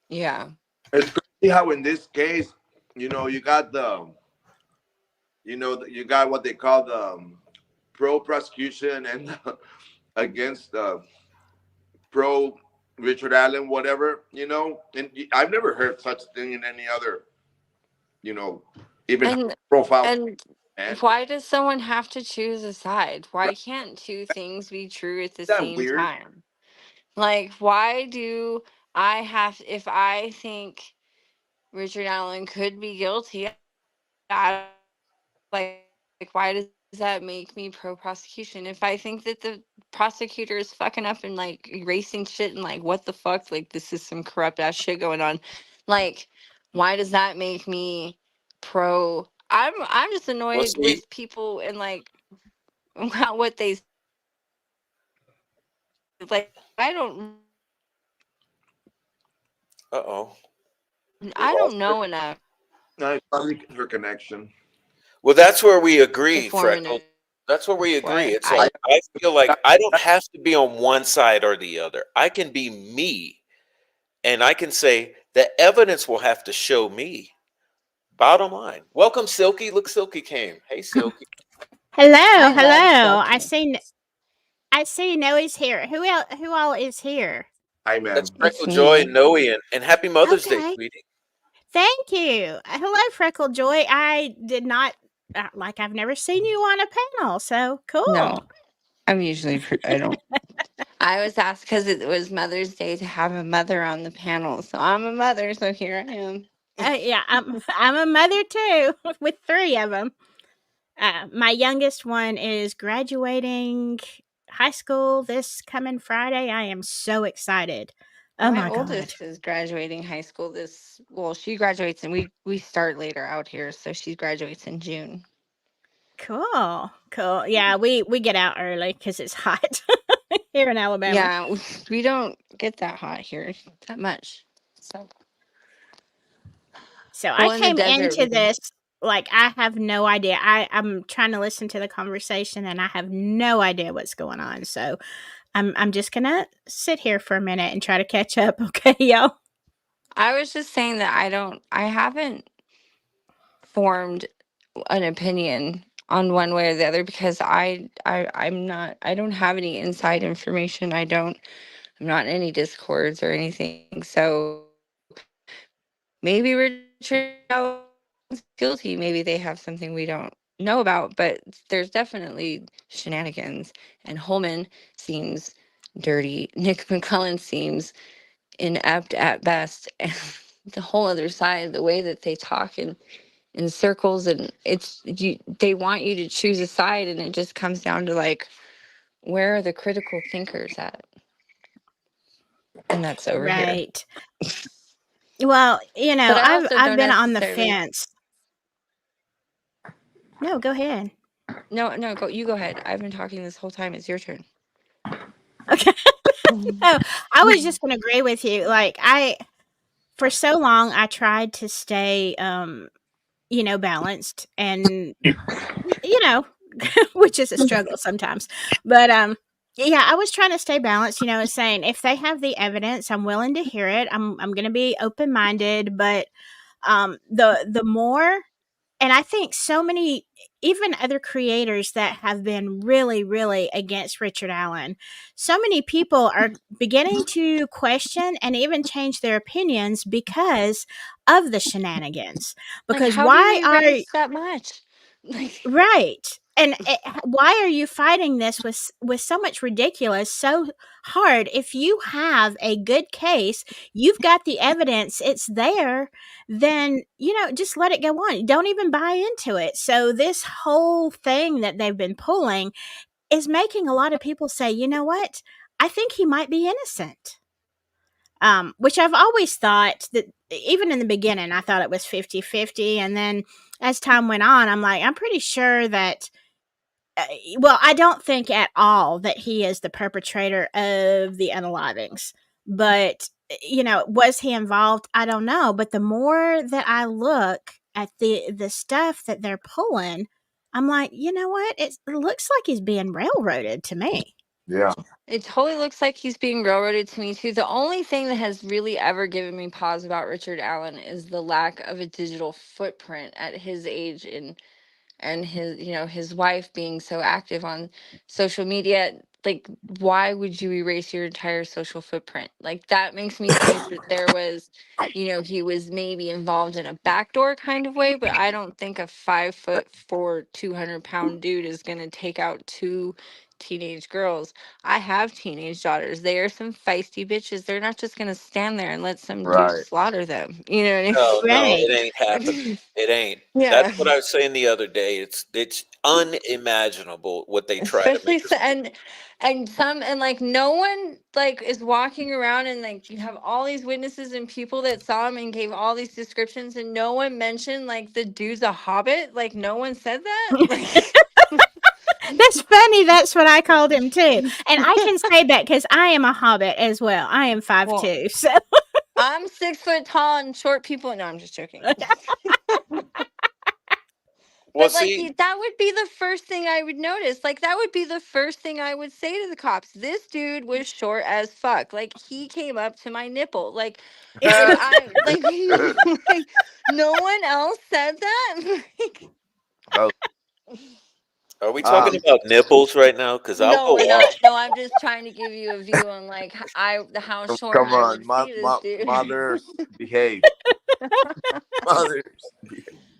Yeah. It's crazy how in this case, you got you got what they call the pro prosecution and against pro Richard Allen, whatever, and I've never heard such thing in any other, even And profile. and And why does someone have to choose a side? Why can't two things be true at the is that same weird? time? Like, why do I have, if I think Richard Allen could be guilty, I, like, why does that make me pro prosecution? If I think that the prosecutor is fucking up and like erasing shit and like, what the fuck? Like, this is some corrupt ass shit going on. Like, why does that make me pro? I'm just Well, annoyed see, with people and like what they like. uh-oh. We I lost don't her. know enough No, it's probably her connection. Well, that's where we agree, Freckles. informative. That's where we agree. What It's I like I feel like I don't have to be on one side or the other. I can be me, and I can say the evidence will have to show me. Bottom line. Welcome, Silky. Look, Silky came. Hey, Silky. Hello, I love hello. Silky. I see Noe's here. Who all is here? Hi, That's ma'am. It's Freckle Joy and me. Noe, and happy Mother's Day, Okay. sweetie. Thank you. Hello, Freckle Joy. I did not like I've never seen you on a panel, so cool. No, I'm usually I don't. I was asked because it was Mother's Day to have a mother on the panel, so I'm a mother. So here I am. Yeah, I'm a mother too, with 3 of them. My youngest one is graduating high school this coming Friday. I am so excited. Oh My my god. oldest is graduating high school this. Well, she graduates and we start later out here, so she graduates in June. Cool. Yeah, we get out early because it's hot here in Alabama. Yeah, we don't get that hot here that much. So I in the came desert, into this like I have no idea. I'm trying to listen to the conversation and I have no idea what's going on. So I'm just gonna sit here for a minute and try to catch up. Okay, y'all. I was just saying that I haven't formed an opinion on one way or the other because I don't have any inside information. I'm not in any discords or anything. So maybe Richard Allen's guilty. Maybe they have something we don't know about, but there's definitely shenanigans. And Holman seems dirty. Nick McCullen seems inept at best. And the whole other side, the way that they talk in circles, and they want you to choose a side, and it just comes down to like, where are the critical thinkers at? And that's over here. Right. Well, But I also I've don't been on the necessarily. fence. No, go ahead. No, you go ahead. I've been talking this whole time. It's your turn. Okay. No, I was just gonna agree with you. Like for so long I tried to stay balanced and which is a struggle sometimes. But yeah, I was trying to stay balanced, saying if they have the evidence, I'm willing to hear it. I'm going to be open-minded, but the more, and I think so many, even other creators that have been really, really against Richard Allen, so many people are beginning to question and even change their opinions because of the shenanigans. Like, Because how do you why are erase that much? Like, right? And why are you fighting this with so much ridiculous, so hard? If you have a good case, you've got the evidence, it's there, then just let it go on. Don't even buy into it. So this whole thing that they've been pulling is making a lot of people say, you know what? I think he might be innocent. Which I've always thought that, even in the beginning, I thought it was 50-50. And then as time went on, I'm like, I'm pretty sure that, well, I don't think at all that he is the perpetrator of the unalivings. But, was he involved? I don't know. But the more that I look at the stuff that they're pulling, I'm like, you know what? It looks like he's being railroaded to me. Yeah. It totally looks like he's being railroaded to me too. The only thing that has really ever given me pause about Richard Allen is the lack of a digital footprint at his age and his, his wife being so active on social media. Like, why would you erase your entire social footprint? Like, that makes me think that there was, he was maybe involved in a backdoor kind of way, but I don't think a 5'4", 200-pound dude is gonna take out two teenage girls. I have teenage daughters. They are some feisty bitches. They're not just gonna stand there and let some dude Right. slaughter them. You know No, what no, Right. it ain't happening. I mean? It ain't. That's Yeah. what I was saying the other day. It's unimaginable what they try to Especially make us believe. and like no one like is walking around, and like you have all these witnesses and people that saw him and gave all these descriptions, and no one mentioned like the dude's a hobbit. Like, no one said that. Like, That's funny. That's what I called him too. And I can say that because I am a hobbit as well. I am 5'2". well, So I'm 6 foot tall and short people. No, I'm just joking. Well, But like see, that would be the first thing I would notice. Like, that would be the first thing I would say to the cops. This dude was short as fuck. Like, he came up to my nipple. Like, if I like like no one else said that. Like, Oh, are we talking um, about nipples right now? Because I'll no, go we're off. not. No, I'm just trying to give you a view on like how short come I would on, see this dude. mothers behave. Mothers.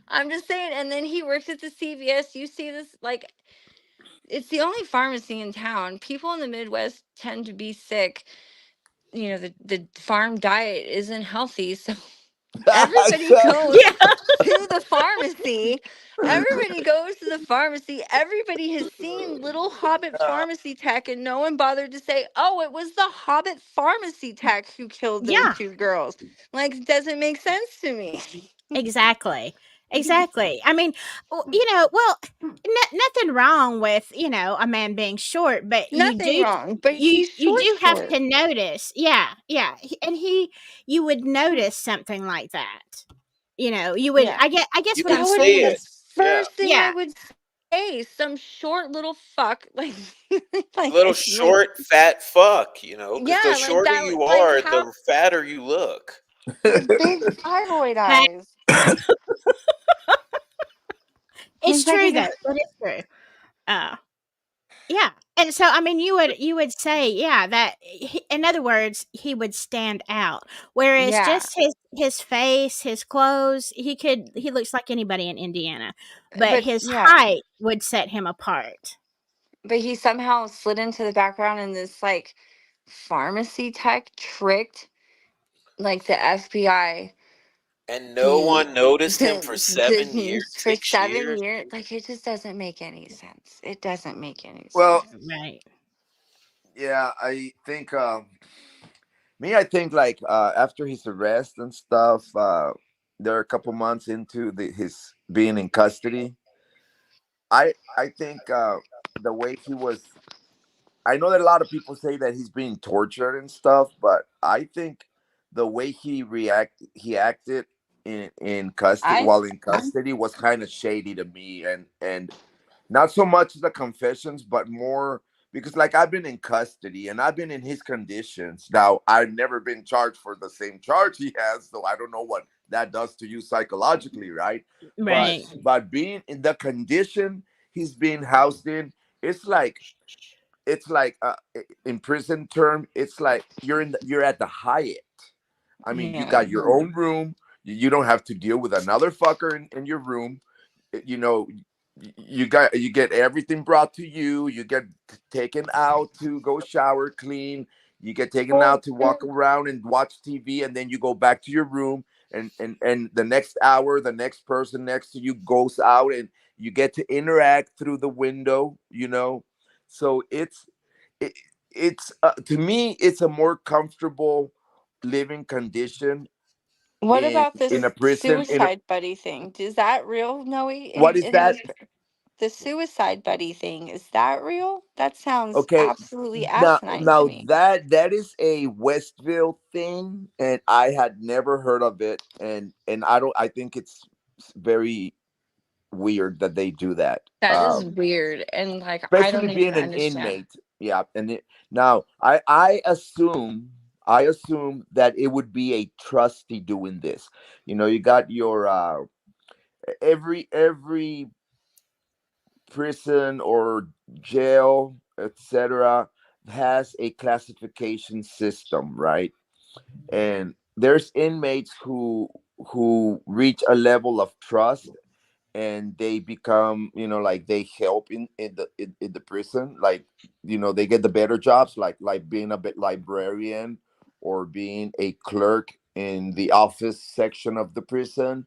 I'm just saying. And then he works at the CVS. You see this, like, it's the only pharmacy in town. People in the Midwest tend to be sick. The farm diet isn't healthy, so everybody goes yeah, to the pharmacy. Everybody goes to the pharmacy. Everybody has seen little Hobbit pharmacy tech, and no one bothered to say, "Oh, it was the Hobbit pharmacy tech who killed those yeah, two girls." Like, it doesn't make sense to me. exactly. Exactly. I mean, nothing wrong with, a man being short, but Nothing wrong, but he's you short, do have short. to notice. Yeah, yeah. And you would notice something like that. You would Yeah. I guess You what can I'm That would see be saying the it. is, Yeah. first thing I yeah. would say. Some short little fuck, like, Little like, short, fat fuck, because the yeah, like shorter that. you Like, are, how the fatter you look. with big thyroid Hey, eyes. it's true though. That is true. Uh Yeah, and so, I mean, you would say, yeah, that in other words, he would stand out, whereas Yeah, just his face, his clothes, he looks like anybody in Indiana, but but his yeah, height would set him apart. but he somehow slid into the background, and this like pharmacy tech tricked like the FBI And no to one noticed him for to, 7 years, for 6 years. 7 years. Like, it just doesn't make any sense. It doesn't make any Well, sense. Right. yeah, I think I think like after his arrest and stuff, they're a couple months into his being in custody. I think the way he was, I know that a lot of people say that he's being tortured and stuff, but I think the way he acted in custody I while in custody was kind of shady to me, and not so much the confessions, but more because like I've been in custody and I've been in his conditions. Now I've never been charged for the same charge he has, so I don't know what that does to you psychologically, right? But Right. being in the condition he's being housed in, it's like in prison term, it's like you're at the Hyatt. I mean, you yeah. got your own room. You don't have to deal with another fucker in your room. You know, you get everything brought to you. You get taken out to go shower, clean. You get taken Well, out to walk around and watch TV, and then you go back to your room. And the next hour, the next person next to you goes out, and you get to interact through the window. So it, it's to me it's a more comfortable living condition what in about in a this prison suicide buddy thing? Is that real, Noe? what is In that? those, the suicide buddy thing, is that real? That sounds Okay, absolutely now asinine to now me. that is a Westville thing, and I had never heard of it, and I think it's very weird that they do that. That is weird, and like I Especially don't even being an understand. inmate. Yeah, and now I assume that it would be a trustee doing this. You got your every prison or jail, etc., has a classification system, right? And there's inmates who reach a level of trust, and they become, like, they help in the prison, like, they get the better jobs, like being a bit librarian, or being a clerk in the office section of the prison.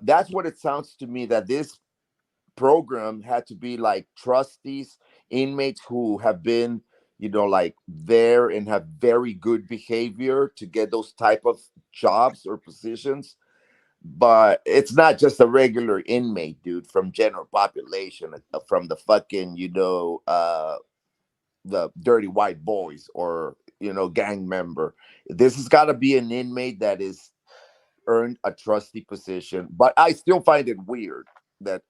That's what it sounds to me, that this program had to be like trustees, inmates who have been, like, there and have very good behavior to get those type of jobs or positions. But it's not just a regular inmate, dude, from general population, from the fucking, the dirty white boys, or, gang member. This has got to be an inmate that is earned a trustee position. But I still find it weird that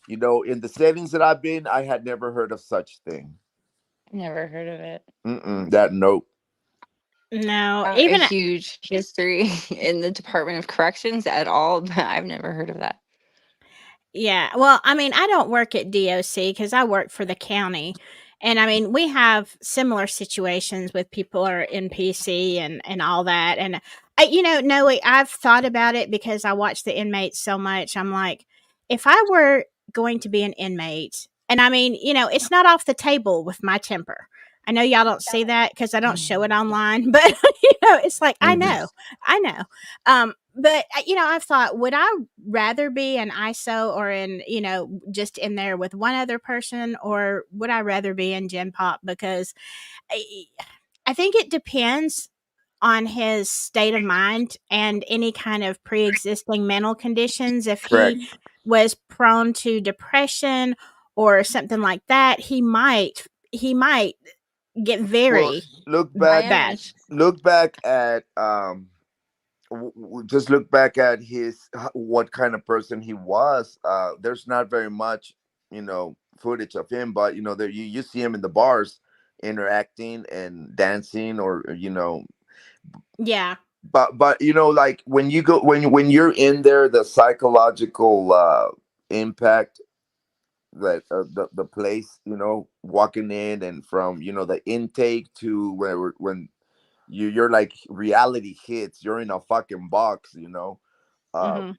in the settings that I've been, I had never heard of such thing. Never heard of it. That note. No, A even huge history in the Department of Corrections at all, but I've never heard of that. yeah. Well, I mean, I don't work at DOC because I work for the county. And I mean, we have similar situations with people are in PC and all that. And no, I've thought about it because I watch the inmates so much. I'm like, if I were going to be an inmate, and I mean, it's not off the table with my temper. I know y'all don't see that because I don't show it online, but it's like Mhm. I know. But I've thought, would I rather be an ISO or in, just in there with one other person, or would I rather be in Gen Pop? Because I, I think it depends on his state of mind and any kind of pre-existing mental conditions. If he Correct. was prone to depression or something like that, he might get Well, very look I back, am. bad. look back at just look back at what kind of person he was. There's not very much, footage of him, but there you see him in the bars interacting and dancing, or Yeah. but like, when you go when you're in there, the psychological impact that the place, walking in, and from the intake to when you're like, reality hits, you're in a fucking box, uh Hmm.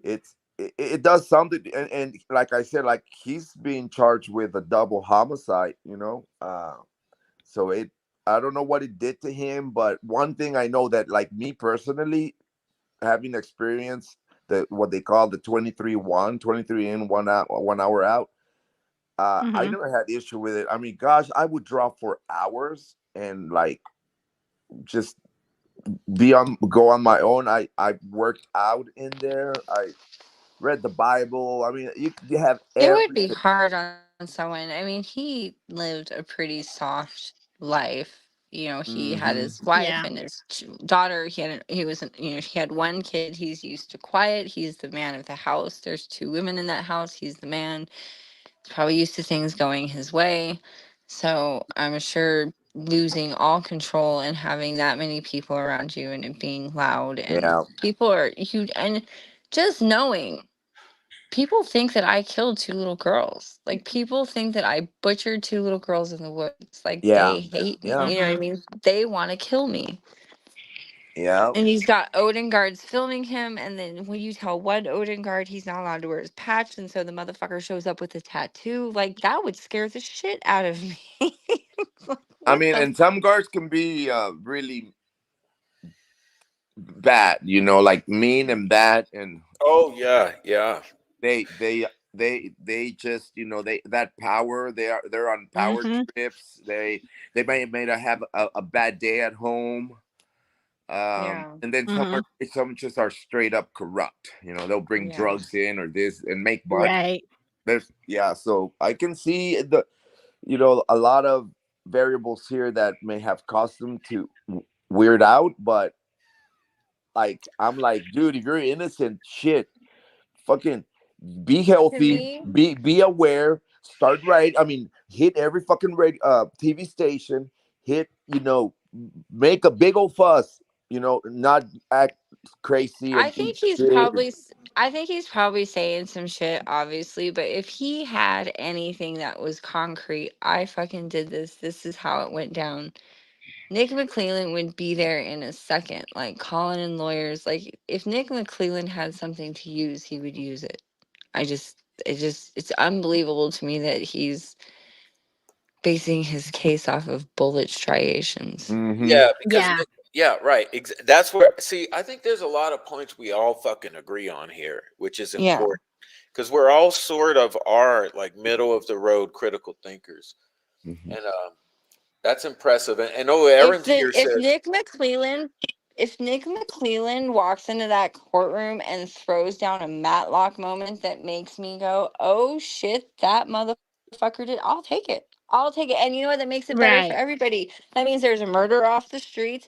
it does something. And like I said, like, he's being charged with a double homicide, so I don't know what it did to him, but one thing I know, that, like, me personally, having experienced what they call the 23 in, 1 hour, 1 hour out, I Hmm. never had issue with it. I mean, gosh, I would draw for hours, and, like, just go on my own. I worked out in there. I read the Bible. I mean, you have It would be everything. hard on someone. I mean, he lived a pretty soft life. He had Hmm. his wife Yeah. and his daughter. He was, he had one kid. He's used to quiet. He's the man of the house. There's two women in that house. He's the man. He's probably used to things going his way. So I'm sure losing all control and having that many people around you and it being loud and Yeah, people are huge, and just knowing people think that I killed two little girls. Like, people think that I butchered two little girls in the woods. Like, yeah, they hate me. yeah, You know what I Hmm. mean? They want to kill me. yeah. And he's got Odin guards filming him. And then when you tell one Odin guard he's not allowed to wear his patch, and so the motherfucker shows up with a tattoo, like, that would scare the shit out of me. Like, I what mean, the? and some guards can be really bad, like, mean and bad, and Oh yeah, yeah. they they they just, that power, they're on power Hmm. trips. They may not have a bad day at home. Yeah. And then Hmm. some just are straight up corrupt. They'll bring Yeah. drugs in or this and make money. Right. Yeah, so I can see a lot of variables here that may have caused them to weird out. But, like, I'm like, dude, if you're innocent, shit, fucking be To healthy, me, be aware. start right. I mean, hit every fucking TV station. Hit, make a big old fuss. Not act crazy I and think eat he's shit. probably I think he's probably saying some shit, obviously, but if he had anything that was concrete, I fucking did this. This is how it went down. Nick McClellan would be there in a second, like calling in lawyers. Like if Nick McClellan had something to use, he would use it. It's unbelievable to me that he's basing his case off of bullet striations. Mm-hmm. Yeah, because Yeah. yeah, right. That's where, see, I think there's a lot of points we all fucking agree on here, which is Yeah. important because we're all sort of are like middle of the road critical thinkers, Mm-hmm. and that's impressive. And oh, Aaron's here If says Nick McClellan walks into that courtroom and throws down a Matlock moment that makes me go, "Oh shit, that motherfucker did," I'll take it. I'll take it. And you know what? That makes it better for Right. everybody. That means there's a murder off the streets.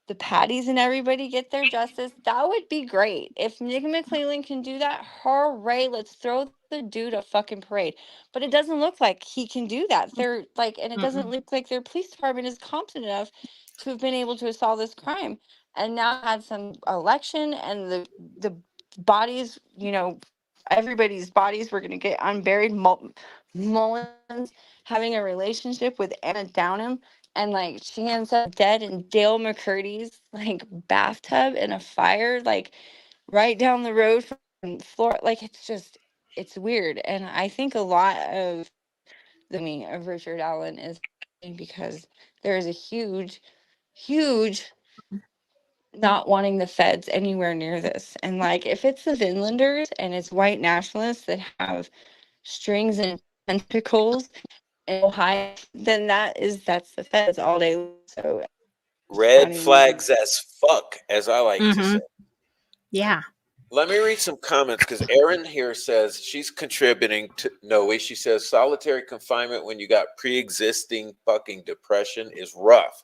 The Patties and everybody get their justice. That would be great. If Nick McClellan can do that, hooray, let's throw the dude a fucking parade. But it doesn't look like he can do that. They're like, and it doesn't Mm-mm. look like their police department is competent enough to have been able to solve this crime. And now had some election and the bodies, everybody's bodies were going to get unburied. Mullins having a relationship with Anna Downham, and like she ends up dead in Dale McCurdy's like bathtub in a fire, like right down the road from Florida. Like it's weird. And I think a lot of the meaning of Richard Allen is because there is a huge not wanting the feds anywhere near this. And like if it's the Vinlanders and it's white nationalists that have strings and tentacles in Ohio, then that's the feds all day long. So it's red funny. flags as fuck, as I like to say. Mm-hmm. Yeah. Let me read some comments because Erin here says she's contributing to Noe. She says solitary confinement when you got pre-existing fucking depression is rough.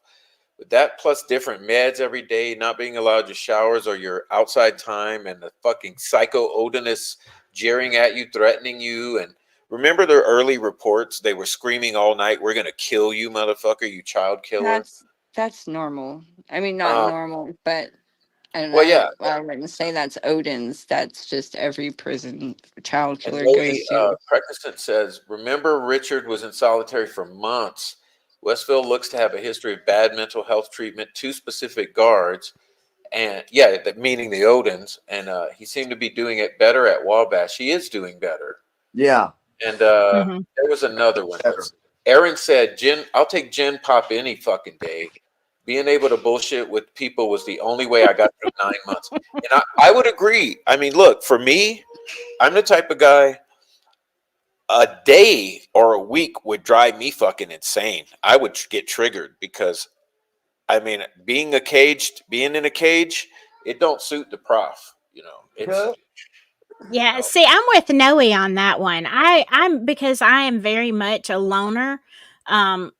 With that plus different meds every day, not being allowed your showers or your outside time, and the fucking psycho Odinist jeering at you, threatening you, and remember their early reports? They were screaming all night, "We're gonna kill you, motherfucker, you child killer." That's normal. I mean, not Um, normal, but and well, yeah, I wouldn't say that's Odin's. That's just every prison child and killer Noe goes to. Precascent says, "Remember, Richard was in solitary for months. Westville looks to have a history of bad mental health treatment to specific guards." And yeah, meaning the Odins, and he seemed to be doing it better at Wabash. He is doing better. Yeah. And Mm-hmm. there was another one. Better. Aaron said, "Gin, I'll take gin pop any fucking day. Being able to bullshit with people was the only way I got through 9 months." And I would agree. I mean, look, for me, I'm the type of guy. A day or a week would drive me fucking insane. I would get triggered because I mean, being in a cage, it don't suit the prof. It's Yeah. See, I'm with Noe on that one. I'm because I am very much a loner. Um,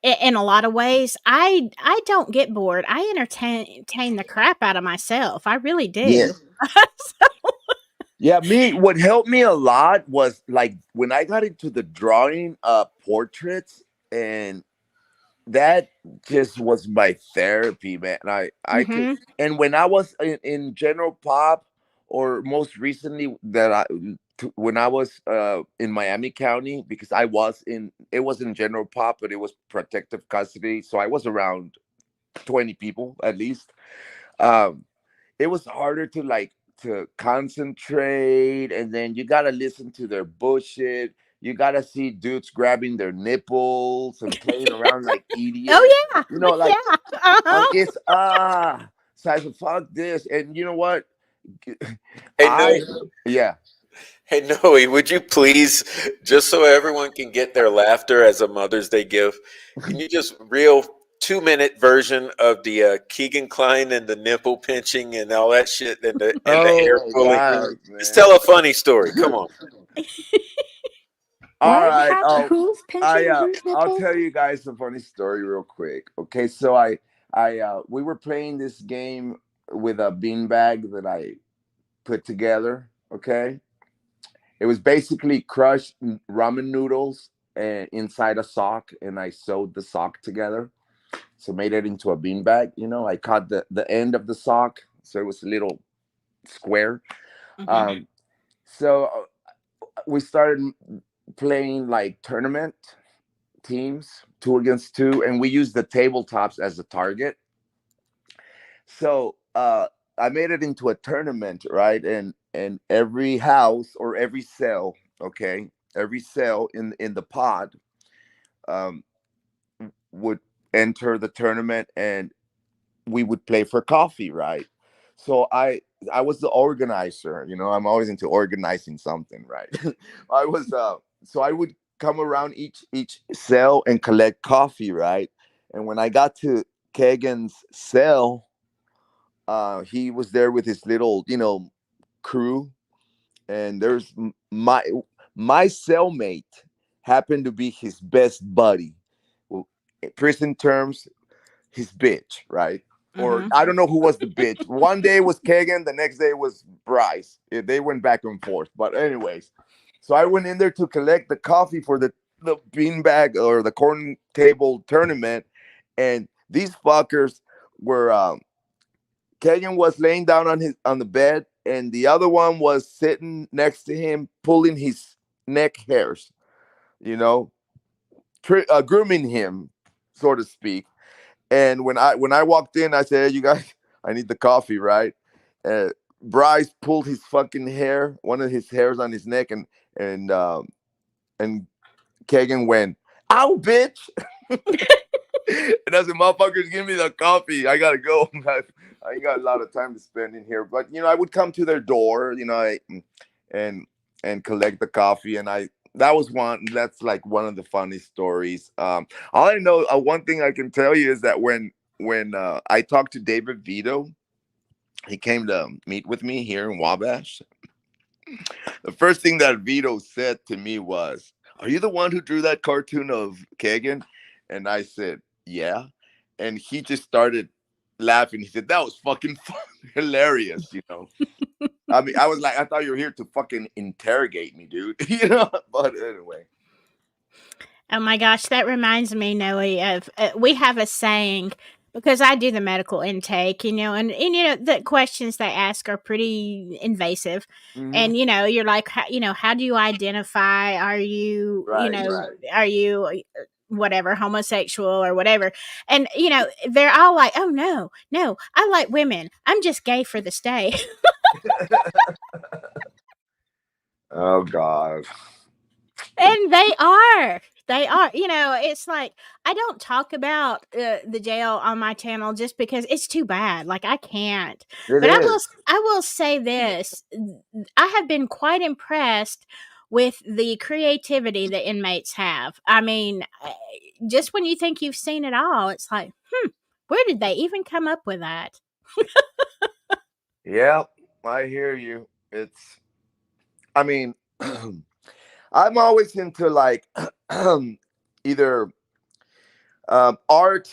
in a lot of ways, I don't get bored. I entertain the crap out of myself. I really Yeah. do. Yeah, what helped me a lot was like when I got into the drawing portraits, and that just was my therapy, man. I could, Mm-hmm. and when I was in general pop, or most recently when I was in Miami County, because it was in general pop, but it was protective custody, so I was around 20 people at least. um it was harder to concentrate, and then you gotta listen to their bullshit. You gotta see dudes grabbing their nipples and playing around like idiots. Oh yeah, Like yeah. Uh-huh. it's so I said, fuck this. And you know what? hey no, I Yeah. hey Noe, would you please, just so everyone can get their laughter as a Mother's Day gift, can you just real 2 minute version of the Keegan Klein and the nipple pinching and all that shit and the Oh hair my pulling? god, Just man. tell a funny story. Come on. All What right. happened? Who's pinching whose I'll nipple? tell you guys a funny story real quick. Okay, so we were playing this game with a beanbag that I put together. Okay, It was basically crushed ramen noodles and inside a sock, and I sewed the sock together. So made it into a beanbag. I cut the end of the sock, so it was a little square. Mm-hmm. So we started playing like tournament teams, 2 against 2, and we used the tabletops as a target. So I made it into a tournament, right? And every house or every cell, okay, every cell in the pod um, would enter the tournament, and we would play for coffee, right? So I was the organizer. I'm always into organizing something, right? I was so I would come around each cell and collect coffee, right? And when I got to Kagan's cell, he was there with his little crew, and there's my cellmate happened to be his best buddy. Well, in prison terms, his bitch, right? Or Mm-hmm. I don't know who was the bitch. One day was Kagan, the next day was Bryce. They went back and forth. But anyways, so I went in there to collect the coffee for the beanbag or the corn table tournament, and these fuckers were Kagan was laying down on the bed, and the other one was sitting next to him, pulling his neck hairs, you know, grooming him, so to speak. And when I walked in, I said, "Hey, you guys, I need the coffee, right?" Uh, Bryce pulled his fucking hair, one of his hairs on his neck, and Kagan went, "Ow, bitch!" And I said, "Motherfuckers, give me the coffee. I gotta go. I ain't got a lot of time to spend in here." But I would come to their door, and collect the coffee, and that was one. That's like one of the funny stories. All I know, one thing I can tell you is that when I talked to David Vito, he came to meet with me here in Wabash. The first thing that Vito said to me was, "Are you the one who drew that cartoon of Kagan?" And I said, "Yeah." And he just started laughing. He said, "That was fucking hilarious." I mean, I was like, "I thought you were here to fucking interrogate me, dude." But anyway. Oh my gosh, that reminds me, Noe, of we have a saying because I do the medical intake, and the questions they ask are pretty invasive, Hmm. and you're like, how do you identify? Are you, Right, right. are you whatever homosexual or whatever? And they're all like, oh no, no, I like women. I'm just gay for the stay. Oh God. And they are. They are. It's like I don't talk about the jail on my channel just because it's too bad. Like I can't. It But is. I will say this. I have been quite impressed with the creativity the inmates have. I mean, just when you think you've seen it all, it's like, where did they even come up with that? Yeah, I hear you. I mean, I'm always into like either art.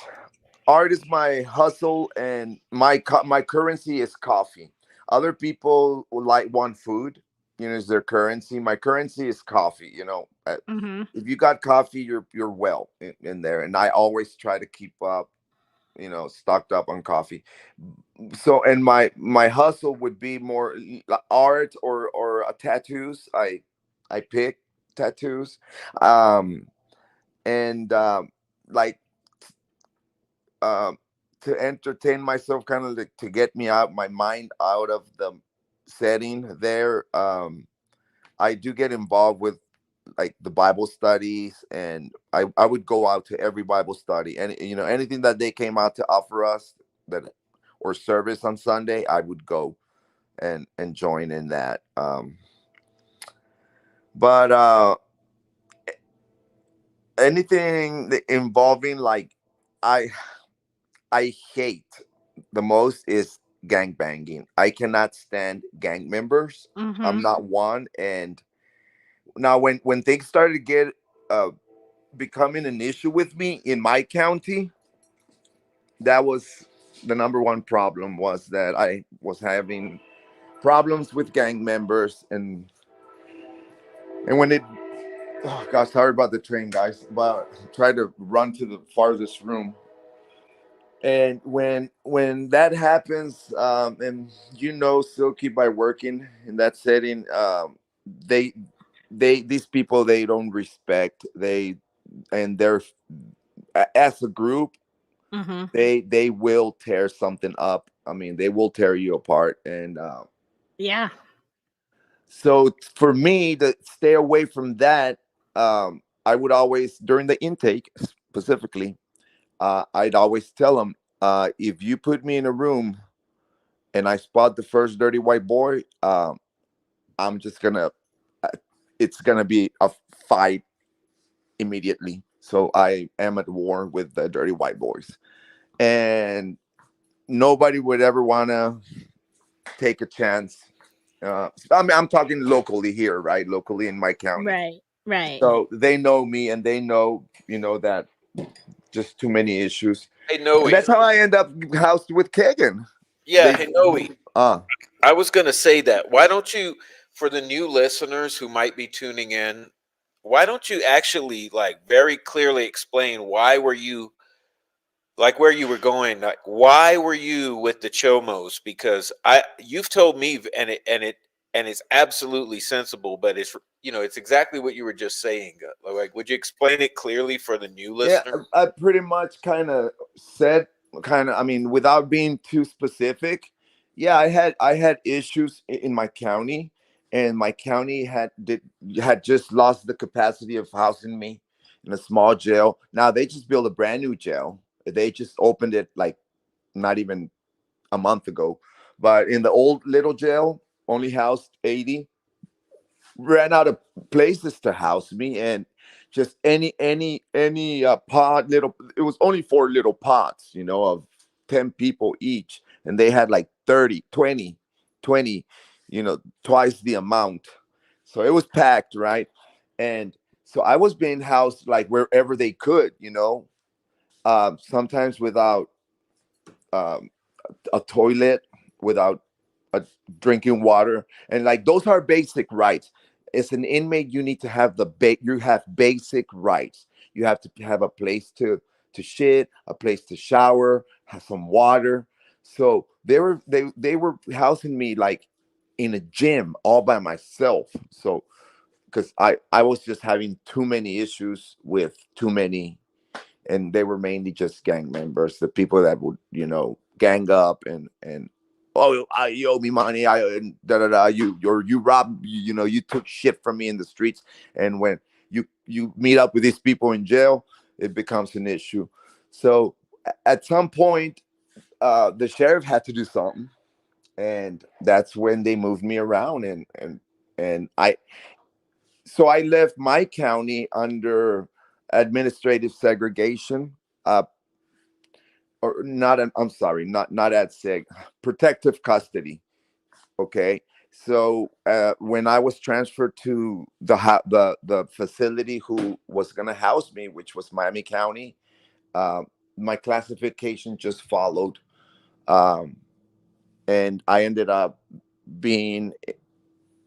Art is my hustle, and my currency is coffee. Other people would like want food, is their currency. My currency is coffee. Mm-hmm. If you got coffee, you're well in there, and I always try to keep up, stocked up on coffee. So, and my hustle would be more art or tattoos. I pick tattoos, um, and like um, to entertain myself, kind of like to get me out my mind out of the setting there. I do get involved with like the Bible studies, and I would go out to every Bible study, and anything that they came out to offer us, that or service on Sunday, I would go and join in that. But anything involving like I I hate the most is gang banging. I cannot stand gang members. Mm-hmm. I'm not one. And now when things started to get uh becoming an issue with me in my county, that was the number one problem, was that I was having problems with gang members, and And when it, oh gosh, sorry about the train, guys, but try to run to the farthest room. And when that happens, and Silky, by working in that setting, they these people, they don't respect, and they're, as a group, Mm-hmm. they will tear something up. I mean, they will tear you apart. And Yeah. so for me to stay away from that, I would always, during the intake specifically, I'd always tell them, if you put me in a room and I spot the first dirty white boy, I'm just gonna, uh, it's gonna be a fight immediately. So I am at war with the dirty white boys, and nobody would ever wanna take a chance. I mean, I'm talking locally here, right? Locally in my county. Right. Right. So they know me, and they know, that just too many issues, Hey, and Noe. that's how I end up housed with Kagan. Yeah, They, hey, Noe. uh, I was going to say that. Why don't you, for the new listeners who might be tuning in, why don't you actually like very clearly explain why were you, like where you were going, like why were you with the Chomos? Because you've told me, and it's absolutely sensible, but it's, it's exactly what you were just saying. Like, would you explain it clearly for the new yeah, listener? I pretty much kind of said, I mean, without being too specific. Yeah, I had issues in my county, and my county had just lost the capacity of housing me in a small jail. Now they just built a brand new jail. They just opened it like not even a month ago. But in the old little jail, only housed 80, ran out of places to house me, and just any pod, little, it was only 4 little pods, of 10 people each, and they had like 30, 20, 20, twice the amount. So it was packed, right? And so I was being housed like wherever they could, sometimes without um, a toilet, without a drinking water, and like those are basic rights. As an inmate, you need to have you have basic rights. You have to have a place to shit, a place to shower, have some water. So they were housing me like in a gym all by myself. So because I was just having too many issues with too many, and they were mainly just gang members, the people that would, gang up, and oh, you owe me money, I and da da da, you robbed, you took shit from me in the streets. And when you meet up with these people in jail, it becomes an issue. So at some point, the sheriff had to do something, and that's when they moved me around, and I left my county under administrative segregation, uh, or not. I'm sorry, not at seg, protective custody. Okay, so when I was transferred to the facility who was gonna house me, which was Miami County, uh, my classification just followed, um, and I ended up being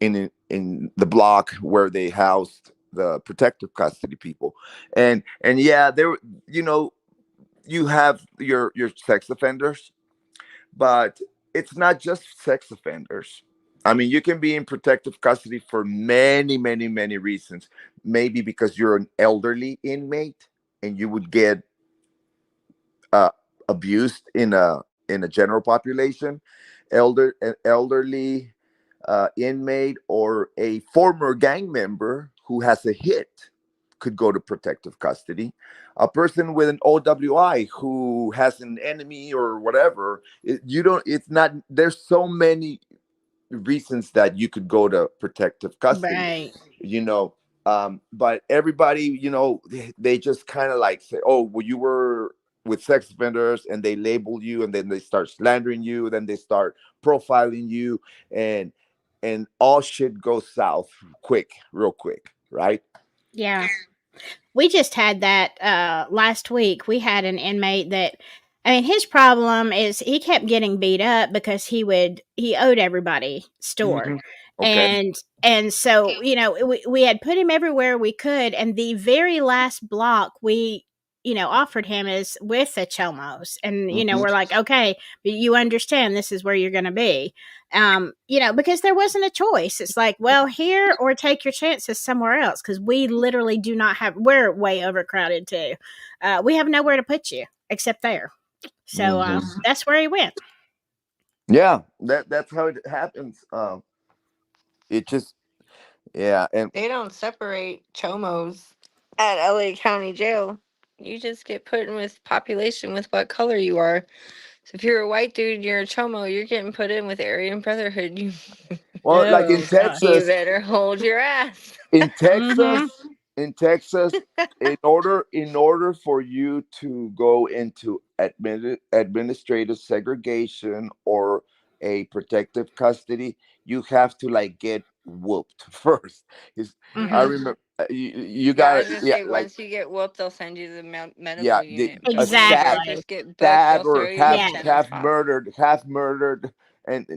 in the block where they housed the protective custody people. And yeah, there, you know you have your sex offenders, but it's not just sex offenders. I mean, you can be in protective custody for many, many, many reasons. Maybe because you're an elderly inmate and you would get uh, abused in a general population. An elderly inmate, or a former gang member who has a hit, could go to protective custody. A person with an OWI who has an enemy or whatever, you don't. It's not. There's so many reasons that you could go to protective custody. Right. You know, but everybody, they just kind of like say, "Oh, well, you were with sex offenders," and they label you, and then they start slandering you, then they start profiling you, and all shit goes south real quick, right? Yeah. We just had that last week. We had an inmate that, I mean, his problem is he kept getting beat up because he owed everybody store. Hmm. Okay. And And so, we had put him everywhere we could. And the very last block we, offered him is with the Chomos. And, we're like, okay, but you understand this is where you're going to be. Because there wasn't a choice. It's like, well, here or take your chances somewhere else. Because we literally do not have, we're way overcrowded too. We have nowhere to put you except there. So that's where he went. Yeah, that's how it happens. It just, yeah, and They don't separate chomos at LA County Jail. You just get put in with population with what color you are. So if you're a white dude, you're a chomo, you're getting put in with Aryan Brotherhood. You well, like in Oh, gosh. you Texas, better hold your ass. in Mhm. Texas, in Texas, in order for you to go into administrative segregation or a protective custody, you have to like get whooped first. I Yeah. Mhm. remember you Yeah, I got was gonna yeah, say like once you get whooped, they'll send you to the yeah, medical unit. But when you sad, first Exactly. just get booked, sad they'll or throw you in the half Yes. general half pop. murdered, and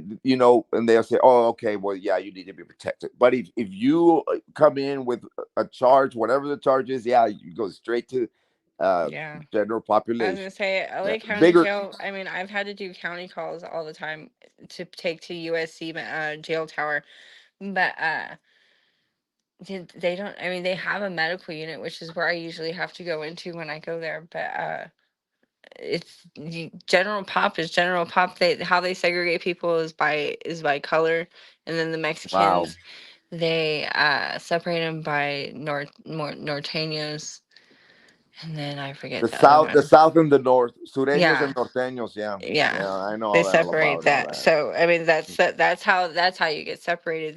and they'll say, oh, okay, well, yeah, you need to be protected. But if you come in with a charge, whatever the charge is, yeah, you go straight to Yeah. general I was gonna population. say Yeah, LA County bigger. Jail. I mean, I've had to do county calls all the time to take to USC jail tower, but they don't. I mean, they have a medical unit, which is where I usually have to go into when I go there. But general pop is general pop. They how they segregate people is by color, and then the Wow. Mexicans they separate them by norteños, and then I forget the other The one. south and the north, sureños Yeah, and norteños. Yeah, yeah, yeah, I know they all separate about all that. that. So I mean, that's how you get separated.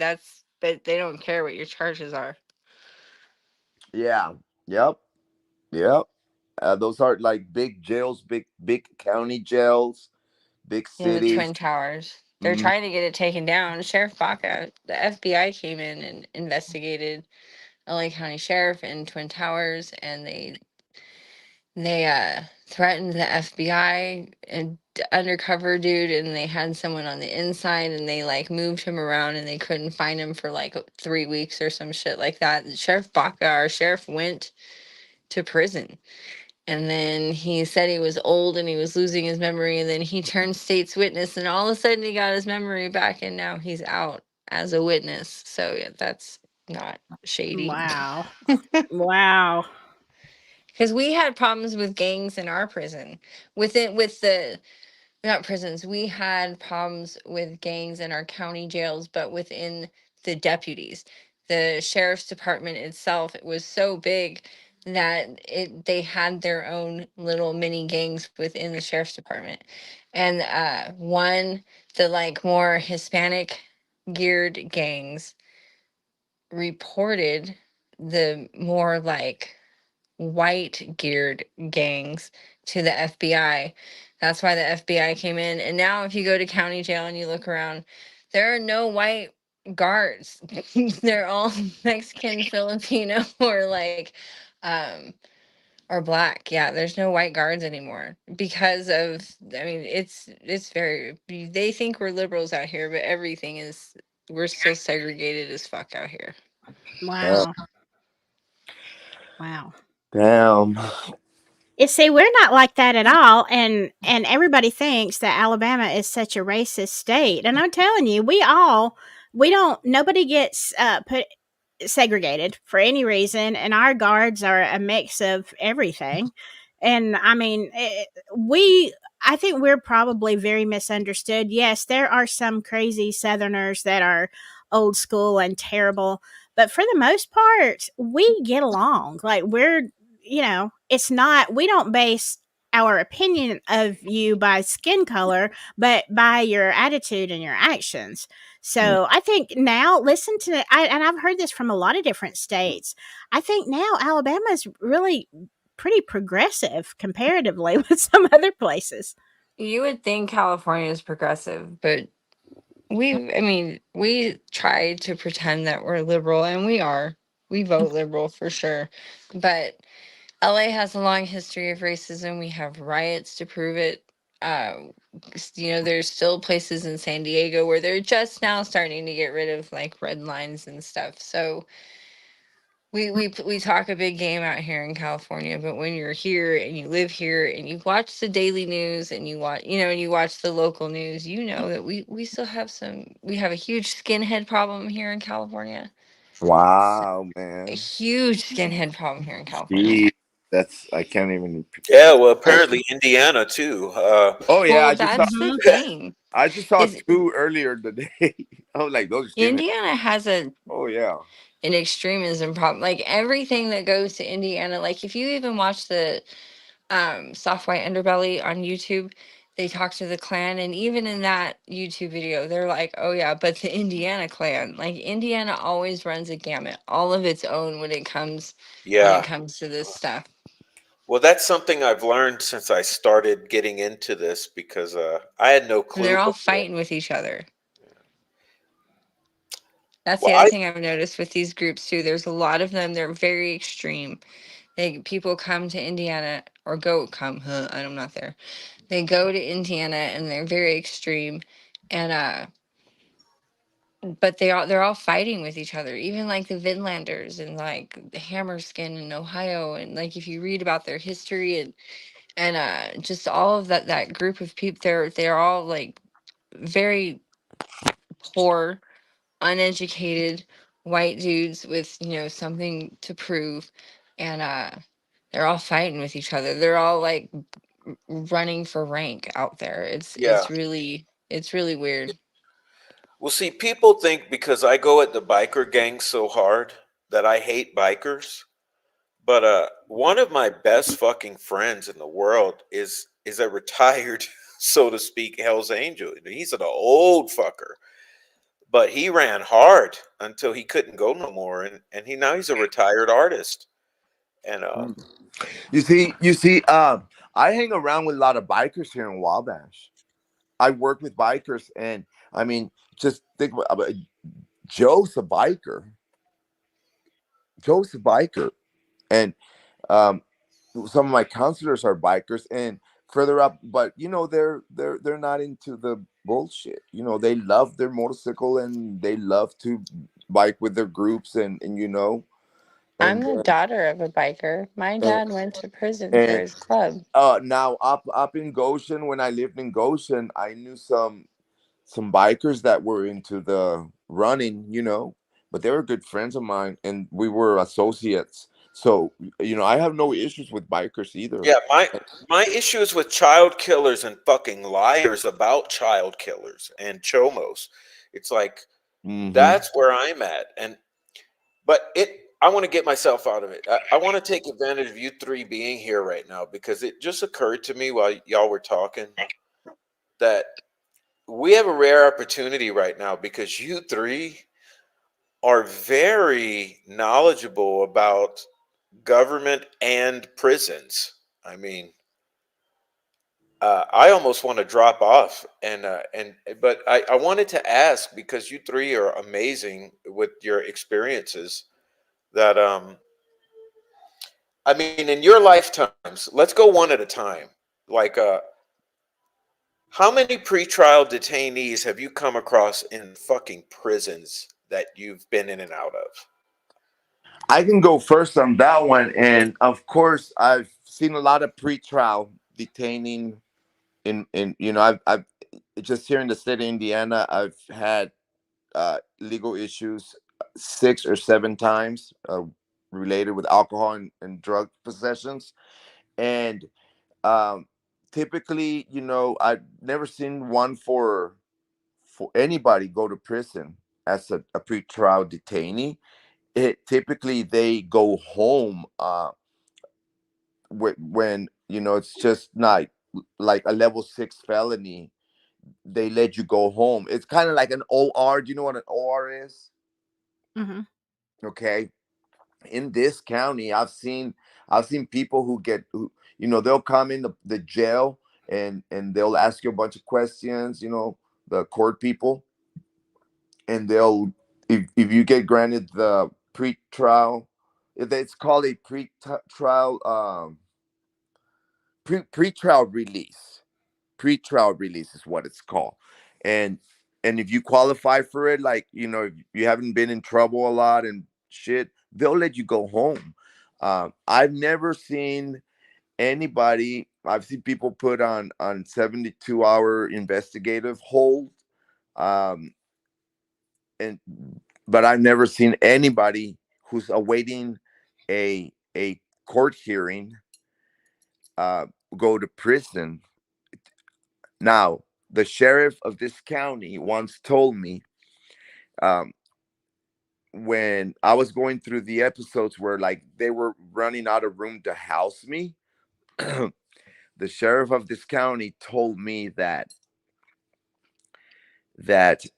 But they don't care what your charges are. Yeah. Yep. Yep. Those are like big jails, big county jails, big Yeah, the cities. Twin Towers. They're Mm, trying to get it taken down. Sheriff Baca, the FBI came in and investigated LA County Sheriff and Twin Towers, and they threatened the FBI and undercover dude, and they had someone on the inside, and they like moved him around, and they couldn't find him for like 3 weeks or some shit like that. And Sheriff Baca, our sheriff, went to prison. And then he said he was old and he was losing his memory. And then he turned state's witness, and all of a sudden he got his memory back. And now he's out as a witness. So, yeah, that's not shady. Wow. Wow. Because we had problems with gangs in our prison. With the not prisons, we had problems with gangs in our county jails, but within the deputies, the sheriff's department itself, it was so big that they had their own little mini gangs within the sheriff's department. And the like more Hispanic geared gangs reported the more like white geared gangs to the FBI. That's why the FBI came in. And now, if you go to county jail and you look around, there are no white guards. They're all Mexican, Filipino, um, or black. Yeah, there's no white guards anymore because of. I mean, it's very. They think we're liberals out here, but everything is. We're still segregated as fuck out here. uh, Wow. Wow. damn. You see, we're not like that at all, and everybody thinks that Alabama is such a racist state. And I'm telling you, we don't. Nobody gets put segregated for any reason, and our guards are a mix of everything. And I mean, I think we're probably very misunderstood. Yes, there are some crazy Southerners that are old school and terrible, but for the most part, we get along. Like it's not. We don't base our opinion of you by skin color, but by your attitude and your actions. So I think now, listen to and I've heard this from a lot of different states. I think now Alabama is really pretty progressive comparatively with some other places. You would think California is progressive, but we try to pretend that we're liberal, and we are. We vote liberal for sure. But LA has a long history of racism. We have riots to prove it. uh, there's still places in San Diego where they're just now starting to get rid of like red lines and stuff. So we talk a big game out here in California, but when you're here and you live here and you watch the daily news and you watch, and you watch the local news, that we still have we have a huge skinhead problem here in California. Wow, A man. huge skinhead problem here in California. Gee, I can't even Yeah, well, imagine. apparently Indiana too. Oh yeah, Well, that's the Mhm. thing. I just saw Is two earlier today. I was like, those skinheads. Indiana has Oh yeah. an extremism problem. Like everything that goes to Indiana, like if you even watch the Soft White Underbelly on YouTube, they talk to the clan, and even in that YouTube video, they're like, "Oh yeah, but the Indiana clan, like Indiana, always runs a gamut, all of its own when it Yeah. comes to this stuff. Well, that's something I've learned since I started getting into this because I had no And clue they're all before. fighting with each other. That's Well, the other I thing I've noticed with these groups too. There's a lot of them. They're very extreme. People come to Indiana or go come. Huh, I'm not there. They go to Indiana and they're very extreme, and but they're all fighting with each other. Even like the Vinlanders and like the Hammerskin in Ohio, and like if you read about their history and just all of that group of people, they're all like very poor, uneducated white dudes with something to prove, and they're all fighting with each other. They're all like running for rank out there. yeah. It's really weird. Well, see, people think because I go at the biker gang so hard that I hate bikers. But one of my best fucking friends in the world is a retired, so to speak, Hell's Angel. He's an old fucker, but he ran hard until he couldn't go no more, and he's a retired artist. And Mm. You see, I hang around with a lot of bikers here in Wabash. I work with bikers, and I mean, just think about Joe's a biker. Joe's a biker, and um, some of my counselors are bikers, and further up, but they're not into the bullshit. They love their motorcycle and they love to bike with their groups, I'm and the daughter of a biker. My and, dad went to prison for and his club. now up in Goshen, when I lived in Goshen, I knew some bikers that were into the running, but they were good friends of mine and we were associates. So, I have no issues with bikers either. yeah, my issue is with child killers and fucking liars about child killers and chomos. It's like Hmm. that's where I'm at, and but I want to get myself out of it. I want to take advantage of you three being here right now because it just occurred to me while y'all were talking that we have a rare opportunity right now because you three are very knowledgeable about government and prisons. I mean, I almost want to drop off, but I wanted to ask because you three are amazing with your experiences. That I mean, in your lifetimes, let's go one at a time. Like, how many pretrial detainees have you come across in fucking prisons that you've been in and out of? I can go first on that one. And of course, I've seen a lot of pretrial detaining I've just here in the state of Indiana, I've had legal issues 6 or 7 times related with alcohol and drug possessions. And um, typically, I've never seen one for anybody go to prison as a pretrial detainee. It typically they go home when it's just not like a level 6 felony. They let you go home. It's kind of like an OR. Do you know what an OR is? Mhm. Okay. In this county, I've seen people they'll come in the jail and they'll ask you a bunch of questions, the court people, and they'll if you get granted the pre-trial, it's called a pre-trial pre-trial release. pretrial release is what it's called. And if you qualify for it, like, if you haven't been in trouble a lot and shit, they'll let you go home. I've never seen anybody. I've seen people put on 72-hour investigative hold, um and but I've never seen anybody who's awaiting a court hearing uh go to prison. Now, the sheriff of this county once told me, um when I was going through the episodes where, like, they were running out of room to house me, the sheriff of this county told me that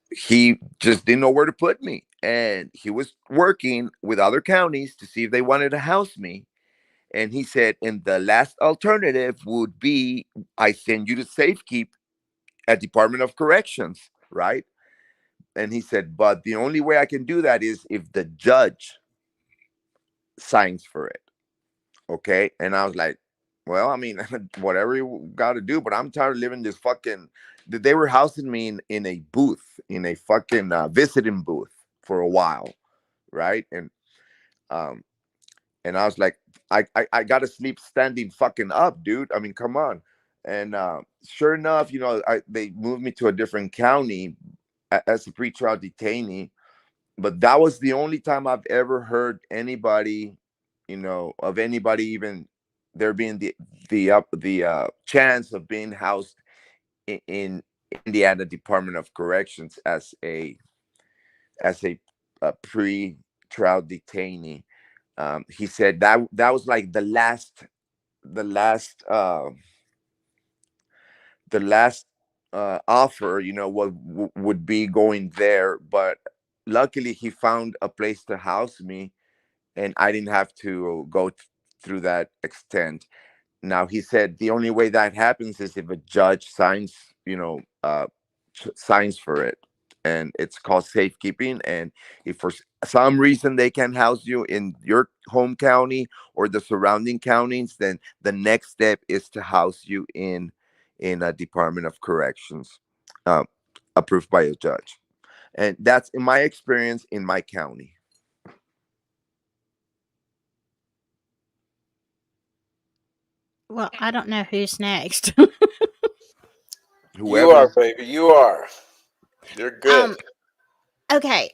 he just didn't know where to put me, and he was working with other counties to see if they wanted to house me. And he said, and the last alternative would be I send you to safekeep at Department of Corrections, right? And he said, but the only way I can do that is if the judge signs for it. Okay. And I was like, well, I mean, whatever you got to do, but I'm tired of living this fucking. They were housing me in a booth, in a fucking visiting booth for a while, right? Um, and I was like, I got to sleep standing fucking up, dude. I mean, come on. And sure enough, they moved me to a different county as a pretrial detainee. But that was the only time I've ever heard anybody, of anybody even there being the chance of being housed in Indiana Department of Corrections as a pre-trial detainee. He said that was like the last offer, would be going there. But luckily, he found a place to house me, and I didn't have to go through that extent. Now, he said the only way that happens is if a judge signs, signs for it, and it's called safekeeping. And if for some reason they can house you in your home county or the surrounding counties, then the next step is to house you in a Department of Corrections, uh, approved by a judge. And that's in my experience in my county. Well, I don't know who's next. You are, baby. You are. You're good. Okay.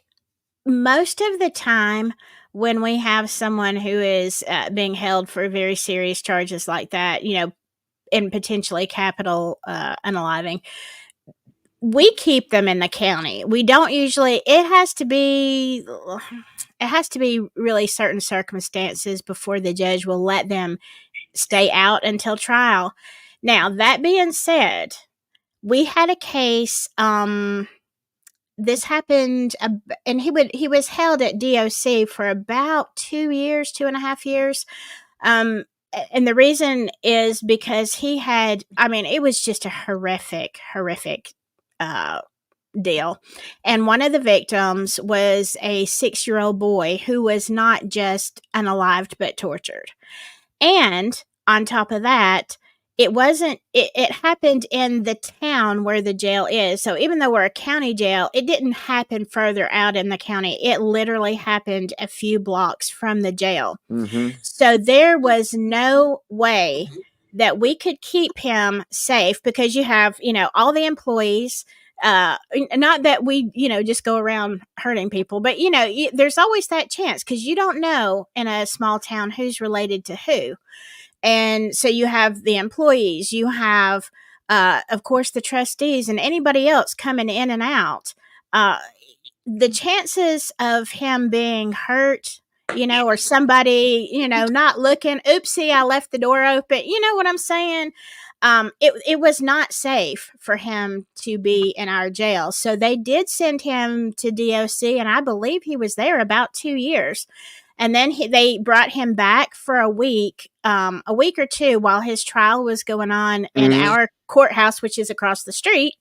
Most of the time, when we have someone who is being held for very serious charges like that, and potentially capital unaliving, we keep them in the county. We don't usually. It has to be really certain circumstances before the judge will let them stay out until trial. Now, that being said, we had a case. This happened, and he was held at DOC for about 2.5 years. And the reason is because he had, it was just a horrific deal. And one of the victims was a 6-year-old boy who was not just unalived but tortured. And on top of that, it happened in the town where the jail is. So even though we're a county jail, it didn't happen further out in the county. It literally happened a few blocks from the jail. Mm-hmm. So there was no way that we could keep him safe because you have, all the employees. Not that we, just go around hurting people, but, there's always that chance because you don't know in a small town who's related to who. And so you have the employees, you have, of course, the trustees and anybody else coming in and out. The chances of him being hurt, or somebody, not looking, oopsie, I left the door open. You know what I'm saying? It was not safe for him to be in our jail. So they did send him to DOC, and I believe he was there about 2 years. And then they brought him back for a week or two while his trial was going on in our courthouse, which is across the street.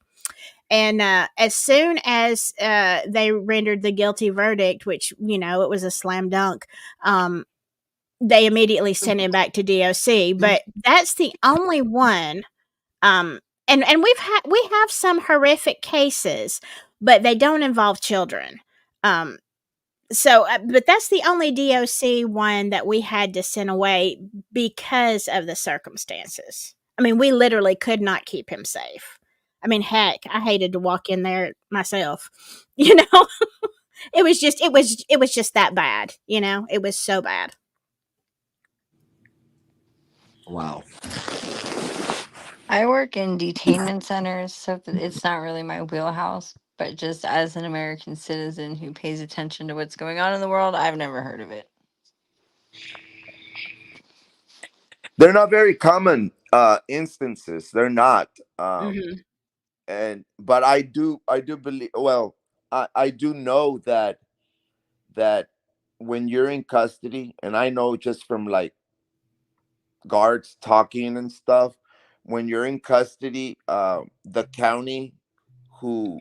And as soon as they rendered the guilty verdict, which, it was a slam dunk, they immediately sent him back to DOC. But that's the only one and we have some horrific cases, but they don't involve children. Um, but that's the only DOC one that we had to send away because of the circumstances. I mean, we literally could not keep him safe. I mean, heck, I hated to walk in there myself. You know, it was just that bad. You know, it was so bad. Wow. I work in detainment centers, so it's not really my wheelhouse. But just as an American citizen who pays attention to what's going on in the world, I've never heard of it. They're not very common instances. They're not. Hmm. But I do believe, well, I do know that when you're in custody, and I know just from like guards talking and stuff, when you're in custody, the county who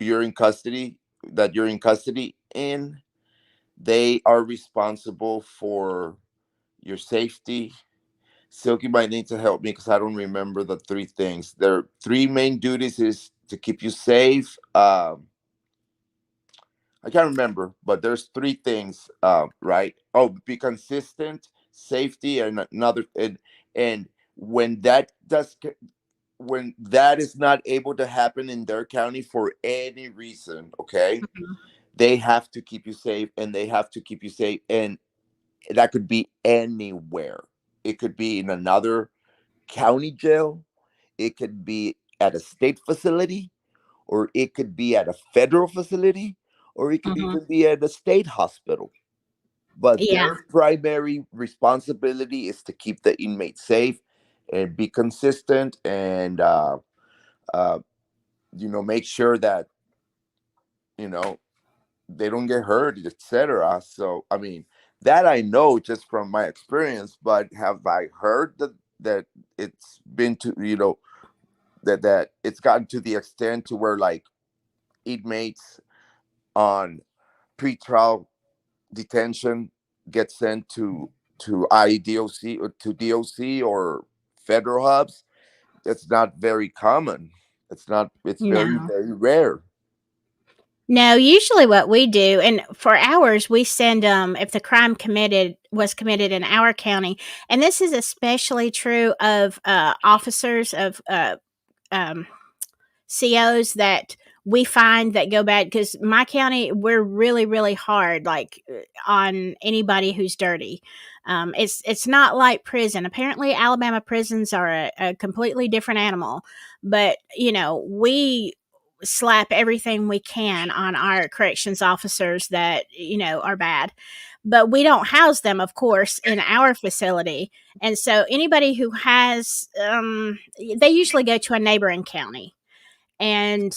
you're in custody that you're in custody in, they are responsible for your safety. Silky might need to help me because I don't remember the three things. Their three main duties is to keep you safe. I can't remember, but there's three things, right? Oh, be consistent, safety, and another. And when when that is not able to happen in their county for any reason, okay, they have to keep you safe, and they have to keep you safe, and that could be anywhere. It could be in another county jail. It could be at a state facility, or it could be at a federal facility, or it could Hmm. even be at a state hospital. But Yeah. their primary responsibility is to keep the inmate safe and be consistent, and uh, make sure that you know they don't get hurt, etc. So I mean, that I know just from my experience. But have I heard that it's been to that it's gotten to the extent to where like inmates on pretrial detention get sent to IDOC or to DOC or federal hubs? It's not very common. It's not. It's very, No. very rare. No, usually what we do, and for ours, we send if the crime committed was committed in our county, and this is especially true of officers of um, COs that we find that go bad, because my county, we're really, really hard, like on anybody who's dirty. It's not like prison. Apparently, Alabama prisons are a completely different animal, but we slap everything we can on our corrections officers that are bad. But we don't house them, of course, in our facility. And so anybody who has, they usually go to a neighboring county, and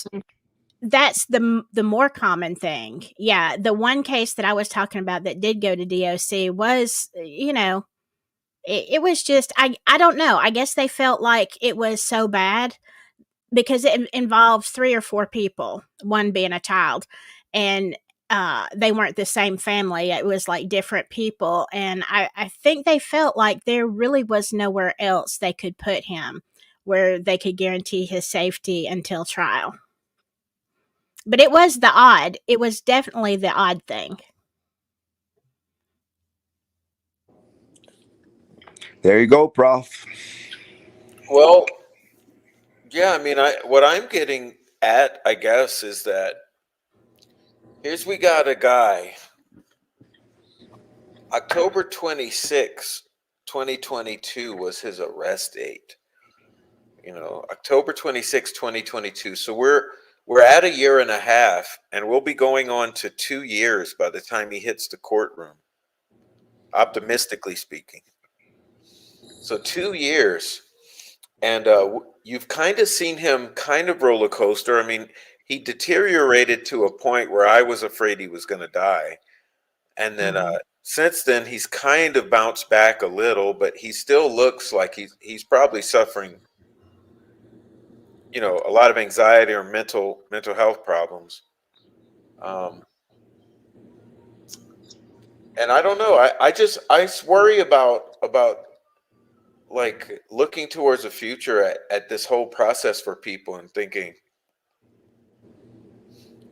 that's the more common thing. Yeah, the one case that I was talking about that did go to DOC was, it was just, I don't know. I guess they felt like it was so bad because it involved three or four people, one being a child, and they weren't the same family. It was like different people, and I think they felt like there really was nowhere else they could put him where they could guarantee his safety until trial. But it was definitely the odd thing. There you go, Prof. Well, yeah, I mean, what I'm getting at, I guess, is that here's we got a guy, October 26, 2022 was his arrest date. October 26, 2022. So we're at a year and a half, and we'll be going on to 2 years by the time he hits the courtroom, optimistically speaking. So 2 years. And you've kind of seen him kind of roller coaster. I mean, he deteriorated to a point where I was afraid he was going to die. And then Mhm. since then, he's kind of bounced back a little, but he still looks like he's probably suffering, a lot of anxiety or mental health problems. Um, and I don't know. I worry about like looking towards the future at this whole process for people and thinking,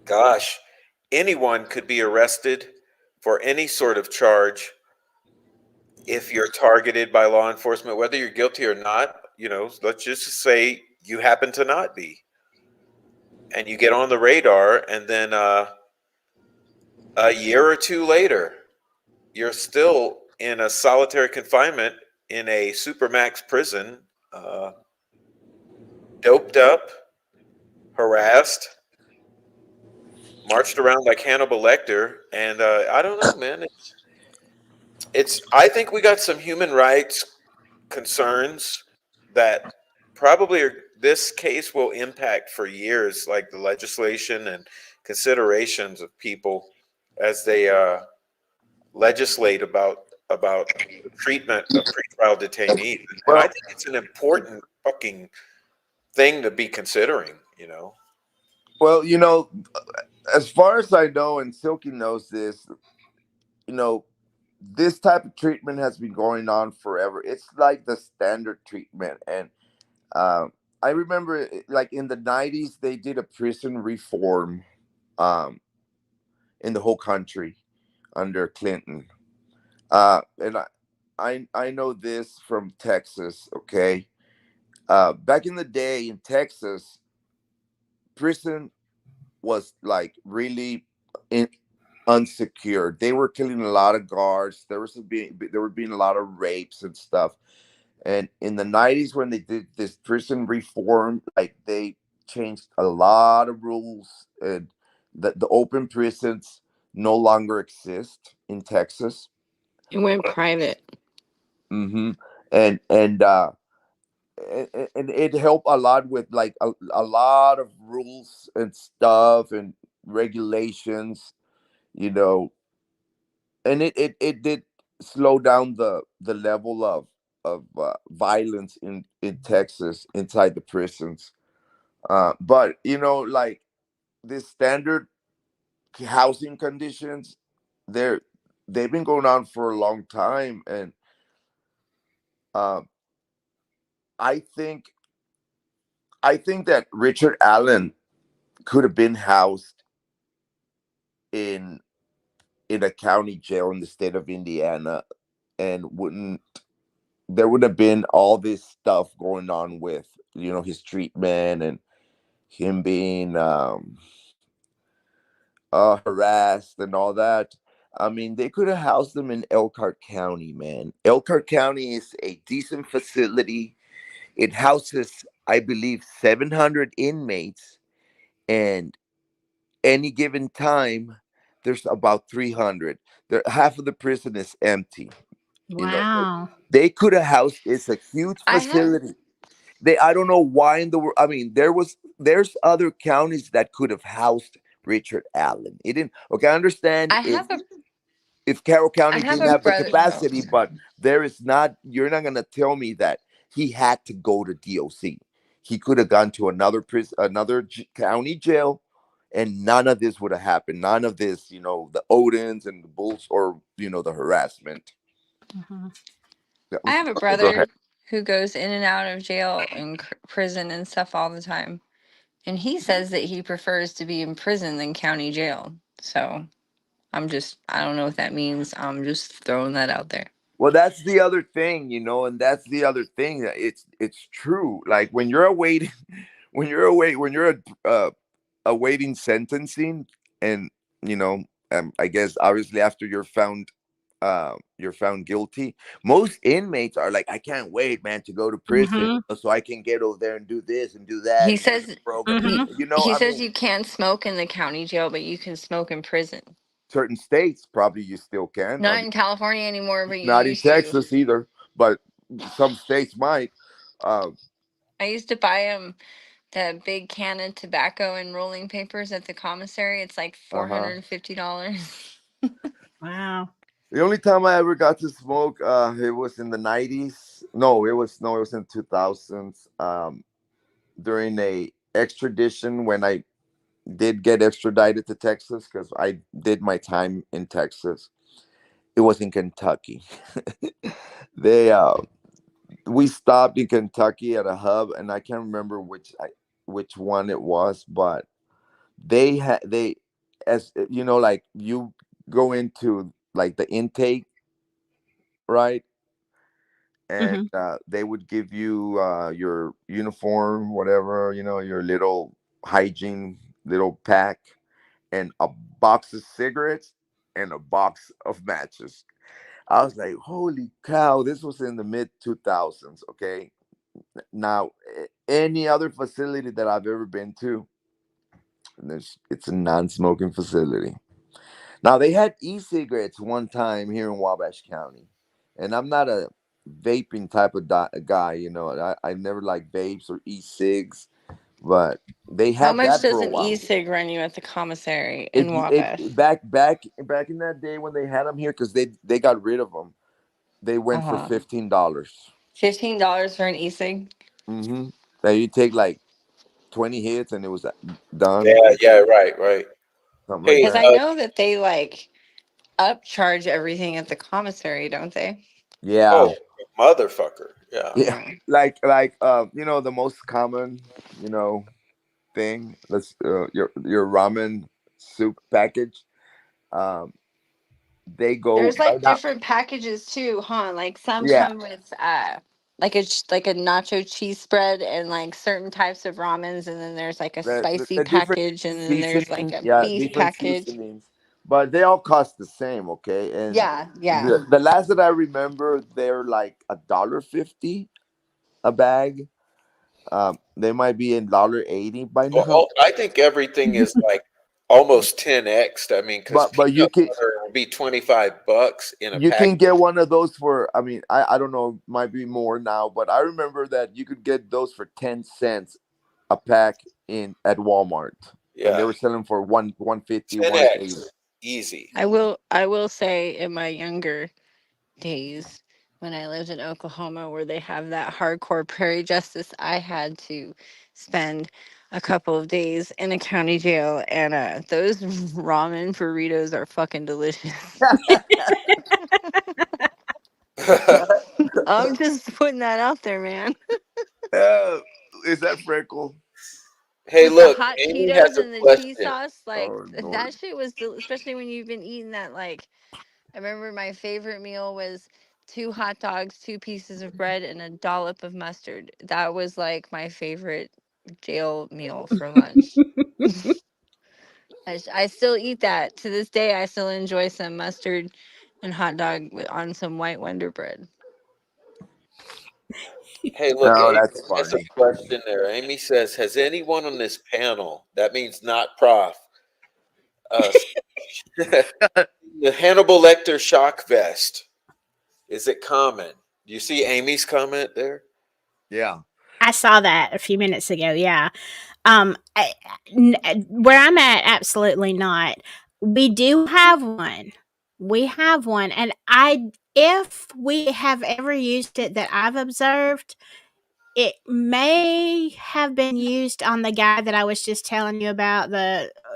gosh, anyone could be arrested for any sort of charge if you're targeted by law enforcement, whether you're guilty or not. Let's just say you happen to not be, and you get on the radar, and then a year or two later, you're still in a solitary confinement in a supermax prison, doped up, harassed, marched around like Hannibal Lecter, and I don't know, man. It's. I think we got some human rights concerns that probably this case will impact for years, like the legislation and considerations of people as they legislate about the treatment of pretrial detainees. And I Well, think it's an important fucking thing to be considering. well, as far as I know, and Silky knows this, you know, this type of treatment has been going on forever. It's like the standard treatment, and uh, I remember, like in the '90s, they did a prison reform um, in the whole country under Clinton, and I know this from Texas. Okay, back in the day in Texas, prison was like really in, unsecured. They were killing a lot of guards. There were being a lot of rapes and stuff. And in the '90s, when they did this prison reform, like they changed a lot of rules, and the open prisons no longer exist in Texas. It went private. hmm And and it helped a lot with like a lot of rules and stuff and regulations, you know, and it did slow down the level of violence in Texas inside the prisons. But like this standard housing conditions, they're they've been going on for a long time, and uh, I think I think that Richard Allen could have been housed in a county jail in the state of Indiana, and wouldn't there would have been all this stuff going on with his treatment and him being harassed and all that. I mean, they could have housed them in Elkhart County, man. Elkhart County is a decent facility. It houses, I believe, 700 inmates, and any given time, there's about 300. Half of the prison is empty. You know, Wow. they could have housed. It's a huge I have facility. I don't know why in the world. I mean, there's other counties that could have housed Richard Allen. It didn't. Okay, I understand I have a if Carroll I County have didn't a have the brother. Oh, capacity, sorry. but there is not. You're not gonna tell me that he had to go to DOC. He could have gone to another prison, another county jail, and none of this would have happened. None of this, the Odins and the Bulls, or the harassment. Mhm. I have a Go ahead. brother who goes in and out of jail and prison and stuff all the time. And he says that he prefers to be in prison than county jail. So I don't know what that means. I'm just throwing that out there. Well, that's the other thing, and that's the other thing that it's true. Like when you're awaiting, when you're awaiting sentencing, and I guess obviously after you're found guilty. Most inmates are like, I can't wait, man, to go to prison Mhm. so I can get over there and do this and do that He and learn the says program. Mhm. he I says mean, you can't smoke in the county jail, but you can smoke in prison. certain states probably you still can. Not in California anymore, but you Not in used to. Texas either, but some states might. Uh, I used to buy him the big can of tobacco and rolling papers at the commissary. It's like uh-huh. $450. Wow. The only time I ever got to smoke, it was in the '90s. No, it was in 2000s. During a extradition when I did get extradited to Texas because I did my time in Texas. It was in Kentucky. they we stopped in Kentucky at a hub, and I can't remember which one it was, but they as you know, like you go into like the intake, right? And Hmm. they would give you your uniform, whatever, your little hygiene little pack, and a box of cigarettes and a box of matches. I was like, holy cow, this was in the mid 2000s. Okay. Now, any other facility that I've ever been to, it's a non smoking facility. Now, they had e cigarettes one time here in Wabash County. And I'm not a vaping type of guy, I never like vapes or e cigs, but they How had much that for does a an while. e-cig run you at the commissary If in you Wabash? back in that day when they had them here, because they got rid of them, they went for Uh-huh. $15. $15 for an e-cig? Mm-hmm. That you take like 20 hits and it was done, Yeah, yeah, right. something like Hey, Because I that. know that they like upcharge everything at the commissary, don't they? Yeah, oh, motherfucker. Yeah. yeah. Yeah. The most common, you know, thing. Let's your ramen soup package. Um, they go There's like right now. different packages too, huh? Like some Yeah, come with like a nacho cheese spread and like certain types of ramens, and then there's like a spicy the different package, and then there's like seasoning. a Yeah, beef different package. seasonings, but they all cost the same. Okay, and Yeah, yeah. the last that I remember, they're like $1.50 a bag. They might be $1.80 by Well, now, I think everything is like almost 10x. I mean, because but peanut butter will be $25 in a you pack. can get one of those for. I mean, I don't know, might be more now, but I remember that you could get those for 10 cents a pack in at Walmart, and they Yeah, were selling for 150, 180. 10x. Easy. I will say in my younger days when I lived in Oklahoma where they have that hardcore prairie justice, I had to spend a couple of days in a county jail, and those ramen burritos are fucking delicious. I'm just putting that out there, man. Uh, is that Freckle? Hey, With the look, hot Amy Cheetos has a and the cheese question. sauce, like Oh Lord. that shit was especially when you've been eating that. Like, I remember my favorite meal was two hot dogs, two pieces of bread, and a dollop of mustard. That was like my favorite jail meal for lunch. I still eat that to this day. I still enjoy some mustard and hot dog on some white Wonder bread. Hey, look, Oh, Amy that's has a funny. question there. Amy says, "Has anyone on this panel, that means not Prof, uh, the Hannibal Lecter shock vest? Is it common?" Do you see Amy's comment there? Yeah. I saw that a few minutes ago. Yeah. Where I'm at, absolutely not. We do have one. We have one, and if we have ever used it that I've observed, it may have been used on the guy that I was just telling you about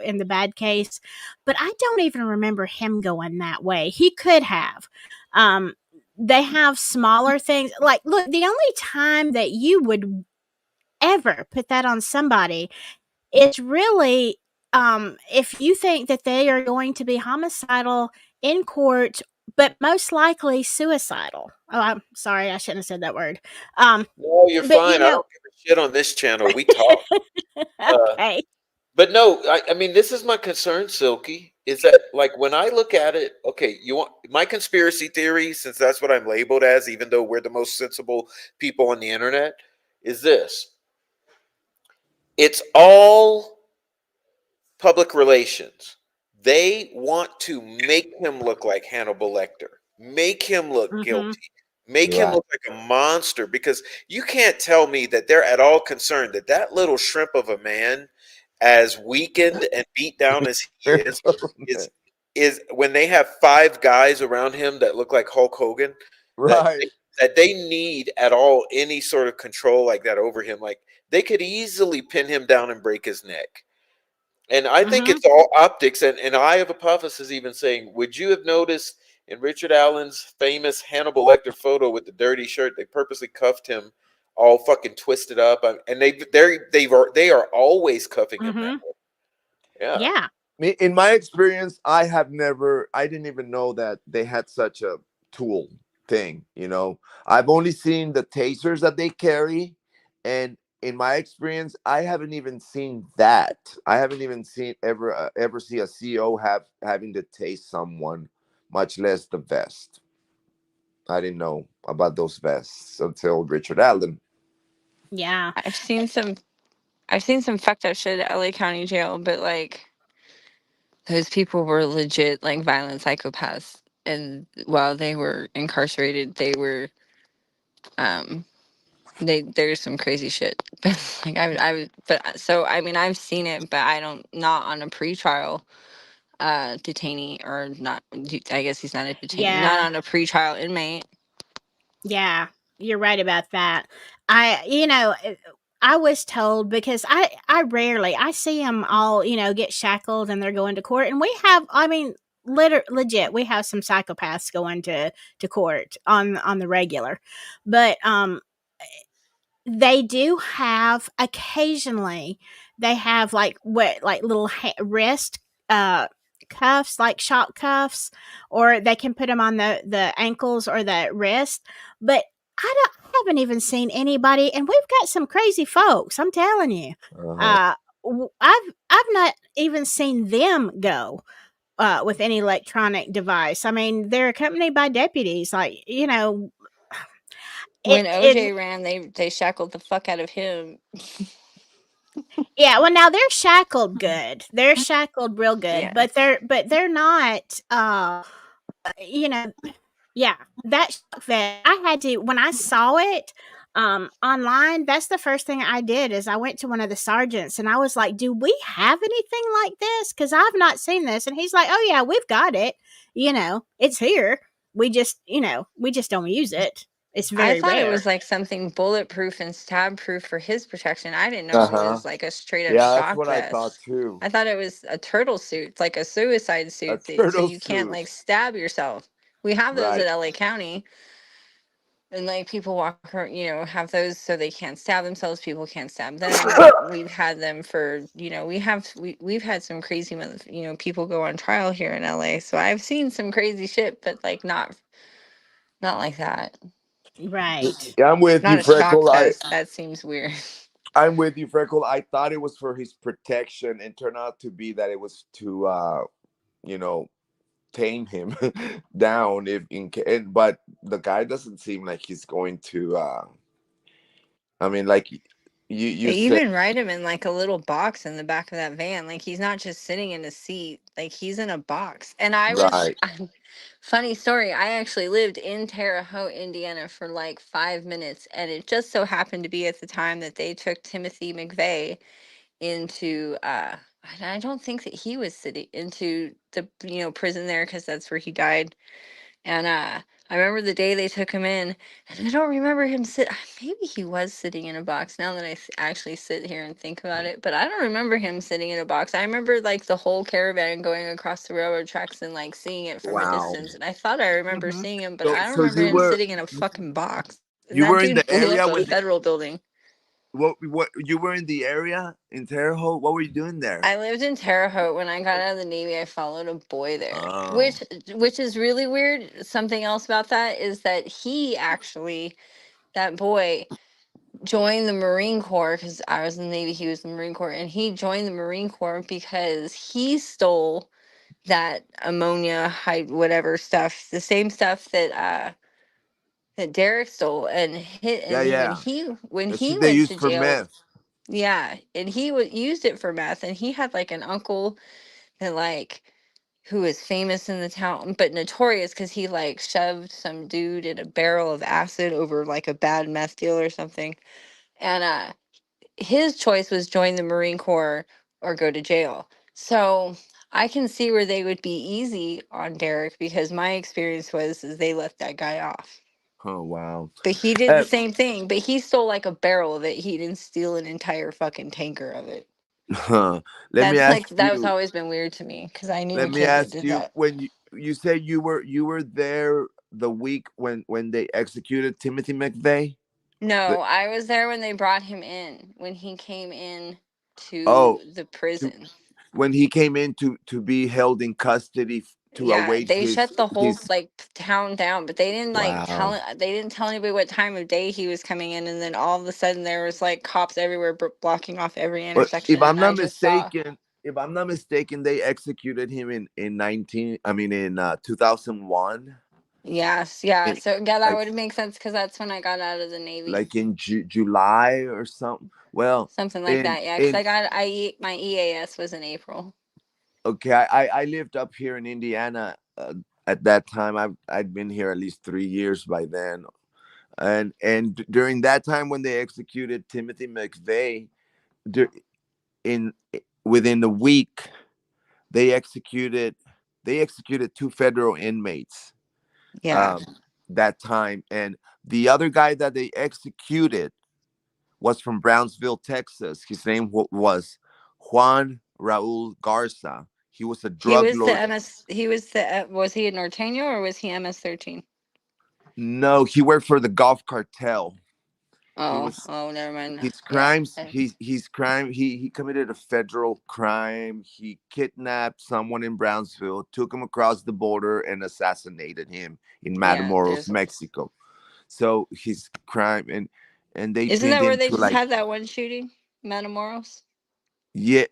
in the bad case, but I don't even remember him going that way. He could have. Um, they have smaller things. Like, look, the only time that you would ever put that on somebody is really if you think that they are going to be homicidal in court, but most likely suicidal. Oh, I'm sorry, I shouldn't have said that word. Um, No, you're but fine. I don't give a shit on this channel. We talk. Uh, okay. but no, I mean, this is my concern, Silky, is that like when I look at it, okay, you want my conspiracy theory, since that's what I'm labeled as, even though we're the most sensible people on the internet, is this. It's all public relations. They want to make him look like Hannibal Lecter, make him look Mhm. guilty, make him Yeah. look like a monster, because you can't tell me that they're at all concerned that that little shrimp of a man, as weakened and beat down as he is is when they have five guys around him that look like Hulk Hogan, that Right. that they need at all any sort of control like that over him. Like they could easily pin him down and break his neck. And I think Mhm. it's all optics. And Eye of Apophis is even saying, would you have noticed In Richard Allen's famous Hannibal Lecter photo with the dirty shirt, they purposely cuffed him all fucking twisted up, and they are always cuffing him that way. Yeah. Yeah. In my experience, I didn't even know that they had such a tool thing. I've only seen the tasers that they carry, and in my experience, I haven't even seen that. I haven't even seen ever see a CO having to tase someone, much less the vest. I didn't know about those vests until Richard Allen. Yeah. I've seen some fucked up shit at LA County Jail, but like those people were legit like violent psychopaths, and while they were incarcerated, they were there's some crazy shit. But like I mean I've seen it, but I don't, not on a pretrial detainee, or not. I guess he's not a detainee, not Yeah. on a pretrial inmate. Yeah. You're right about that. I was told, because I rarely, I see them all, get shackled and they're going to court, and we have, I mean, legit, we have some psychopaths going to court on the regular, but they do have, occasionally they have like little wrist cuffs, like shock cuffs, or they can put them on the ankles or the wrist. But I haven't even seen anybody, and we've got some crazy folks, I'm telling you. I've not even seen them go with any electronic device. I mean, they're accompanied by deputies, like, When it OJ ran, they shackled the fuck out of him. Yeah, well, now they're shackled good. They're shackled real good, Yes. but they're not. You know, yeah, that shock vest. I had to, when I saw it online. That's the first thing I did, is I went to one of the sergeants and I was like, "Do we have anything like this? Because I've not seen this." And he's like, "Oh yeah, we've got it. It's here. We just don't use it. It's I very thought it rare." was like something bulletproof and stab proof for his protection. I didn't know it was like a straight up Yeah, that's shock what I thought vest. too. I thought it was a turtle suit, like a suicide A suit, so turtle you can't suit. like stab yourself. We have those at Right. LA County, and like people walk around, have those so they can't stab themselves. People can't stab them, but we've had them for, we've had some crazy, people go on trial here in LA. So I've seen some crazy shit, but like not like that. Right. Yeah, I'm with Not you, a shock Freckle. vest. That seems weird. I'm with you, Freckle. I thought it was for his protection, and turned out to be that it was to, you know, tame him down. But the guy doesn't seem like he's going to. I mean, like you They said, even ride him in like a little box in the back of that van. Like he's not just sitting in a seat. Like he's in a box. And right? funny story. I actually lived in Terre Haute, Indiana for like 5 minutes, and it just so happened to be at the time that they took Timothy McVeigh into. And I don't think that he was sitting into the prison there, because that's where he died. And I remember the day they took him in, and I don't remember him maybe he was sitting in a box, now that actually sit here and think about it. But I don't remember him sitting in a box. I remember like the whole caravan going across the railroad tracks and like seeing it from a Wow. distance. And I thought I remember Mm-hmm. seeing him, but I don't So remember him sitting in a fucking box. And you that were in dude the blew up area a when federal building. what you were in the area in Terre Haute? What were you doing there? I lived in Terre Haute. When I got out of the Navy, I followed a boy there, Oh, which is really weird. Something else about that is that that boy joined the Marine Corps, because I was in the Navy, he was in the Marine Corps, and he joined the Marine Corps because he stole that ammonia, whatever stuff, the same stuff that Derek stole, and hit, yeah, and yeah. when That's he what they went use to for jail. meth. Yeah, and he used it for meth, and he had like an uncle that like who was famous in the town, but notorious because he like shoved some dude in a barrel of acid over like a bad meth deal or something. And his choice was join the Marine Corps or go to jail. So I can see where they would be easy on Derek, because my experience is they let that guy off. Oh, wow. But he did the same thing, but he stole like a barrel of it. He didn't steal an entire fucking tanker of it. Let me ask That was you. always been weird to me, because I knew Let a me kid that ask did you. that. you said you were there the week when they executed Timothy McVeigh. No, The, I was there when they brought him in, when he came in oh, to the to, prison. when he came in to be held in custody to Yeah, await they shut the whole his. like town down, but they didn't like Wow. they didn't tell anybody what time of day he was coming in, and then all of a sudden there was like cops everywhere blocking off every But intersection, and I just saw. if I'm not mistaken, they executed him in 19. I mean, in 2001. Yes, yeah. In, So yeah, that like would make sense because that's when I got out of the Navy. in July or something. Well, Something like that, yeah. Because in my EAS was in April. okay, I lived up here in Indiana at that time. I'd been here at least 3 years by then, and during that time when they executed Timothy McVeigh, dur- in within a week they executed they executed two federal inmates Yeah. um, that time, and the other guy that they executed was from Brownsville, Texas. His name was Juan Raul Garza. He was a He drug was the lord. MS. He was the. Was he a Norteño or was he MS-13? No, he worked for the Gulf Cartel. He Oh, was oh, never mind. his Yeah. crimes. His crime. He committed a federal crime. He kidnapped someone in Brownsville, took him across the border, and assassinated him in Yeah. Matamoros, There's. Mexico. So his crime and they Isn't pinned that where him they to just like had that one shooting, Matamoros? yeah.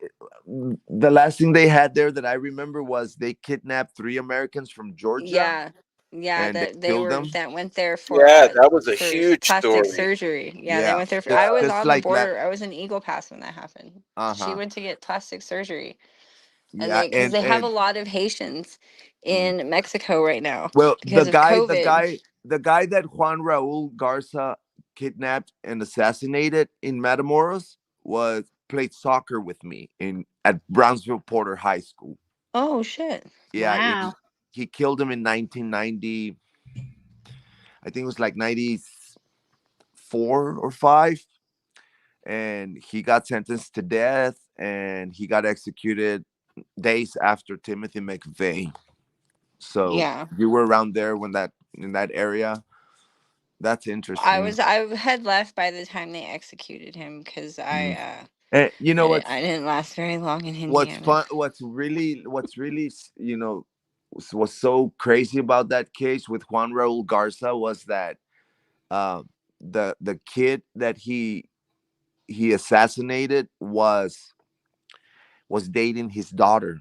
The last thing they had there that I remember was they kidnapped three Americans from Georgia Yeah. Yeah, and they that they killed were them. that went there Yeah, that was a for huge plastic story. surgery. Yeah, they Yeah, went there for, I just was Yeah. just on the like that. border. I was in Eagle Pass when that happened. She Uh-huh. went to get plastic surgery. And Yeah, they, because they have a and lot of Haitians mm. in Mexico right now Well, because of COVID. the guy that Juan Raul Garza kidnapped and assassinated in Matamoros was played soccer with me in at Brownsville Porter High School. Oh shit. Yeah, Wow. he killed him in 1990. I think it was like 94 or 5, and he got sentenced to death and he got executed days after Timothy McVeigh. So Yeah. you were around there when that in that area. That's interesting. I had left by the time they executed him because Mm. And you know I didn't last very long in what's Indiana. fun? What's really was so crazy about that case with Juan Raul Garza was that uh, the kid that he assassinated was dating his daughter,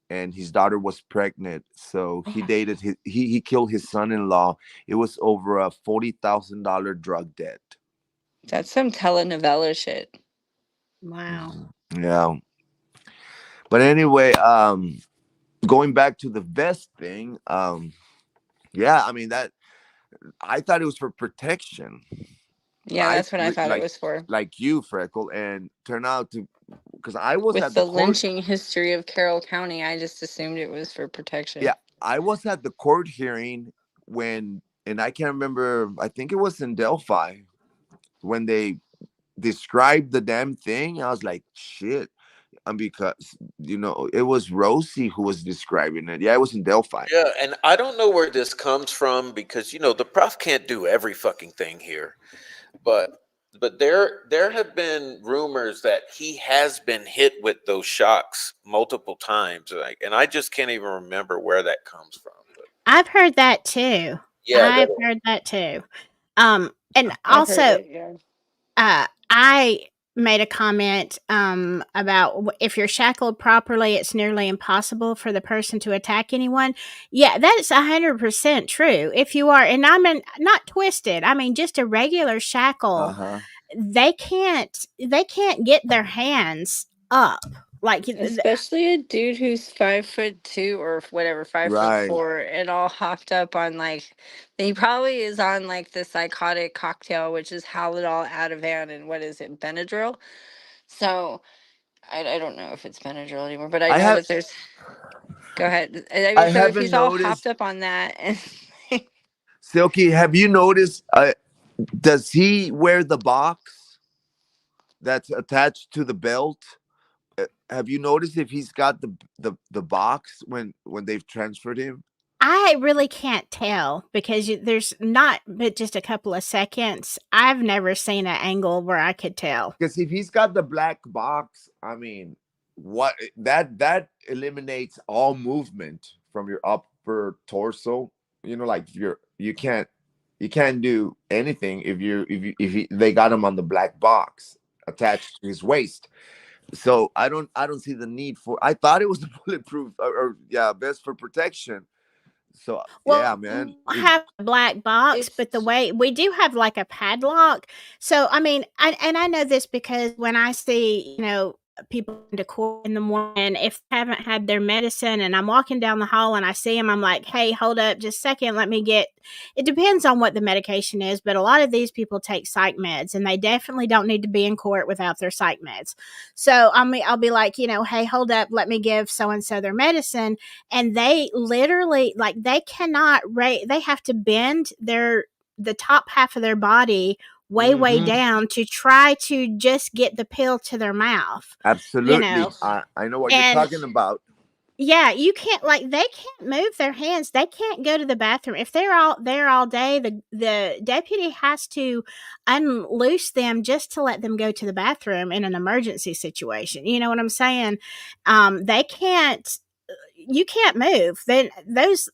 and his daughter was pregnant, so he dated he killed his son-in-law. It was over a $40,000 drug debt. That's some telenovela shit. Wow. Yeah, but anyway, going back to the vest thing, yeah, I mean that I thought it was for protection. Yeah, that's what I thought it was for. Like you, Freckle, and turn out to because I was With at the the court. lynching history of Carroll County, I just assumed it was for protection. Yeah, I was at the court hearing when, and I can't remember. I think it was in Delphi when they described the damn thing. I was like, shit. And because it was Rosie who was describing it. Yeah, it was in Delphi. Yeah, and I don't know where this comes from because the prof can't do every fucking thing here. But there have been rumors that he has been hit with those shocks multiple times, and I just can't even remember where that comes from. But I've heard that too. yeah, I've heard that too. And I've heard also, it, yeah. I made a comment about if you're shackled properly, it's nearly impossible for the person to attack anyone. Yeah, that's 100% true. If you are, and not twisted. I mean, just a regular shackle. Uh-huh. They can't get their hands up like Especially a dude who's 5'2" or whatever, five foot Right. four, and all hopped up on like he probably is on like the psychotic cocktail, which is Haldol, Ativan, and what is it, Benadryl. So I don't know if it's Benadryl anymore, but I I know have that there's. Go ahead. I I mean, so if haven't he's all hopped noticed. up on that, and Silky, have you noticed does he wear the box that's attached to the belt? have you noticed if he's got the box when they've transferred him? I really can't tell because there's not but just a couple of seconds. I've never seen an angle where I could tell. Because if he's got the black box, I mean, what that eliminates all movement from your upper torso. You know, like you can't do anything they got him on the black box attached to his waist. So I don't see the need for. I thought it was the bulletproof or yeah, best for protection. So Well, yeah, man. we don't have a black box, but the It's way we do have like a padlock. So I mean, and I know this because when I see, people into court in the morning, if they haven't had their medicine and I'm walking down the hall and I see them, I'm like, hey, hold up, just a second, let me get. It depends on what the medication is, but a lot of these people take psych meds, and they definitely don't need to be in court without their psych meds. So I mean, I'll be like, hey, hold up, let me give so and so their medicine, and they literally like they cannot they have to bend the top half of their body way Hmm. down to try to just get the pill to their mouth, you Absolutely. know I know what you're and talking about. yeah, you can't like they can't move their hands. They can't go to the bathroom. If they're all there all day, the deputy has to unloose them just to let them go to the bathroom in an emergency situation. You know what I'm saying? They can't you can't move. Then those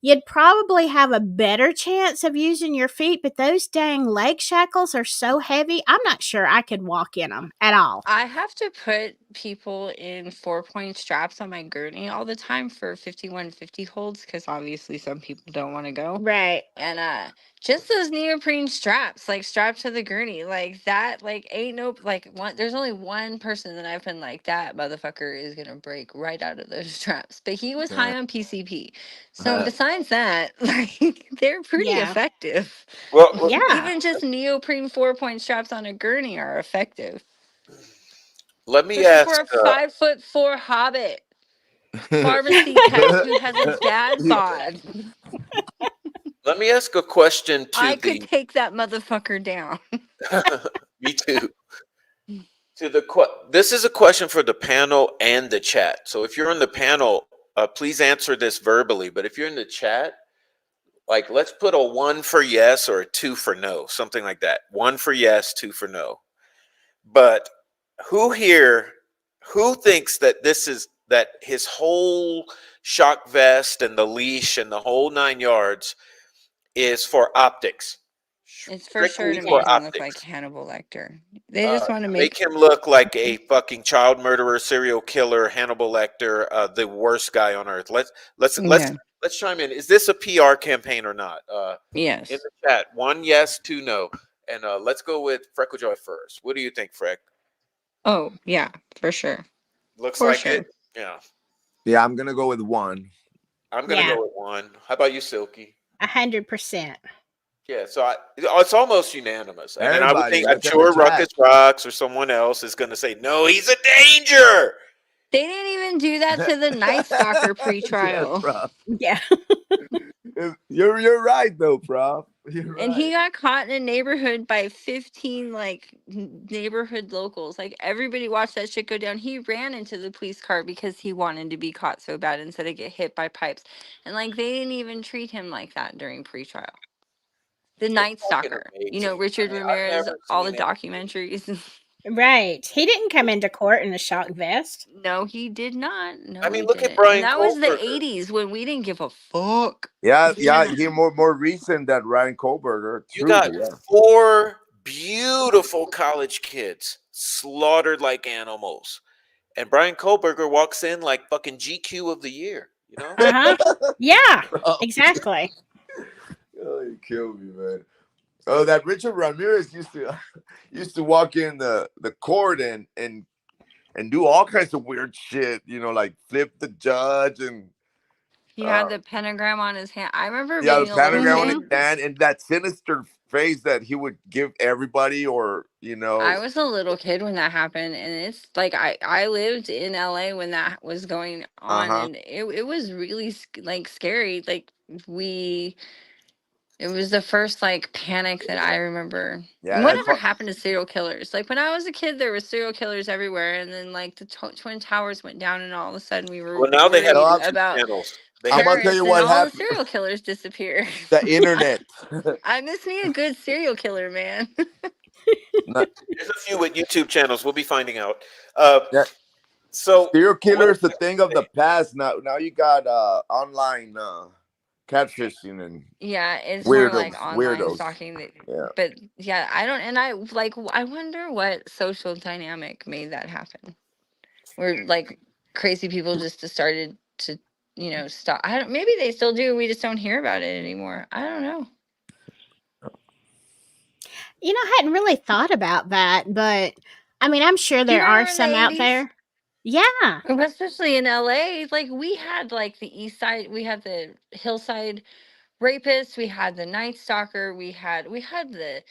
you'd probably have a better chance of using your feet, but those dang leg shackles are so heavy. I'm not sure I could walk in them at all. I have to put people in 4-point straps on my gurney all the time for 5150 holds because obviously some people don't want to go. Right. And just those neoprene straps, like strapped to the gurney, like that, like ain't no like one. There's only one person that I've been like that motherfucker is gonna break right out of those straps. But he was high on PCP. So besides that, like they're pretty Yeah. effective. Well, Yeah. Even just neoprene 4-point straps on a gurney are effective. let me Especially for ask. a 5'4" hobbit pharmacy tech who has a dad bod. Let me ask a question to I could the. take that motherfucker down. Me too. This is a question for the panel and the chat. So if you're in the panel, please answer this verbally. But if you're in the chat, like let's put a 1 for yes or a 2 for no, something like that. 1 for yes, 2 for no. But who here, who thinks that that his whole shock vest and the leash and the whole 9 yards is for optics? It's for sure Strictly to for make him look like optics. Hannibal Lecter. They just want to Make make. him look like a fucking child murderer, serial killer, Hannibal Lecter, the worst guy on earth. Yeah. Let's chime in. Is this a PR campaign or not? In Yes. the chat, 1 yes, 2 no, and let's go with Freckle Joy first. What do you think, Freck? Oh, yeah, for sure. Looks For like it. sure. Yeah, Yeah, I'm gonna go with 1. I'm gonna Yeah. go with 1. How about you, Silky? 100%. Yeah, so it's almost unanimous. And then I would Everybody, think, I'm look at the sure Ruckus chat. Rocks or someone else is going to say, no, he's a danger. They didn't even do that to the Night Stalker Yes, pre-trial. Prof. Yeah. You're right though, Prof. You're And he right. got caught in a neighborhood by 15 like neighborhood locals. Like everybody watched that shit go down. He ran into the police car because he wanted to be caught so bad instead of get hit by pipes. And like they didn't even treat him like that during pre-trial. The It's Night fucking Stalker. amazing. Richard I've Ramirez, never all the seen anything. documentaries. Right. He didn't come into court in a shock vest. No, he did not. I No, mean, he look at didn't. And Brian that was the Kohlberger. 80s when we didn't give a fuck. Yeah, yeah. Yeah. He more recent than Ryan Kohlberger. You got Truly, yeah. 4 beautiful college kids slaughtered like animals. And Brian Kohlberger walks in like fucking GQ of the year, you know? Uh-huh. Yeah. Prof. Exactly. Oh, you killed me, man. Oh, that Richard Ramirez used to walk in the court and do all kinds of weird shit. You know, like flip the judge and He uh, had the pentagram on his hand. I remember yeah, the being a little pentagram on his kid. Mm-hmm. hand and that sinister face that he would give everybody, or I was a little kid when that happened, and it's like I lived in LA when that was going on, uh-huh. and it was really like scary. Like we It was the first like panic that I remember. Yeah, that's Whatever what. happened to serial killers? Like when I was a kid, there were serial killers everywhere, and then like the Twin Towers went down, and all of a sudden we were Well, now they have worried No, YouTube about channels. They I'm have gonna tell terrorists, you and what all the happened. serial killers disappeared. The internet. I miss me a good serial killer, man. Not, There's a few with YouTube channels. We'll be finding out. Uh, yeah, so serial what killer was is the I thing gonna of the say? past. Now you got online catfishing and Yeah, it's more like online weirdos. stalking. Yeah. But yeah, I don't, and I like, I wonder what social dynamic made that happen. Where like crazy people just started to, stop. I don't. Maybe they still do. We just don't hear about it anymore. I don't know. I hadn't really thought about that, but I mean, I'm sure Do you there are remember in the some out 80s? there. Yeah. Especially in LA, like we had like the East Side, we had the Hillside rapist, we had the Night Stalker, we had the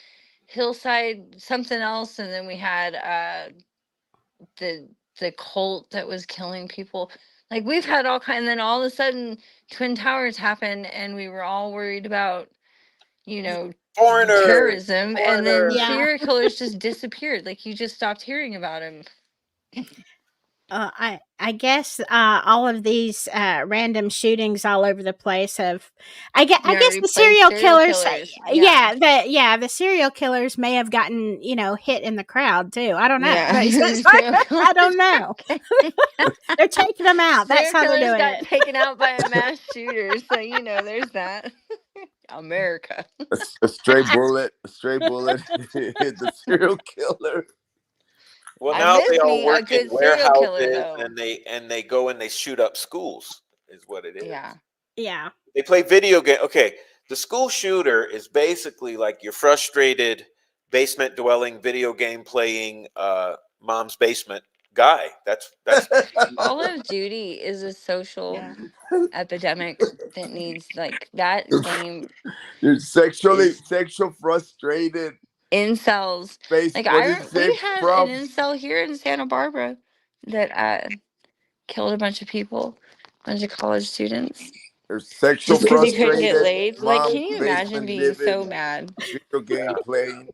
Hillside something else, and then we had the the cult that was killing people. Like we've had all kind, and then all of a sudden Twin Towers happened, and we were all worried about, you know, Foreigners, terrorism, and then foreigners. Yeah. serial killers just disappeared. Like you just stopped hearing about them. I guess all of these random shootings all over the place have. I Yeah, guess the replace serial serial killers. killers. Yeah. The serial killers may have gotten hit in the crowd too. I don't know. Yeah. Serial I killers don't know. They're taking them out. That's serial how they're killers doing got it. taken out by a mass shooter. So, there's that. America. A stray bullet. A stray bullet hit the serial killer. Well, I now they miss all me a work in good serial killer, warehouses though. and they go and they shoot up schools. Is what it is. Yeah. Yeah. They play video game. Okay, the school shooter is basically like your frustrated basement dwelling video game playing mom's basement guy. That's Call of Duty is a social Yeah. epidemic that needs, like, that game You're is sexual frustrated. incels. Like, What did you say, we had an Prof? incel here in Santa Barbara that killed a bunch of people, a bunch of college students. You're sexual Just because he couldn't get frustrated. laid. Like, can Mom's you imagine basement being so living. mad? Video game playing.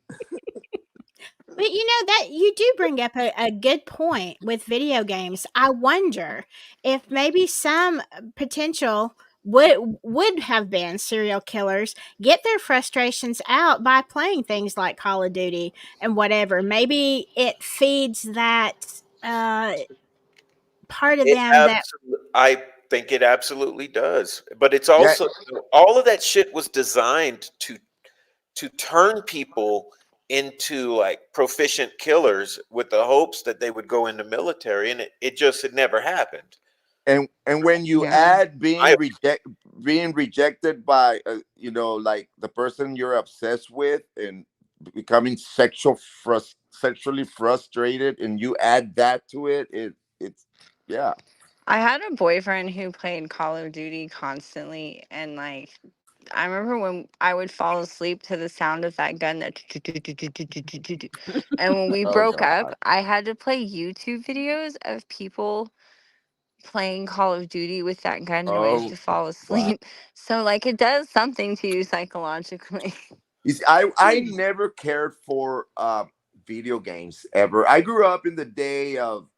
But that you do bring up a good point with video games. I wonder if maybe some potential would have been serial killers get their frustrations out by playing things like Call of Duty and whatever. Maybe it feeds that part of it. them that. I think it absolutely does. But it's Yeah, also all of that shit was designed to turn people into like proficient killers with the hopes that they would go into military, and it never happened. and when you Yeah. add I being rejected by like the person you're obsessed with and becoming sexually frustrated, and you add that to it's yeah. I had a boyfriend who played Call of Duty constantly, and like I remember when I would fall asleep to the sound of that gun that and when we Oh broke up, god. I had to play YouTube videos of people playing Call of Duty with that gun noise Oh to fall wow. asleep. So like it does something to you psychologically. You see, I never cared for video games ever. I grew up in the day of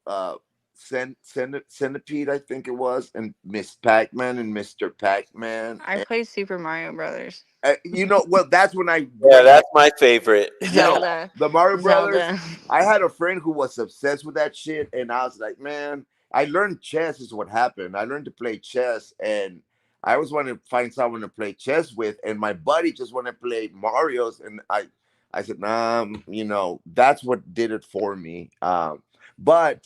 Centipede, I think it was, and Miss Pac-Man and Mr. Pac-Man. I play Super Mario Brothers. Well, that's when I Yeah, went. that's my favorite. Zelda. The Mario Brothers. Zelda. I had a friend who was obsessed with that shit, and I was like, man, I learned chess. Is what happened. I learned to play chess, and I always wanted to find someone to play chess with, and my buddy just wanted to play Mario's, and I said, nah, that's what did it for me. But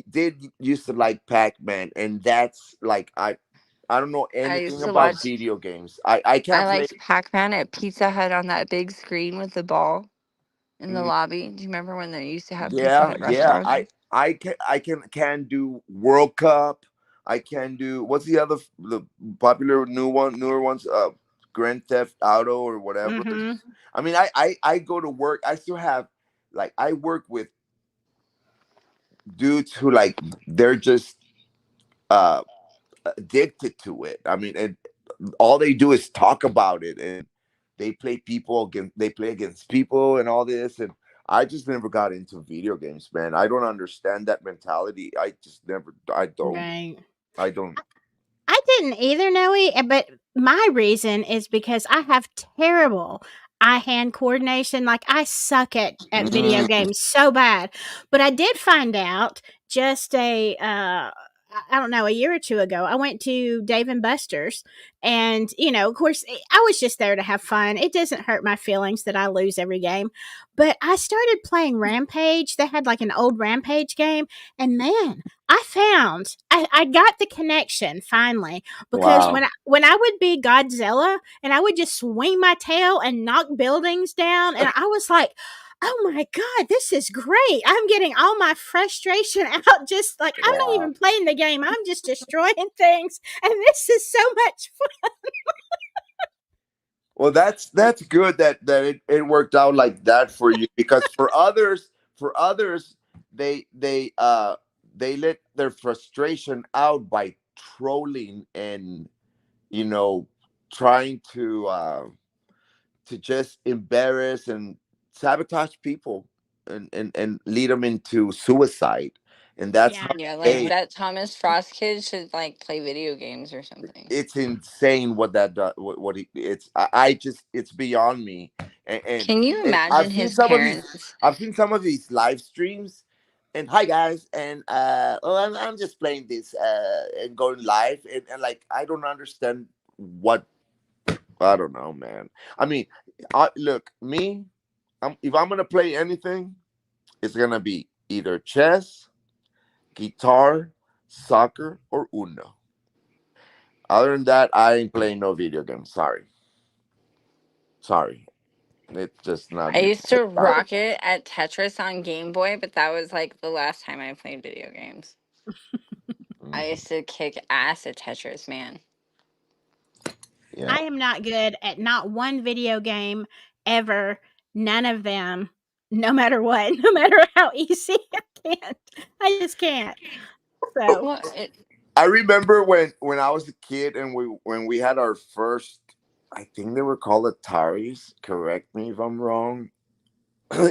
did used to like Pac-Man, and that's like I don't know I used anything to about watch video games. I I can't play. liked Pac-Man at Pizza Hut on that big screen with the ball in the Mm, lobby. Do you remember when they used to have Pizza yeah, Hut yeah. restaurants? I can do World Cup. I can do what's the popular newer ones, Grand Theft Auto or whatever. Mhm. I mean, I go to work. I still have like I work with dudes who like they're just uh addicted to it. I mean, all they do is talk about it, and they play against people and all this. And I just never got into video games, man. I don't understand that mentality. I just never Right. I don't. I didn't either, Noe, but my reason is because I have terrible eye-hand coordination. Like I suck at video Mm, games so bad. But I did find out just I don't know, a year or two ago. I went to Dave and Buster's, and of course, I was just there to have fun. It doesn't hurt my feelings that I lose every game. But I started playing Rampage. They had like an old Rampage game, and man, I got the connection finally, because wow. when I would be Godzilla and I would just swing my tail and knock buildings down, and I was like, "Oh my god, this is great. I'm getting all my frustration out, just like I'm not Wow. even playing the game. I'm just destroying things, and this is so much fun." Well, that's good that it worked out like that for you, because for others they let their frustration out by trolling and you know trying to just embarrass and sabotage people and lead them into suicide, and that's Yeah. not Yeah, like okay. that Thomas Frost kid should like play video games or something. It's insane what that does. What it's I just it's beyond me. And Can you and imagine his parents? I've seen some of these live streams. And hi guys, and I'm just playing this and going live, and like I don't understand what I don't know, man. I mean, look me. If I'm gonna play anything, it's gonna be either chess, guitar, soccer, or Uno. Other than that, I ain't playing no video games. Sorry, it's just not I me. used to rock it at Tetris on Game Boy, but that was like the last time I played video games. I Mhm. used to kick ass at Tetris, man. Yeah. I am not good at not one video game ever. None of them. No matter what, no matter how easy, I can't. I just can't. So, Well, it, I remember when I was a kid and when we had our first, I think they were called Ataris. Correct me if I'm wrong.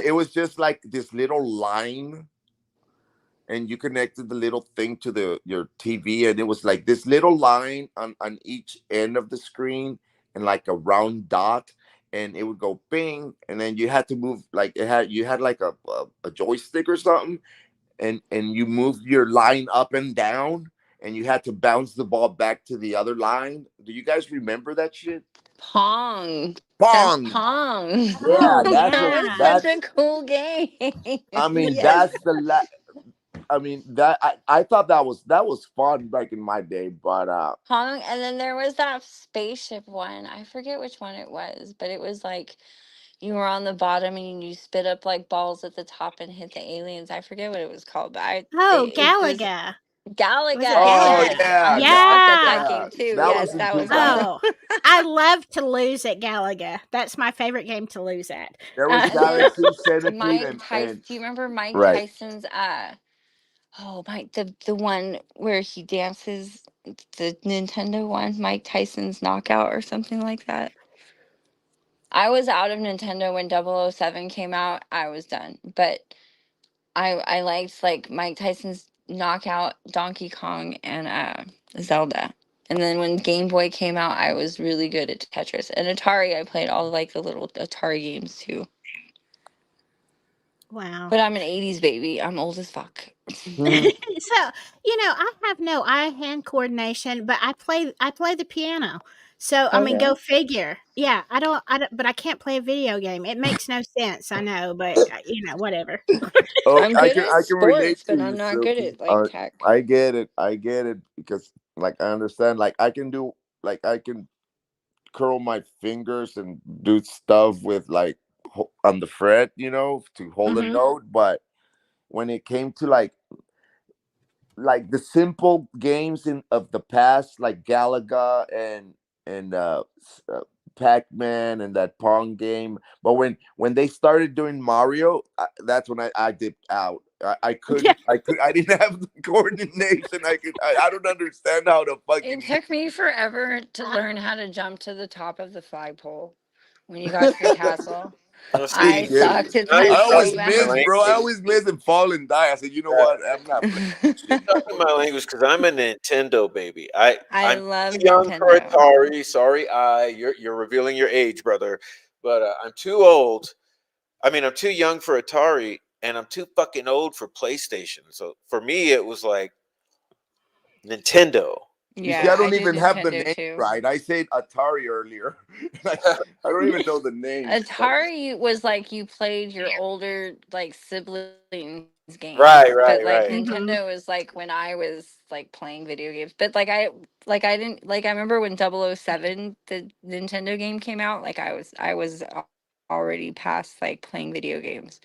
It was just like this little line, and you connected the little thing to the your TV, and it was like this little line on each end of the screen, and like a round dot, and it would go bing, and then you had to move, like you had like a joystick or something, and you moved your line up and down, and you had to bounce the ball back to the other line. Do you guys remember that shit? Pong. That's Pong. Pong. Yeah, oh that's That what was yeah. such that's. a cool game. I mean, Yes. I mean that I thought that was fun back in my day, but Pong, and then there was that spaceship one. I forget which one it was, but it was like you were on the bottom and you spit up like balls at the top and hit the aliens. I forget what it was called, but Oh, it was Galaga. Was it Galaga. oh Galaga? Yes, yeah, I sucked at that Yeah. yeah, game too. that Yes, wasn't that too was fun. bad. Oh, I love to lose at Galaga. That's my favorite game to lose at. There was Uh, And then Galaxy Centipede Mike and Tyson. Do you remember Mike right. Tyson's? Oh, Mike, the one where he dances, the Nintendo one, Mike Tyson's Knockout or something like that. I was out of Nintendo when 007 came out. I was done, but I liked like Mike Tyson's Knockout, Donkey Kong, and Zelda. And then when Game Boy came out, I was really good at Tetris. And Atari, I played all like the little Atari games too. wow. But I'm an 80s baby. I'm old as fuck. Hmm. So, I have no eye-hand coordination, but I play the piano. So, I Oh, mean, go really? figure. Yeah, I don't, but I can't play a video game. It makes no sense, I know, but, whatever. Oh, I'm I good can at I can relate sports, to but you, I'm not good Silky. at like tech. I get it because like I understand. Like I can do like I can curl my fingers and do stuff with like on the fret, to hold a Mhm. note. But when it came to like the simple games in of the past, like Galaga and Pac-Man and that Pong game. But when they started doing Mario, that's when I dipped out. I Yeah. couldn't. I didn't have the coordination. I don't understand how to It fucking. took me forever to learn how to jump to the top of the flagpole when you got to the castle. Oh, I see, Yeah. sucked at now that you're I so always talking my miss, bad. bro. I language. always miss and fall and die. I said, you know what? I'm not playing this You're shit. talking my language because I'm a Nintendo baby. I I'm love too young for Nintendo. Atari. Sorry, you're revealing your age, brother. But I'm too old. I mean, I'm too young for Atari, and I'm too fucking old for PlayStation. So for me, it was like Nintendo. You see, Yeah, I I don't did even have the Nintendo name too. right. I said Atari earlier. I don't even know the names. Atari was like you played your older like siblings games, but Right, like right, right. Nintendo Hmm. was like when I was like playing video games. But like I didn't like I remember when 007 the Nintendo game came out, like I was already past like playing video games.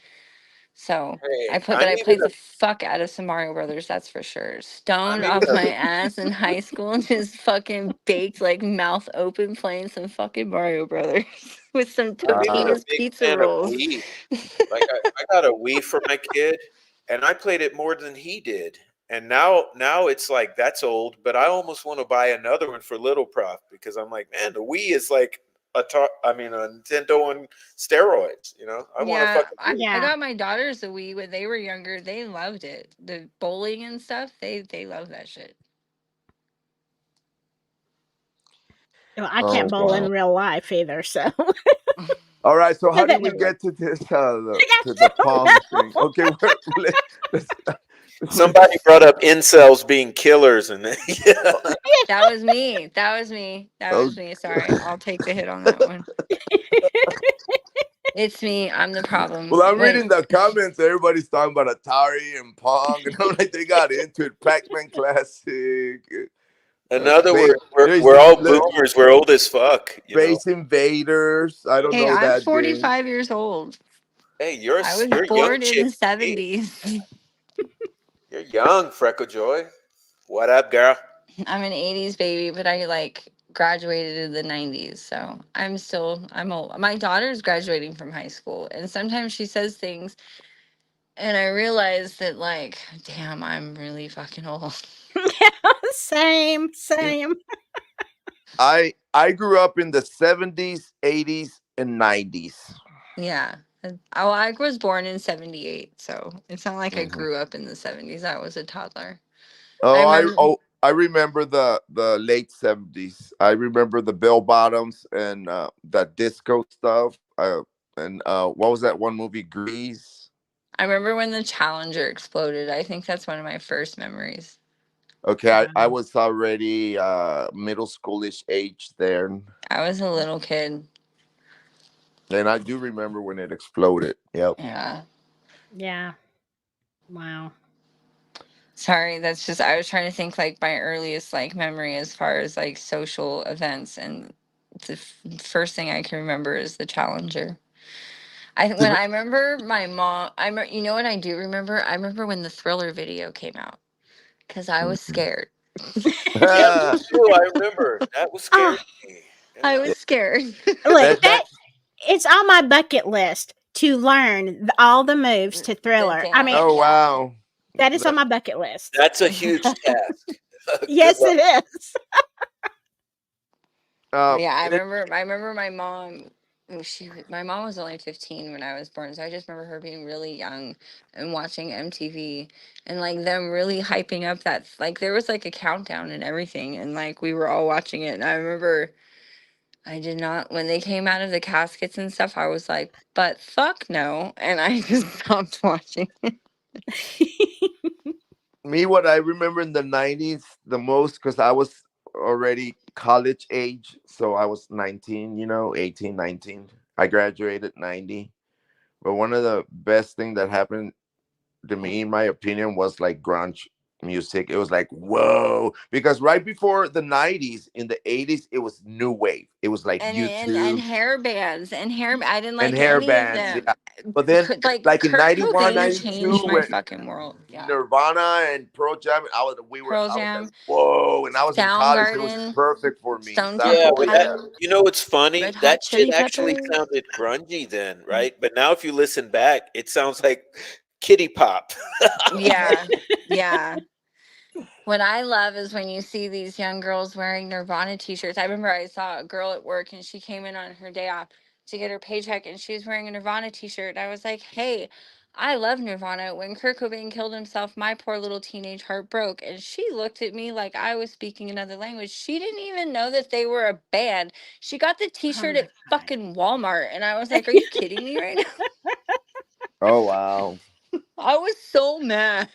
So Hey, but I I needed played the a fuck out of some Mario Brothers, that's for sure. I Stoned needed off a my ass in high school and just fucking baked like mouth open playing some fucking Mario Brothers with some I needed a Uh, Totino's big pizza fan of rolls. Wii. Like I got a Wii for my kid, and I played it more than he did. And now it's like that's old, but I almost want to buy another one for little Prof because I'm like, man, the Wii is like a Nintendo on steroids. You know, I want a Yeah, fucking I, Wii. I Yeah. got my daughters a Wii when they were younger. They loved it. The bowling and stuff, they love that shit. Well, I oh can't bowl wow. in real life either, so All right. So how that did we never worked. get to this? I To the don't Pong thing. know. Okay. Let's, Somebody let's, brought up incels being killers, and yeah. That was me. That was me. That oh, was me. Sorry, I'll take the hit on that one. It's me. I'm the well, problem. I'm When reading the comments. Everybody's talking about Atari and Pong, and I'm like, they got into it. Pac-Man Classic. In other Space. words, we're There's we're all look, boomers. We're old as fuck. You know. Space Invaders. I don't hey, know I'm that game. 45 years old. Hey, you're a I was you're a young born in chick. the Hey, 70s. you're young, Freckle Joy. What up, girl? I'm an 80s baby, but I like graduated in the 90s. So I'm old. My daughter's graduating from high school, and sometimes she says things, and I realize that, like, damn, I'm really fucking old. Same, You know, same. I grew up in the 70s, 80s, and 90s. Yeah. I was born in 78, so it's not like I Hmm. grew up in the 70s. I was a toddler. I remember. I remember the late 70s. I remember the bell bottoms and that disco stuff. And what was that one movie, Grease? I remember when the Challenger exploded. I think that's one of my first memories. Okay, I Wow. was already middle schoolish age there, I was a little kid. and I do remember when it exploded. Yep. Yeah. Yeah. Wow. Sorry, that's just I was trying to think like my earliest like memory as far as like social events, and the first thing I can remember is the Challenger. When I remember my mom, you know what I do remember? I remember when the Thriller video came out because I was Mhm. scared. Yeah, me too. I remember that was Oh, scary to me. I Yeah. was scared. look, that that that it's on my bucket list to learn all the moves to The Thriller. I mean, dance, oh yeah. wow. that is on That, my bucket list. That's a huge task. Good Yes, luck. it is. Yeah, I it, remember. I remember my mom. My mom was only 15 when I was born, so I just remember her being really young and watching MTV and like them really hyping up that like there was like a countdown and everything, and like we were all watching it. And I remember I did not when they came out of the caskets and stuff. I was like, but fuck no, and I just stopped watching. me, what I remember in the 90s the most, because I was already college age, so I was 19, 18, 19. I graduated 90. But one of the best thing that happened to me, in my opinion, was like grunge. music. It was like, whoa, because right before the 90s, in the 80s, it was new wave. It was like And YouTube hair bands and hair. I didn't and like hair any of bands. Yeah. them. But then, Like like in Kurt 91, Cobain 92, changed my when fucking world. Yeah. Nirvana and Pro Jam, Pearl I was like, Jam, whoa. And I was in college. It was Soundgarden, perfect for me. Stone Yeah, Temple but Yeah. that, Pilots, you know what's Red funny? Hot That shit Chili actually Peppers. sounded grungy then, right? But now if you listen back, it sounds like kitty pop. Yeah, yeah. What I love is when you see these young girls wearing Nirvana t-shirts. I remember I saw a girl at work and she came in on her day off to get her paycheck and she was wearing a Nirvana t-shirt. I was like, "Hey, I love Nirvana. When Kurt Cobain killed himself, my poor little teenage heart broke." And she looked at me like I was speaking another language. She didn't even know that they were a band. She got the Oh t-shirt my at fucking Walmart and I was like, "Are you kidding me right now?" Oh, wow. I was so mad.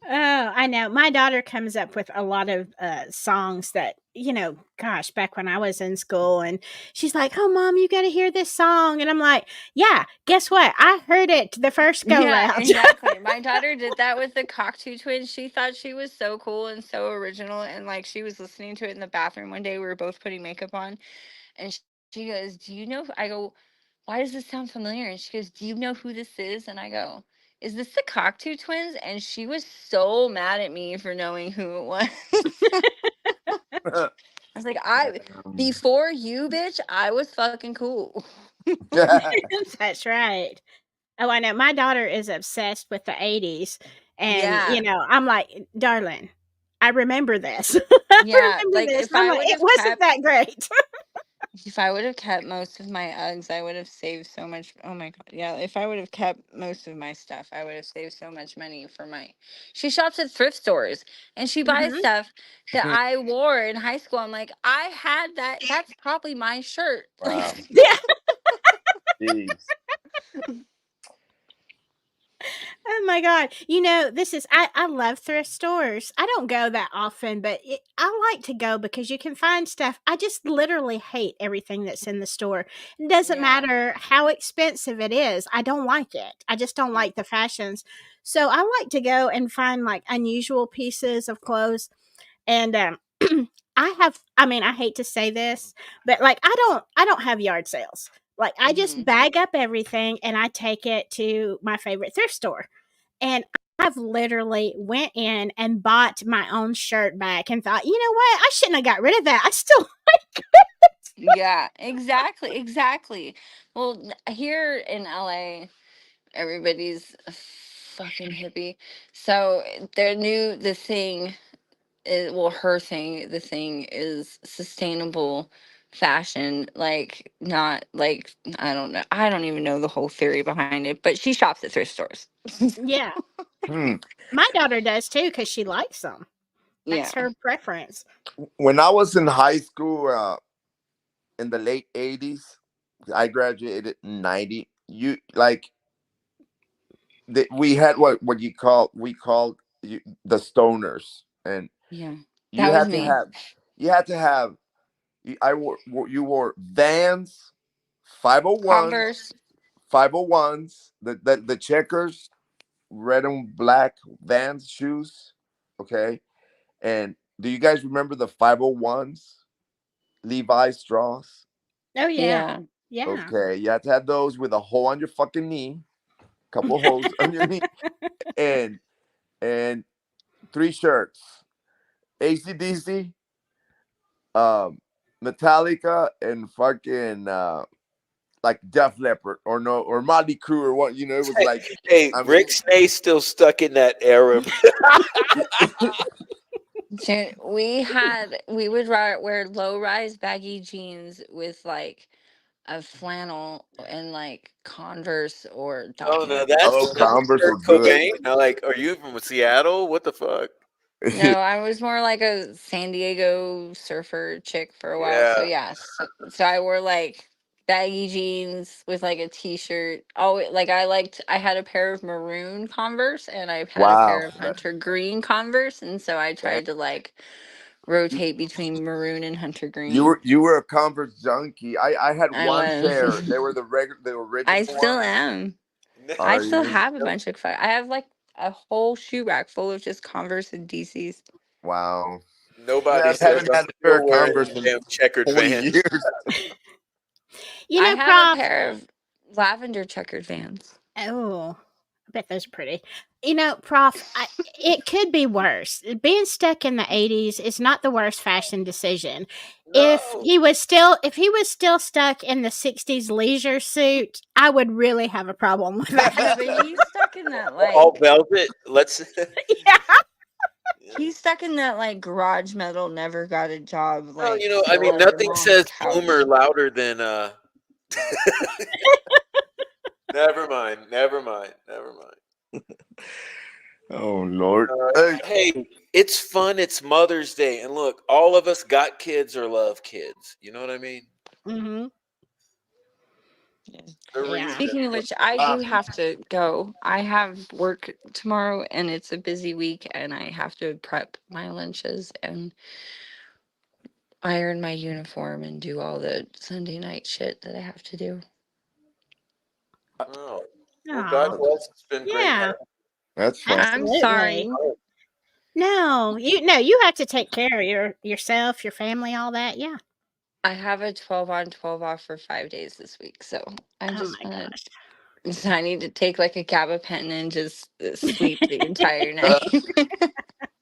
Oh, I know. My daughter comes up with a lot of songs that, gosh, back when I was in school, and she's like, "Oh, mom, you got to hear this song." And I'm like, "Yeah, guess what? I heard it the first go Yeah, round." exactly. My daughter did that with the Cocteau Twins. She thought she was so cool and so original. And like she was listening to it in the bathroom one day. We were both putting makeup on. And she goes, "Do you know?" I go, "Why does this sound familiar?" And she goes, "Do you know who this is?" And I go, "Is this the Cocteau Twins?" And she was so mad at me for knowing who it was. I was like, before you, bitch, I was fucking cool. That's right. Oh, I know. My daughter is obsessed with the 80s. And, Yeah. I'm like, "Darling, I remember this." Yeah. I remember Like this. if And I'm I like, would "It have wasn't kept that great." If I would have kept most of my Uggs, I would have saved so much. Oh my God. Yeah. If I would have kept most of my stuff, I would have saved so much money for my. She shops at thrift stores and she buys Mhm. stuff that I wore in high school. I'm like, I had that. That's probably my shirt. Like, Wow. Yeah. Jeez. Oh my god. I love thrift stores. I don't go that often, but I like to go because you can find stuff. I just literally hate everything that's in the store. It doesn't yeah. matter how expensive it is. I don't like it. I just don't Mm. like the fashions. So I like to go and find like unusual pieces of clothes. And I hate to say this, but like I don't have yard sales. Like I just Mhm. bag up everything and I take it to my favorite thrift store. And I've literally went in and bought my own shirt back and thought, "You know what? I shouldn't have got rid of that. I still." Yeah, exactly. Exactly. Well, here in LA, everybody's a fucking hippie. So the thing her thing, the thing is sustainable fashion, like not like I don't even know the whole theory behind it, but she shops at thrift stores. Yeah. Hmm. My daughter does too cuz she likes them. Yeah. That's her preference. When I was in high school, in the late 80s, I graduated in 90. We had what we called the stoners, and Yeah, you that was had to me. have you had to have you wore Vans, 501s, Converse. 501s, the checkers, red and black Vans shoes. Okay. And do you guys remember the 501s, Levi straws? Oh yeah. Yeah. Yeah. Okay, you have to have those with a hole on your fucking knee, couple holes on your knee, and and three shirts: ACDC, um, Metallica, and fucking like Def Leppard or no or Motley Crue or what. It was like, Hey, I Rick mean, Snay's still stuck in that era. Dude, we would wear low rise baggy jeans with like a flannel and like Converse or Oh Doc no, Martens. that's Converse Kurt were good. Cobain. Now, like, are you from Seattle? What the fuck? No, I was more like a San Diego surfer chick for a while. So Yeah. yeah, so I wore like baggy jeans with like a t-shirt. Oh, like I had a pair of maroon Converse and I had a Wow, pair of hunter green Converse, and so I that, tried to like rotate between maroon and hunter you green. were you were a Converse junkie. I had I one was. pair. They were the I original still ones. am. I Are still you? have a bunch of I have like a whole shoe rack full of just Converse and DCs. Wow. Nobody Yeah, I says haven't I'm had a pair still of wearing Converse them in damn checkered 20 Vans. years. You I know, have a Prof. pair of lavender checkered Vans. Oh, I bet those are pretty. You know, Prof, it could be worse. Being stuck in the 80s is not the worst fashion decision. No. If he was still stuck in the 60s leisure suit, I would really have a problem with Yeah, that. but he's stuck in that All velvet. Let's. Yeah. he's stuck in that like garage metal, never got a job, Well, like I still mean, on your nothing mom's says couch. boomer louder than Never mind. Never mind. Never mind. Oh Lord. Hey, Hey, it's fun. It's Mother's Day, and look, all of us got kids or love kids. You know what I mean? Mm-hmm. The Yeah. reason. Speaking of which, I uh, do have to go. I have work tomorrow and it's a busy week and I have to prep my lunches and iron my uniform and do all the Sunday night shit that I have to do. Oh, well, God Oh, bless. It's been great yeah. having that's fine. I'm sorry. Absolutely. No, you have to take care of yourself, your family, all that. Yeah. I have a 12 on 12 off for 5 days this week. So I Oh just my want gosh. to, I need to take like a gabapentin and just sleep the entire Uh, night.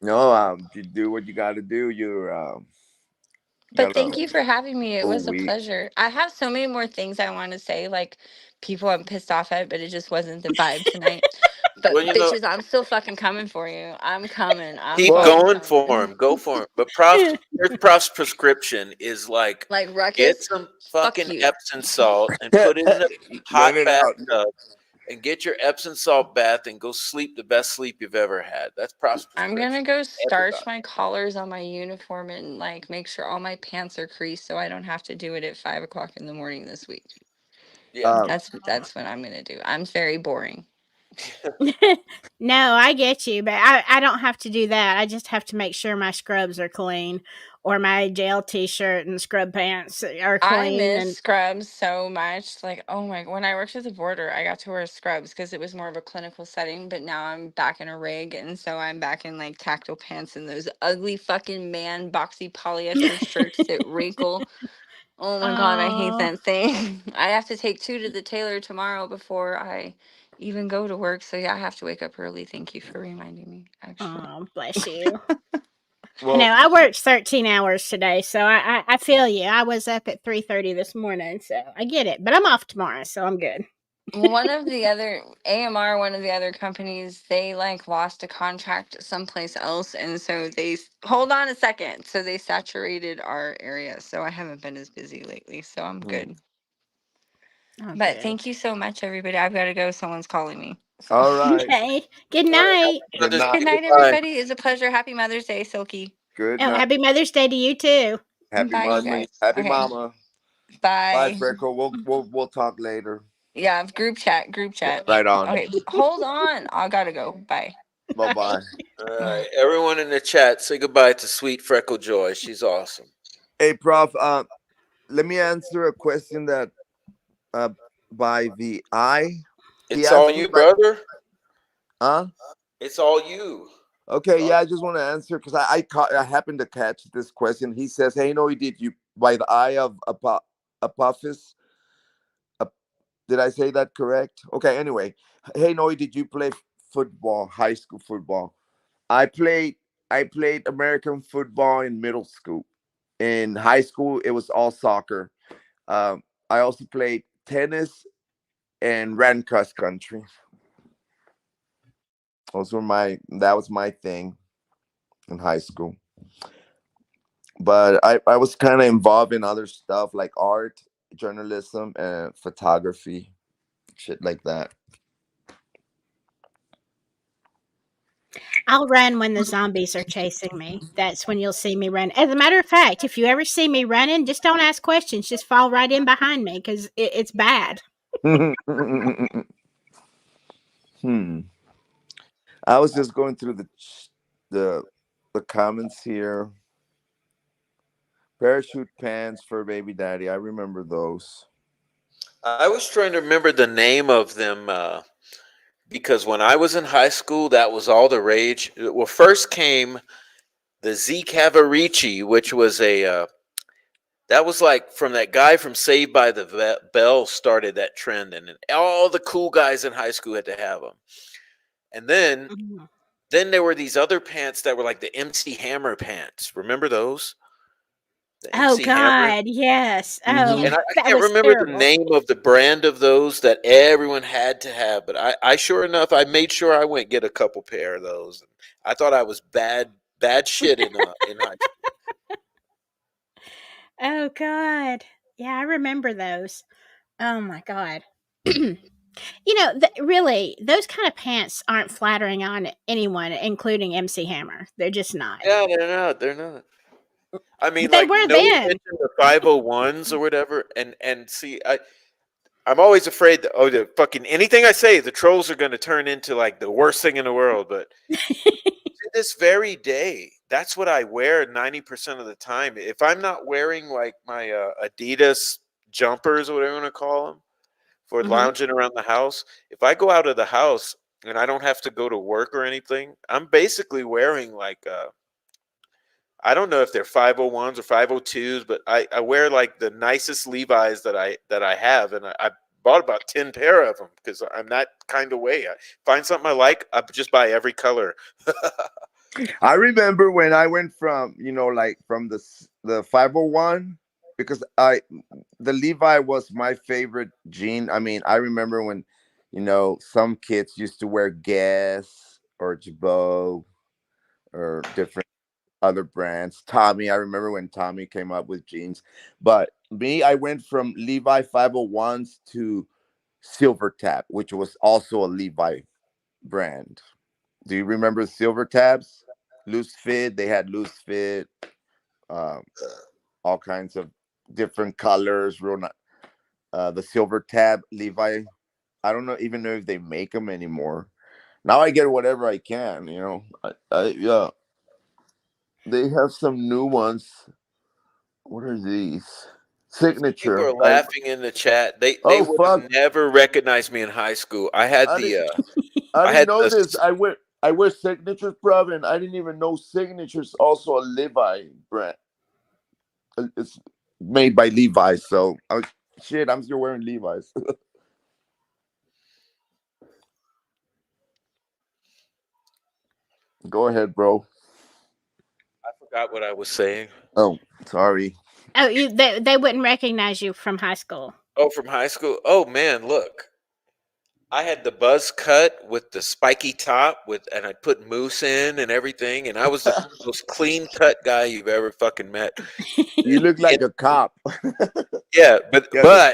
no, you do what you got to do. You But got thank a you for having me. It full was a week. pleasure. I have so many more things I want to say, like people I'm pissed off at, but it just wasn't the vibe tonight. But Well, bitches, I'm still fucking coming for you. I'm coming. I'm keep Well, fucking going for coming. him. Go for him. But Prof's prescription is like Like get Ruckus, some fuck fucking you. Epsom salt and put it in a hot let it out. bathtub and get your Epsom salt bath and go sleep the best sleep you've ever had. That's Prof's I'm gonna prescription. go starch Everybody. my collars on my uniform and like make sure all my pants are creased so I don't have to do it at 5 o'clock in the morning this week. Yeah. Um, That's what I'm gonna do. I'm very boring. No, I get you, but I don't have to do that. I just have to make sure my scrubs are clean or my jail t-shirt and scrub pants are I clean miss and scrubs so much. Like, oh my, when I worked at the border, I got to wear scrubs because it was more of a clinical setting. But now I'm back in a rig. And so I'm back in like tactile pants and those ugly fucking man boxy polyester shirts that wrinkle. Oh my God, I hate oh, that thing. I have to take two to the tailor tomorrow before I even go to work. So yeah, I have to wake up early. Thank you for reminding me, actually. oh, bless you. I know well, I worked 13 hours today, so I feel you. I was up at 3:30 this morning, so I get it. But I'm off tomorrow, so I'm good. Well, one of the other AMR, one of the other companies, they like lost a contract someplace else, and so hold on a second. So they saturated our area, so I haven't been as busy lately. So I'm hmm. good. Oh, But good. thank you so much, everybody. I've got to go. Someone's calling me. So All right. Okay. Good All right. night. Good Mother's night. good Day. night, Goodbye. everybody. It's a pleasure. Happy Mother's Day, Silky. Good Oh, night. happy Mother's Day to you too. Happy Bye, you Mother. guys. Happy Okay. Mama. Bye, Bye. Freckle. We'll talk later. Yeah, group chat. Group chat. Right on. Okay. Hold on. I gotta go. Bye. Bye Bye. bye. All right. Everyone in the chat, say goodbye to Sweet Freckle Joy. She's awesome. Hey, Prof. Let me answer a question that uh by the I. He It's all asked me you, like, brother. huh? It's all you. Okay, yeah, I just want to answer because I happened to catch this question. He says, "Hey, no, did you by the eye of Apophis? Uh, did I say that correct? Okay. Anyway, hey, no, did you play football, high school football? I played I played American football in middle school. In high school, it was all soccer. I also played tennis and ran cross country. That was my thing in high school. But I was kind of involved in other stuff like art, journalism, and photography, shit like that. I'll run when the zombies are chasing me. That's when you'll see me run. As a matter of fact, if you ever see me running, just don't ask questions. Just fall right in behind me because it's bad. Hmm. I was just going through the the comments here. Parachute pants for baby daddy. I remember those. I was trying to remember the name of them. because when I was in high school, that was all the rage. Well, first came the Z Cavarici, which was that was like from that guy from Saved by the Bell started that trend, and all the cool guys in high school had to have them. And Mhm. then there were these other pants that were like the MC Hammer pants. Remember those? The Oh MC Hammer. God, yes. Oh, Mm-hmm. And I that can't was remember the terrible. name of the brand of those that everyone had to have, but I sure enough, I made sure I went get a couple pair of those. I thought I was bad shit in high school. Oh God. Yeah, I remember those. Oh my God. Really, those kind of pants aren't flattering on anyone, including MC Hammer. They're just not. Yeah, they're not. They're not. I mean, But they like were no then. offense to the 501s or whatever, and see, I'm always afraid that the fucking anything I say, the trolls are going to turn into like the worst thing in the world. But to this very day, that's what I wear 90% of the time. If I'm not wearing like my Adidas jumpers or whatever you want to call them for Hmm. lounging around the house, if I go out of the house and I don't have to go to work or anything, I'm basically wearing like I don't know if they're 501s or 502s, but I wear like the nicest Levi's that I have, and I bought about 10 pair of them because I'm that kind of way. I find something I like, I just buy every color. I remember when I went from, like from the 501, because the Levi was my favorite jean. I mean, I remember when, some kids used to wear Guess or Jabot or different other brands. Tommy, I remember when Tommy came up with jeans. But me, I went from Levi 501s to Silver Tap, which was also a Levi brand. Do you remember Silver Tabs? Loose fit. They had loose fit, um, all kinds of different colors. The Silver Tab Levi. I don't know even know if they make them anymore. Now I get whatever I can. Yeah, they have some new ones. What are these? People Signature. are laughing in the chat. They Oh would have fuck! never recognized me in high school. I had I didn't. the I I didn't had know the this. I wear Signatures, bro, and I didn't even know Signatures also a Levi brand. It's made by Levi's, so shit. I'm still wearing Levi's. Go ahead, bro. I forgot what I was saying. Oh, sorry. Oh, they wouldn't recognize you from high school. Oh, from high school. Oh man, look. I had the buzz cut with the spiky top and I put mousse in and everything, and I was the most clean cut guy you've ever fucking met. You look And like a cop. yeah, but Yeah.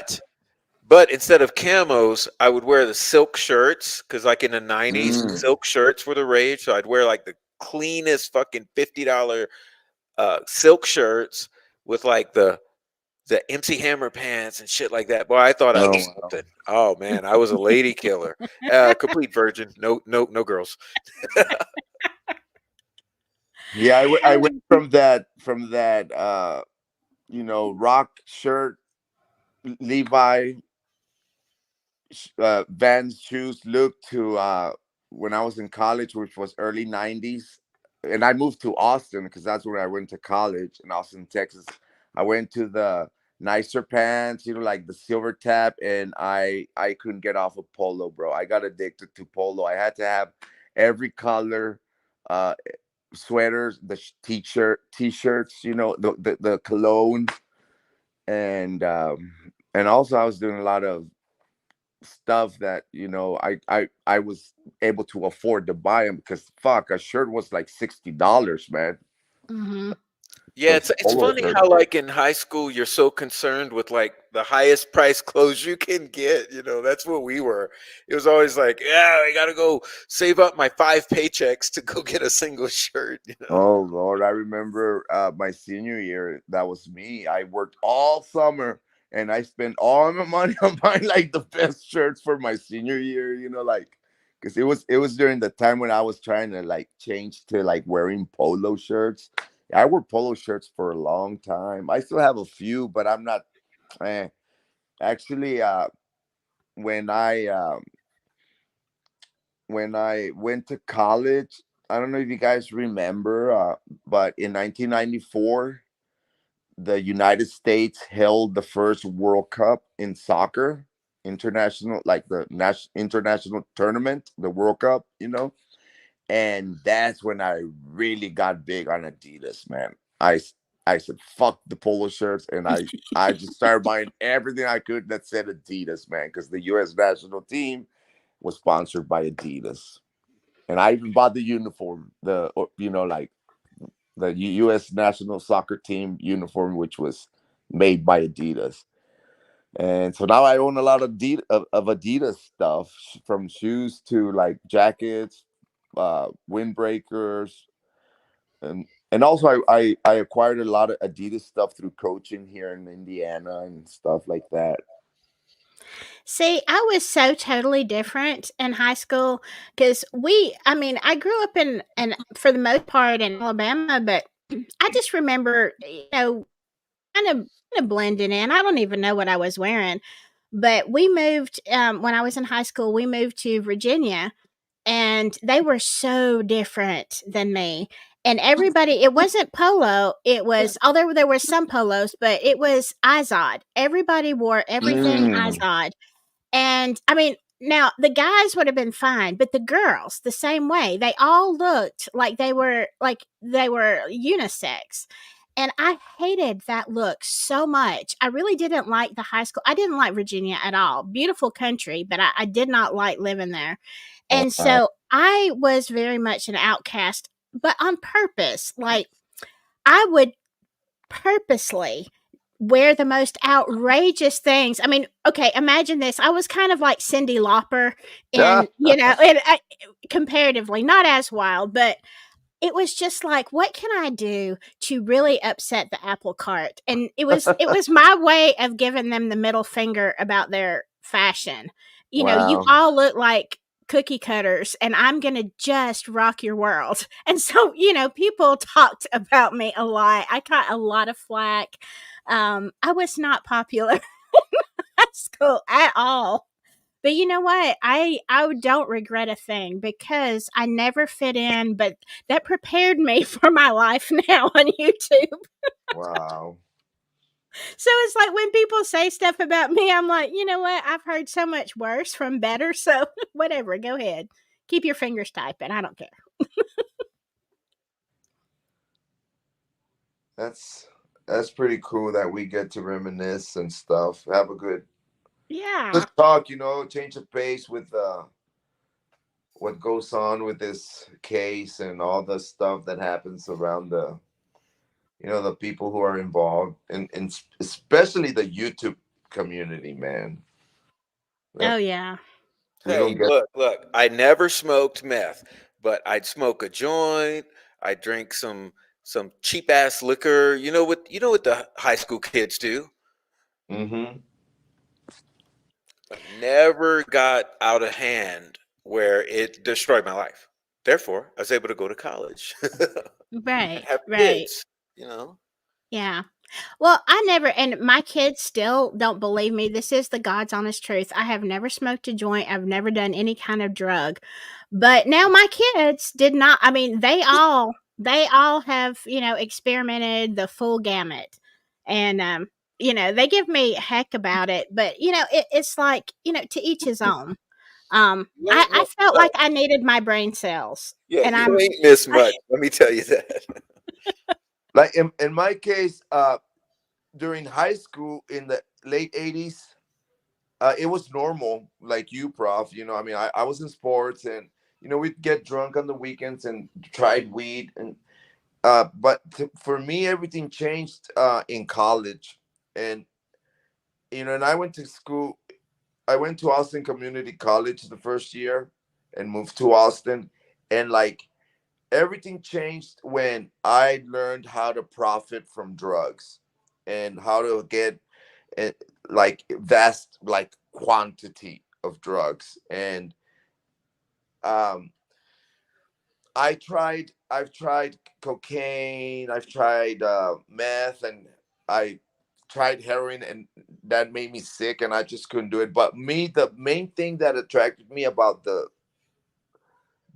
but instead of camos, I would wear the silk shirts because like in the '90s, Mm. silk shirts were the rage. So I'd wear like the cleanest fucking $50 silk shirts with like the MC Hammer pants and shit like that. Boy, I thought I Oh was wow. something. Oh man, I was a lady killer. Complete virgin. No girls. Yeah, I went from that rock shirt, Levi, Vans shoes look to when I was in college, which was early '90s, and I moved to Austin because that's where I went to college in Austin, Texas. I went to the nicer pants, like the silver tap, and I couldn't get off of polo, bro. I got addicted to polo. I had to have every color, uh, sweaters, the t-shirts, the cologne, and also I was doing a lot of stuff that I was able to afford to buy them because fuck, a shirt was like $60, man. Hmm. Yeah, Those it's polo funny shirts. how like in high school you're so concerned with like the highest price clothes you can get. That's what we were. It was always like, yeah, I gotta go save up my 5 paychecks to go get a single shirt. Oh Lord, I remember my senior year. That was me. I worked all summer and I spent all my money on buying like the best shirts for my senior year. Like because it was during the time when I was trying to like change to like wearing polo shirts. I wore polo shirts for a long time. I still have a few, but I'm not. Actually, when I when I went to college. I don't know if you guys remember, but in 1994, the United States held the first World Cup in soccer, international, like the national international tournament, the World Cup, and that's when I really got big on Adidas, man. I said fuck the polo shirts, and I just started buying everything I could that said Adidas, man, because the U.S. national team was sponsored by Adidas, and I even bought the uniform, like the U.S. national soccer team uniform, which was made by Adidas. And so now I own a lot of Adidas stuff, from shoes to like jackets, windbreakers, and also I acquired a lot of Adidas stuff through coaching here in Indiana and stuff like that. See, I was so totally different in high school because I grew up in for the most part in Alabama, but I just remember, kind of blending in. I don't even know what I was wearing, but we moved when I was in high school. We moved to Virginia, and they were so different than me. And everybody, it wasn't polo. It was, although there were some polos, but it was Izod. Everybody wore everything Mm. Izod. And I mean, now the guys would have been fine, but the girls the same way. They all looked like they were unisex. And I hated that look so much. I really didn't like the high school. I didn't like Virginia at all. Beautiful country, but I did not like living there. Oh, And wow. so I was very much an outcast, but on purpose. Like I would purposely wear the most outrageous things. I mean, okay, imagine this. I was kind of like Cyndi Lauper in, comparatively, not as wild, but it was just like, what can I do to really upset the apple cart? And it was my way of giving them the middle finger about their fashion. You Wow. all look like cookie cutters, and I'm going to just rock your world. And so, people talked about me a lot. I got a lot of flack. I was not popular at school at all. But you know what? I don't regret a thing because I never fit in, but that prepared me for my life now on YouTube. Wow. So it's like when people say stuff about me, I'm like, you know what? I've heard so much worse from better. So whatever, go ahead. Keep your fingers typing. I don't care. That's pretty cool that we get to reminisce and stuff. Have a good Yeah. let's talk, change of pace with what goes on with this case and all the stuff that happens around the people who are involved, and especially the YouTube community, man. Oh, That yeah. we Hey, don't get. look, I never smoked meth, but I'd smoke a joint. I'd drink some cheap ass liquor. You know what the high school kids do. Hmm. But never got out of hand where it destroyed my life. Therefore, I was able to go to college and Right. have Right. kids. You know. Yeah. Well, I never, and my kids still don't believe me. This is the God's honest truth. I have never smoked a joint. I've never done any kind of drug. But now my kids did not, I mean, they all have, experimented the full gamut. And they give me heck about it, but it's like, to each his own. I felt Look, like I needed my brain cells. yeah, And you ain't missed much. Let me tell you that. Like in my case, during high school in the late '80s, it was normal, like you, Prof. I was in sports, and we'd get drunk on the weekends and tried weed, and for me, everything changed in college, and and I went to school. I went to Austin Community College the first year, and moved to Austin, and like everything changed when I learned how to profit from drugs and how to get eh, like vast like quantity of drugs. And um I've tried cocaine, I've tried meth, and I tried heroin, and that made me sick, and I just couldn't do it. But the main thing that attracted me about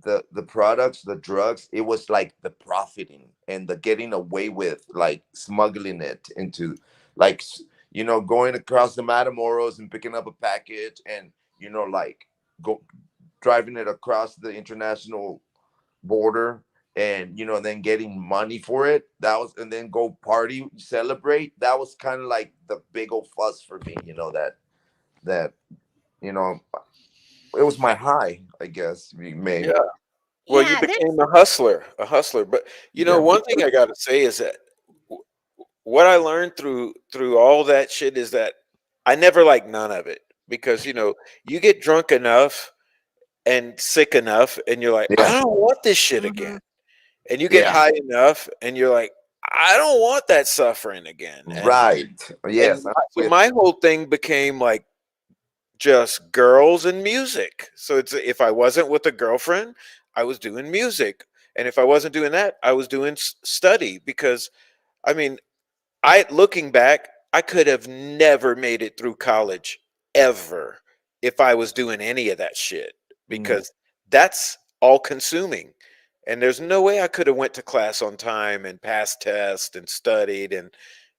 the products, the drugs, it was like the profiting and the getting away with like smuggling it into like going across the Matamoros and picking up a package and like go driving it across the international border and then getting money for it. That was, and then go party, celebrate. That was kind of like the big old fuss for me, that you know it was my high, I guess, maybe. Yeah. Well, you Yeah, there's became a hustler, a hustler. But Yeah. one thing I got to say is that what I learned through all that shit is that I never liked none of it because you get drunk enough and sick enough, and you're like, I Yeah. don't want this shit again. mhm. And you get Yeah. high enough, and you're like, I don't want that suffering again. Right. And Yes, I'm so with my you. whole thing became like just girls and music. So it's if I wasn't with a girlfriend, I was doing music, and if I wasn't doing that, I was doing study because I mean I looking back, I could have never made it through college ever if I was doing any of that shit Mm. because that's all consuming. And there's no way I could have went to class on time and passed tests and studied and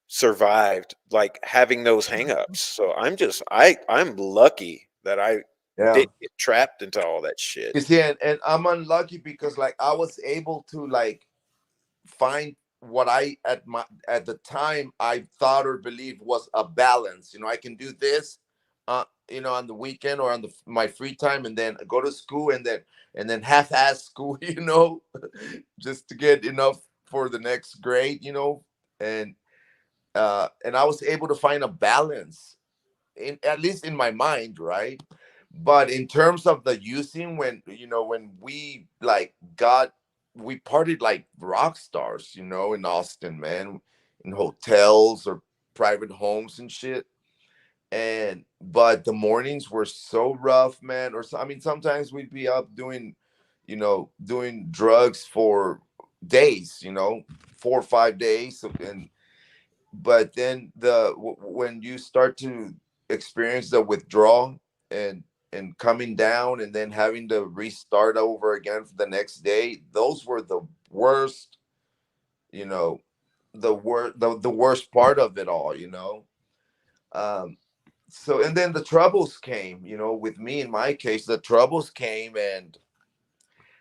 survived like having those hangups. So I'm lucky that I Yeah. didn't get trapped into all that shit. You see, and I'm unlucky because like I was able to like find what I at the time I thought or believed was a balance. I can do this, on the weekend or on my free time, and then go to school, and then half-ass school, just to get enough for the next grade, and and I was able to find a balance in, at least in my mind, right? But in terms of the using, when we like got we partied like rock stars, in Austin, man, in hotels or private homes and shit. And but the mornings were so rough, man. Or so, I mean, sometimes we'd be up doing drugs for days, 4 or 5 days, and but then when you start to experience the withdrawal and coming down and then having to restart over again for the next day, those were the worst, you know the worst part of it all, um so, and then the troubles came, with me. In my case, the troubles came, and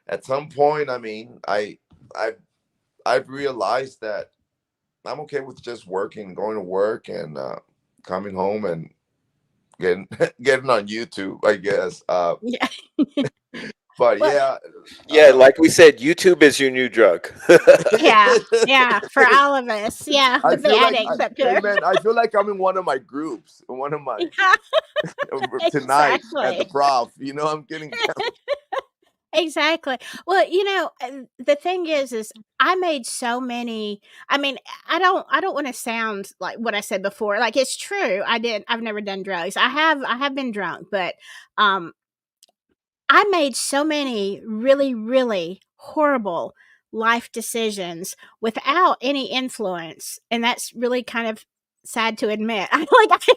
at some point, I mean, I've realized that I'm okay with just working, going to work, and coming home and getting getting on YouTube, I guess. Yeah. But Well, yeah, Yeah, uh, like we said, YouTube is your new drug. yeah, yeah, for all of us. Yeah, I the feel like, addicts up hey there. man, I feel like I'm in one of my groups, one of my Yeah, tonight at the exactly. Prof. I'm getting Exactly. Well, the thing is I made so many. I mean, I don't want to sound like what I said before. Like, it's true. I've never done drugs. I have been drunk, but um I made so many really, really horrible life decisions without any influence, and that's really kind of sad to admit. I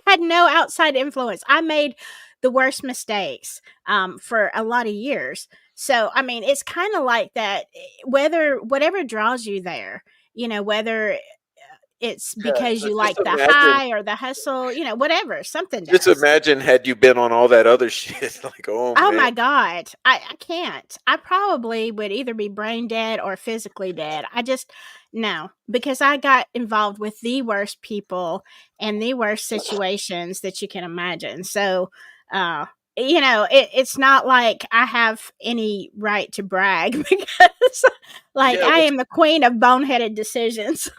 had no outside influence. I made the worst mistakes for a lot of years. So, I mean, it's kind of like that. Whether whatever draws you there, whether it's Yeah, because so you like the high or the hustle, whatever, something just does. imagine had you been on all that other shit. Like, oh Oh man, my god. I can't. I probably would either be brain dead or physically dead. I just no, because I got involved with the worst people and the worst situations that you can imagine. So, uh it's not like I have any right to brag because like yeah. I Well, am the queen of boneheaded decisions.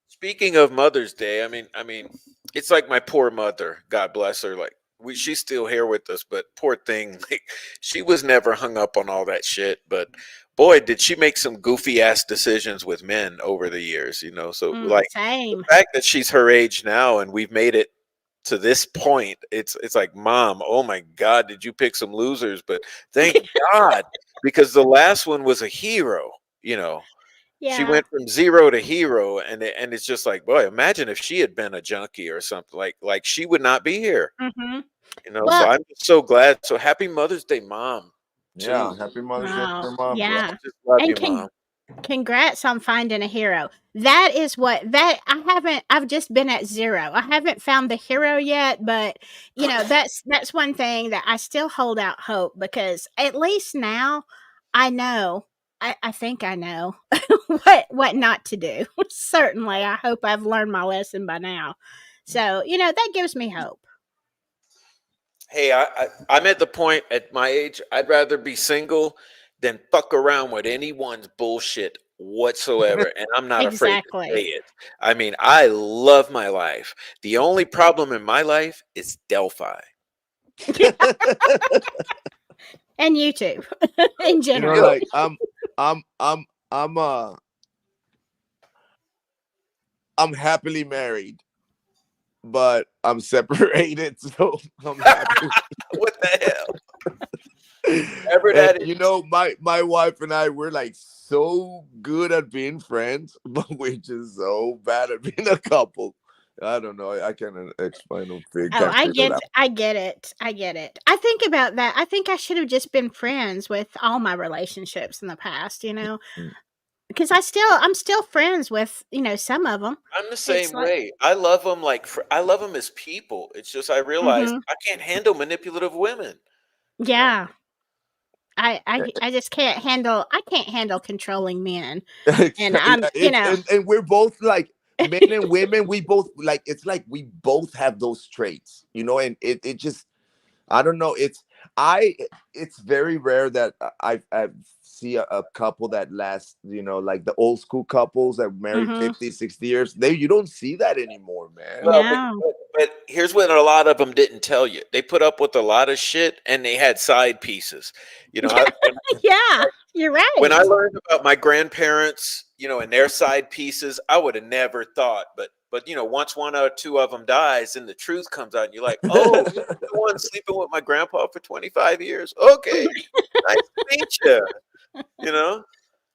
speaking of Mother's Day, I mean, it's like my poor mother. God bless her. Like, she's still here with us, but poor thing, like, she was never hung up on all that shit. But boy, did she make some goofy ass decisions with men over the years. So like the Same. fact that she's her age now and we've made it to this point, it's like, mom, oh my god, did you pick some losers? But thank god, because the last one was a hero. you know she Yeah. went from zero to hero, and it's just like, boy, imagine if she had been a junkie or something, like she would not be here. Mhm. So Well, I'm just so glad. So happy Mother's Day, mom. Yeah, too. happy Mother's Day to Wow. your mom, bro. Yeah. Just love And you, Mom. congrats on finding a hero. That is what that I've just been at 0. I haven't found the hero yet, but that's one thing that I still hold out hope, because at least now I know, I think I know what not to do. Certainly, I hope I've learned my lesson by now. So, that gives me hope. Hey, I'm at the point at my age, I'd rather be single than fuck around with anyone's bullshit whatsoever. And I'm not afraid to say Exactly. it. I mean, I love my life. The only problem in my life is Delphi. And YouTube in general. Yo, Like I'm I'm I'm uh I'm happily married, but I'm separated, so I'm happy. what the hell? Ever And that is, my wife and I, we're like so good at being friends, but we're just so bad at being a couple. I don't know. I can't explain them. Oh, Can't figure it out. I get it. I get it. I think about that. I think I should have just been friends with all my relationships in the past, Mm. because I'm still friends with, some of them. I'm the It's same like, way. I love them I love them as people. It's just I realized mhm. I can't handle manipulative women. You know, Yeah. I just I can't handle controlling men. And Yeah, and we're both like men and women. We both like, it's like we both have those traits, and it just, I don't know. I it's very rare that I see a couple that lasts, like the old school couples that married mhm. 50, 60 years. You don't see that anymore, man. well, No. but here's what a lot of them didn't tell you. They put up with a lot of shit and they had side pieces. You know, Yeah, you're when I right. learned about my grandparents, and their side pieces, I would have never thought. But once one or two of them dies, and the truth comes out, and you're like, oh, you're the one sleeping with my grandpa for 25 years. Okay, nice to meet you. You know,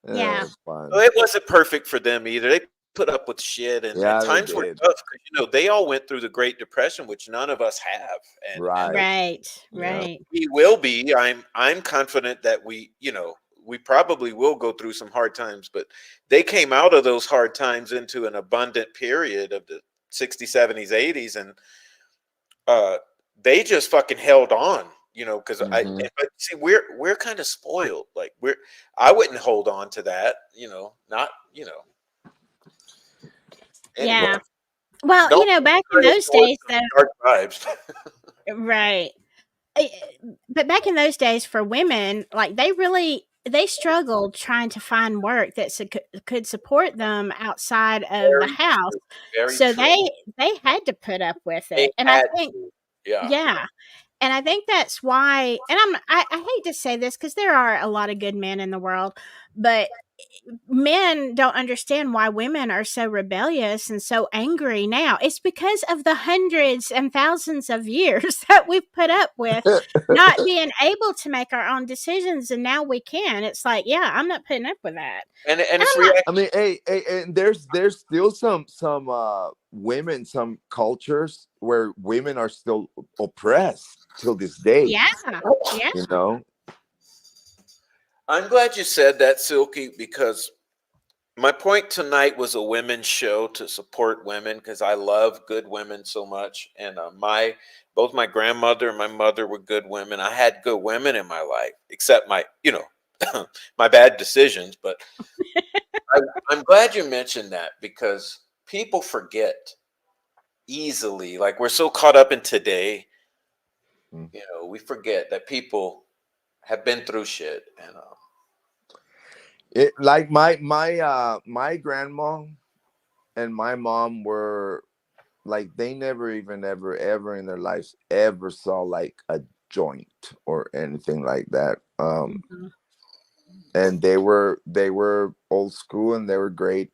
Yeah, Yeah. it's fun. so it wasn't perfect for them either. They put up with shit, and Yeah, they times were did. tough because they all went through the Great Depression, which none of us have, and Right. Right. Yeah. Right. we will be. I'm confident that we probably will go through some hard times, but they came out of those hard times into an abundant period of the 60s, 70s, 80s, and uh they just fucking held on, because Hmm. but see, we're kind of spoiled. Like I wouldn't hold on to that, not, anyway. Yeah. Well, Don't back in try to those ignore days, some though, dark vibes. right. Eh, but back in those days for women, like they struggled trying to find work that could support them outside of the Very house. true. Very So true. they had to put up with They it. And I had think, to. Yeah. yeah. And I think that's why, and I hate to say this because there are a lot of good men in the world, but men don't understand why women are so rebellious and so angry now. It's because of the hundreds and thousands of years that we've put up with not being able to make our own decisions, and now we can. It's like, yeah, I'm not putting up with that. And And it's I'm not. I mean, hey, and there's still some women, some cultures where women are still oppressed till this day. Yeah, yeah. You know, I'm glad you said that, Silky, because my point tonight was a women's show to support women because I love good women so much, and both my grandmother and my mother were good women. I had good women in my life, except my my bad decisions. But I, I'm glad you mentioned that because people forget easily. Like we're so caught up in today, Mm. we forget that people have been through shit, and like my grandma and my mom were like, they never even ever in their lives ever saw like a joint or anything like that. Mhm. And they were old school, and they were great.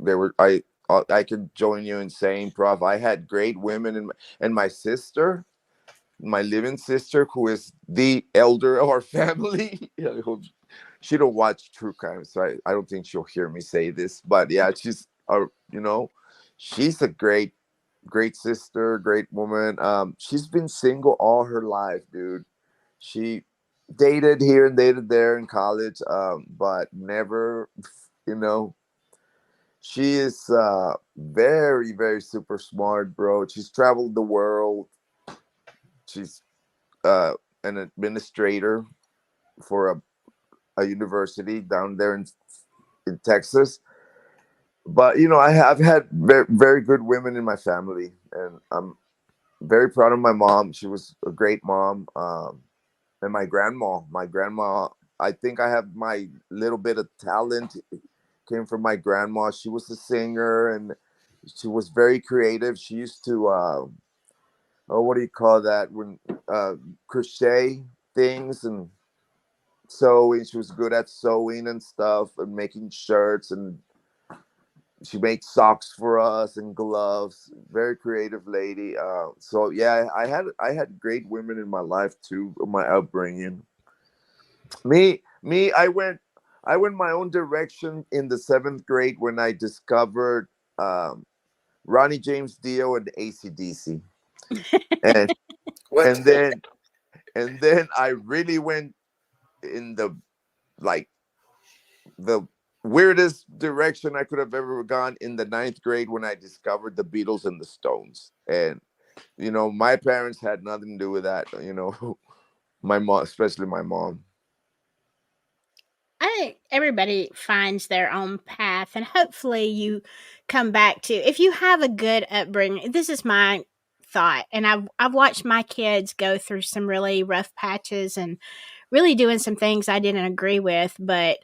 They were I could join you in saying, Prof, I had great women, and my sister, my living sister, who is the elder of our family. She don't watch true crime, so I don't think she'll hear me say this, but yeah, she's she's a great sister, great woman. She's been single all her life, dude. She dated here and dated there in college, but never, you know, she is very, very super smart, bro. She's traveled the world. She's uh, an administrator for a university down there in Texas. But you know, I've had very, very good women in my family, and I'm very proud of my mom. She was a great mom, and my grandma. My grandma. I think I have my little bit of talent came from my grandma. She was a singer, and she was very creative. She used to, oh, what do you call that? When crochet things and sewing. She was good at sewing and stuff and making shirts, and she makes socks for us and gloves. Very creative lady. So yeah, I had great women in my life too. My upbringing. I went my own direction in the seventh grade when I discovered um, Ronnie James Dio and ACDC, and What? and then I really went in the like the weirdest direction I could have ever gone in the ninth grade when I discovered the Beatles and the Stones. And you know, my parents had nothing to do with that. You know, my mom, especially my mom. I think everybody finds their own path, and hopefully you come back to, if you have a good upbringing. This is my thought, and I've watched my kids go through some really rough patches and really doing some things I didn't agree with, but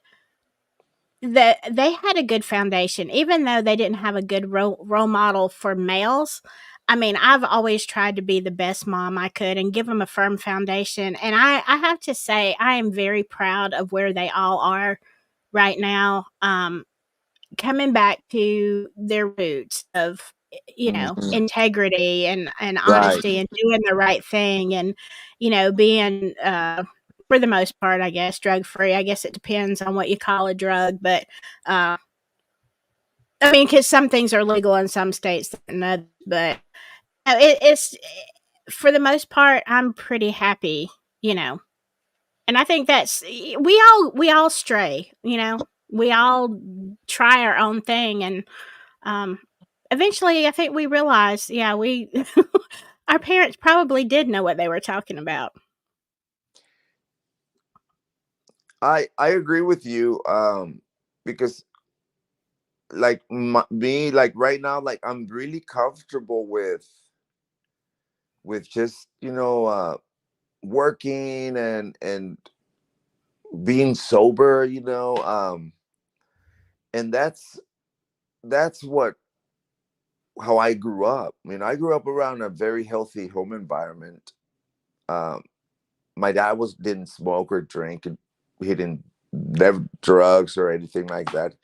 they had a good foundation, even though they didn't have a good role model for males. I mean, I've always tried to be the best mom I could and give them a firm foundation. And I have to say, I am very proud of where they all are right now. Coming back to their roots of, Mhm. integrity and Right. honesty and doing the right thing, and being, for the most part, I guess, drug free. I guess it depends on what you call a drug, but uh, I mean, because some things are legal in some states than others, but it's, for the most part, I'm pretty happy, you know. And I think that's, we all stray, we all try our own thing, and um, eventually, I think we realized, yeah, we our parents probably did know what they were talking about. I agree with you. Because like me, like right now, like I'm really comfortable with just working and being sober. And that's what how I grew up. I mean, I grew up around a very healthy home environment. Um, my dad was didn't smoke or drink, and he didn't never drugs or anything like that.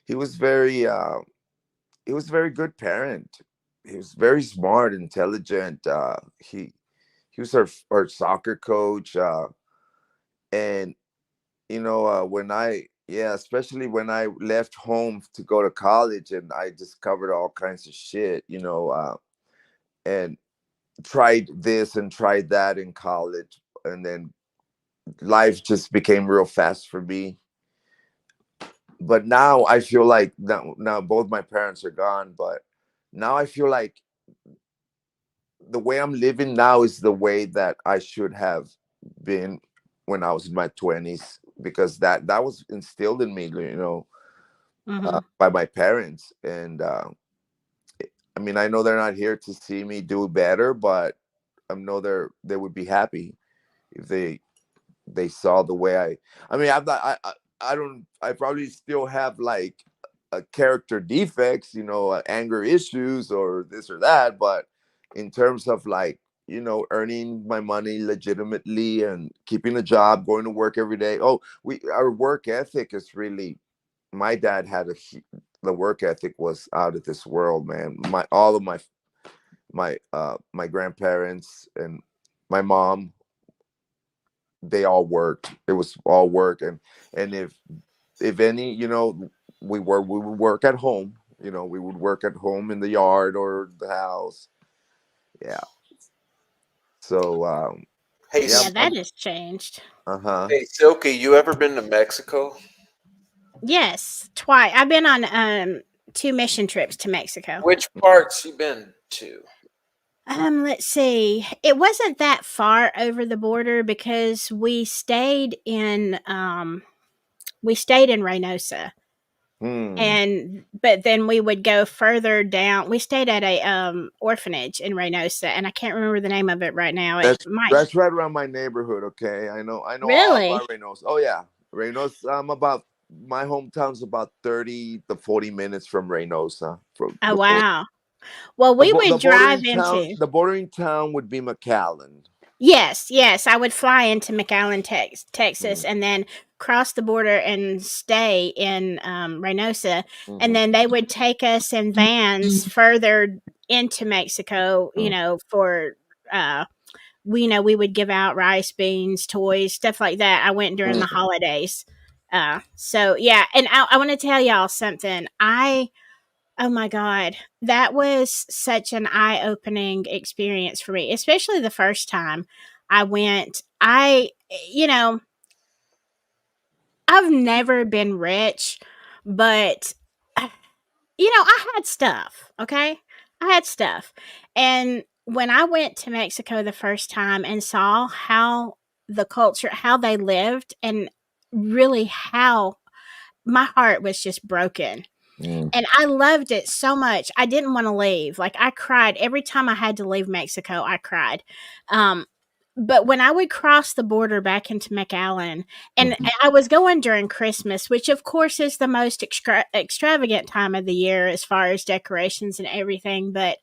He was a very good parent. He was very smart, intelligent. He was our soccer coach, and when especially when I left home to go to college, and I discovered all kinds of shit, and tried this and tried that in college, and then life just became real fast for me. But now I feel like now both my parents are gone, but now I feel like the way I'm living now is the way that I should have been when I was in my 20s, because that was instilled in me, Hmm. by my parents. And I mean, I know they're not here to see me do better, but I know they would be happy if they saw the way I mean, I'm not I don't I probably still have like a character defects, anger issues or this or that, but in terms of like, earning my money legitimately and keeping a job, going to work every day. Oh, we our work ethic is really, my dad had the work ethic was out of this world, man. All of my grandparents and my mom, they all worked. It was all work. And if any, we would work at home. We would work at home in the yard or the house. Yeah. So Hey, Yeah. Yeah, that has changed. Uh-huh. hey, Silky, you ever been to Mexico? Yes, twice. I've been on 2 mission trips to Mexico. Which parts you been to? Let's see. It wasn't that far over the border because we stayed in Reynosa. Hmm. But then we would go further down. We stayed at a orphanage in Reynosa, and I can't remember the name of it right now. It might That's right around my neighborhood. Okay, I know all really. about Reynosa. Oh yeah, Reynosa. I'm about my hometown's about 30 to 40 minutes from Reynosa. From Oh wow. Well, we would drive into. the bordering town would be McAllen. Yes, yes, I would fly into McAllen, Texas, Mm, and then cross the border and stay in Reynosa, and mhm, then they would take us in vans further into Mexico. mm, For we would give out rice, beans, toys, stuff like that. I went during the mm. holidays. So yeah, and I want to tell y'all something. Oh my god, that was such an eye-opening experience for me, especially the first time I went. You know, I've never been rich, but I had stuff, okay? I had stuff. And when I went to Mexico the first time and saw how the culture, how they lived, and really how my heart was just broken. Mm. And I loved it so much. I didn't want to leave. Like I cried every time I had to leave Mexico. I cried. Um, but when I would cross the border back into McAllen, and Mhm. I was going during Christmas, which of course is the most extravagant time of the year as far as decorations and everything, but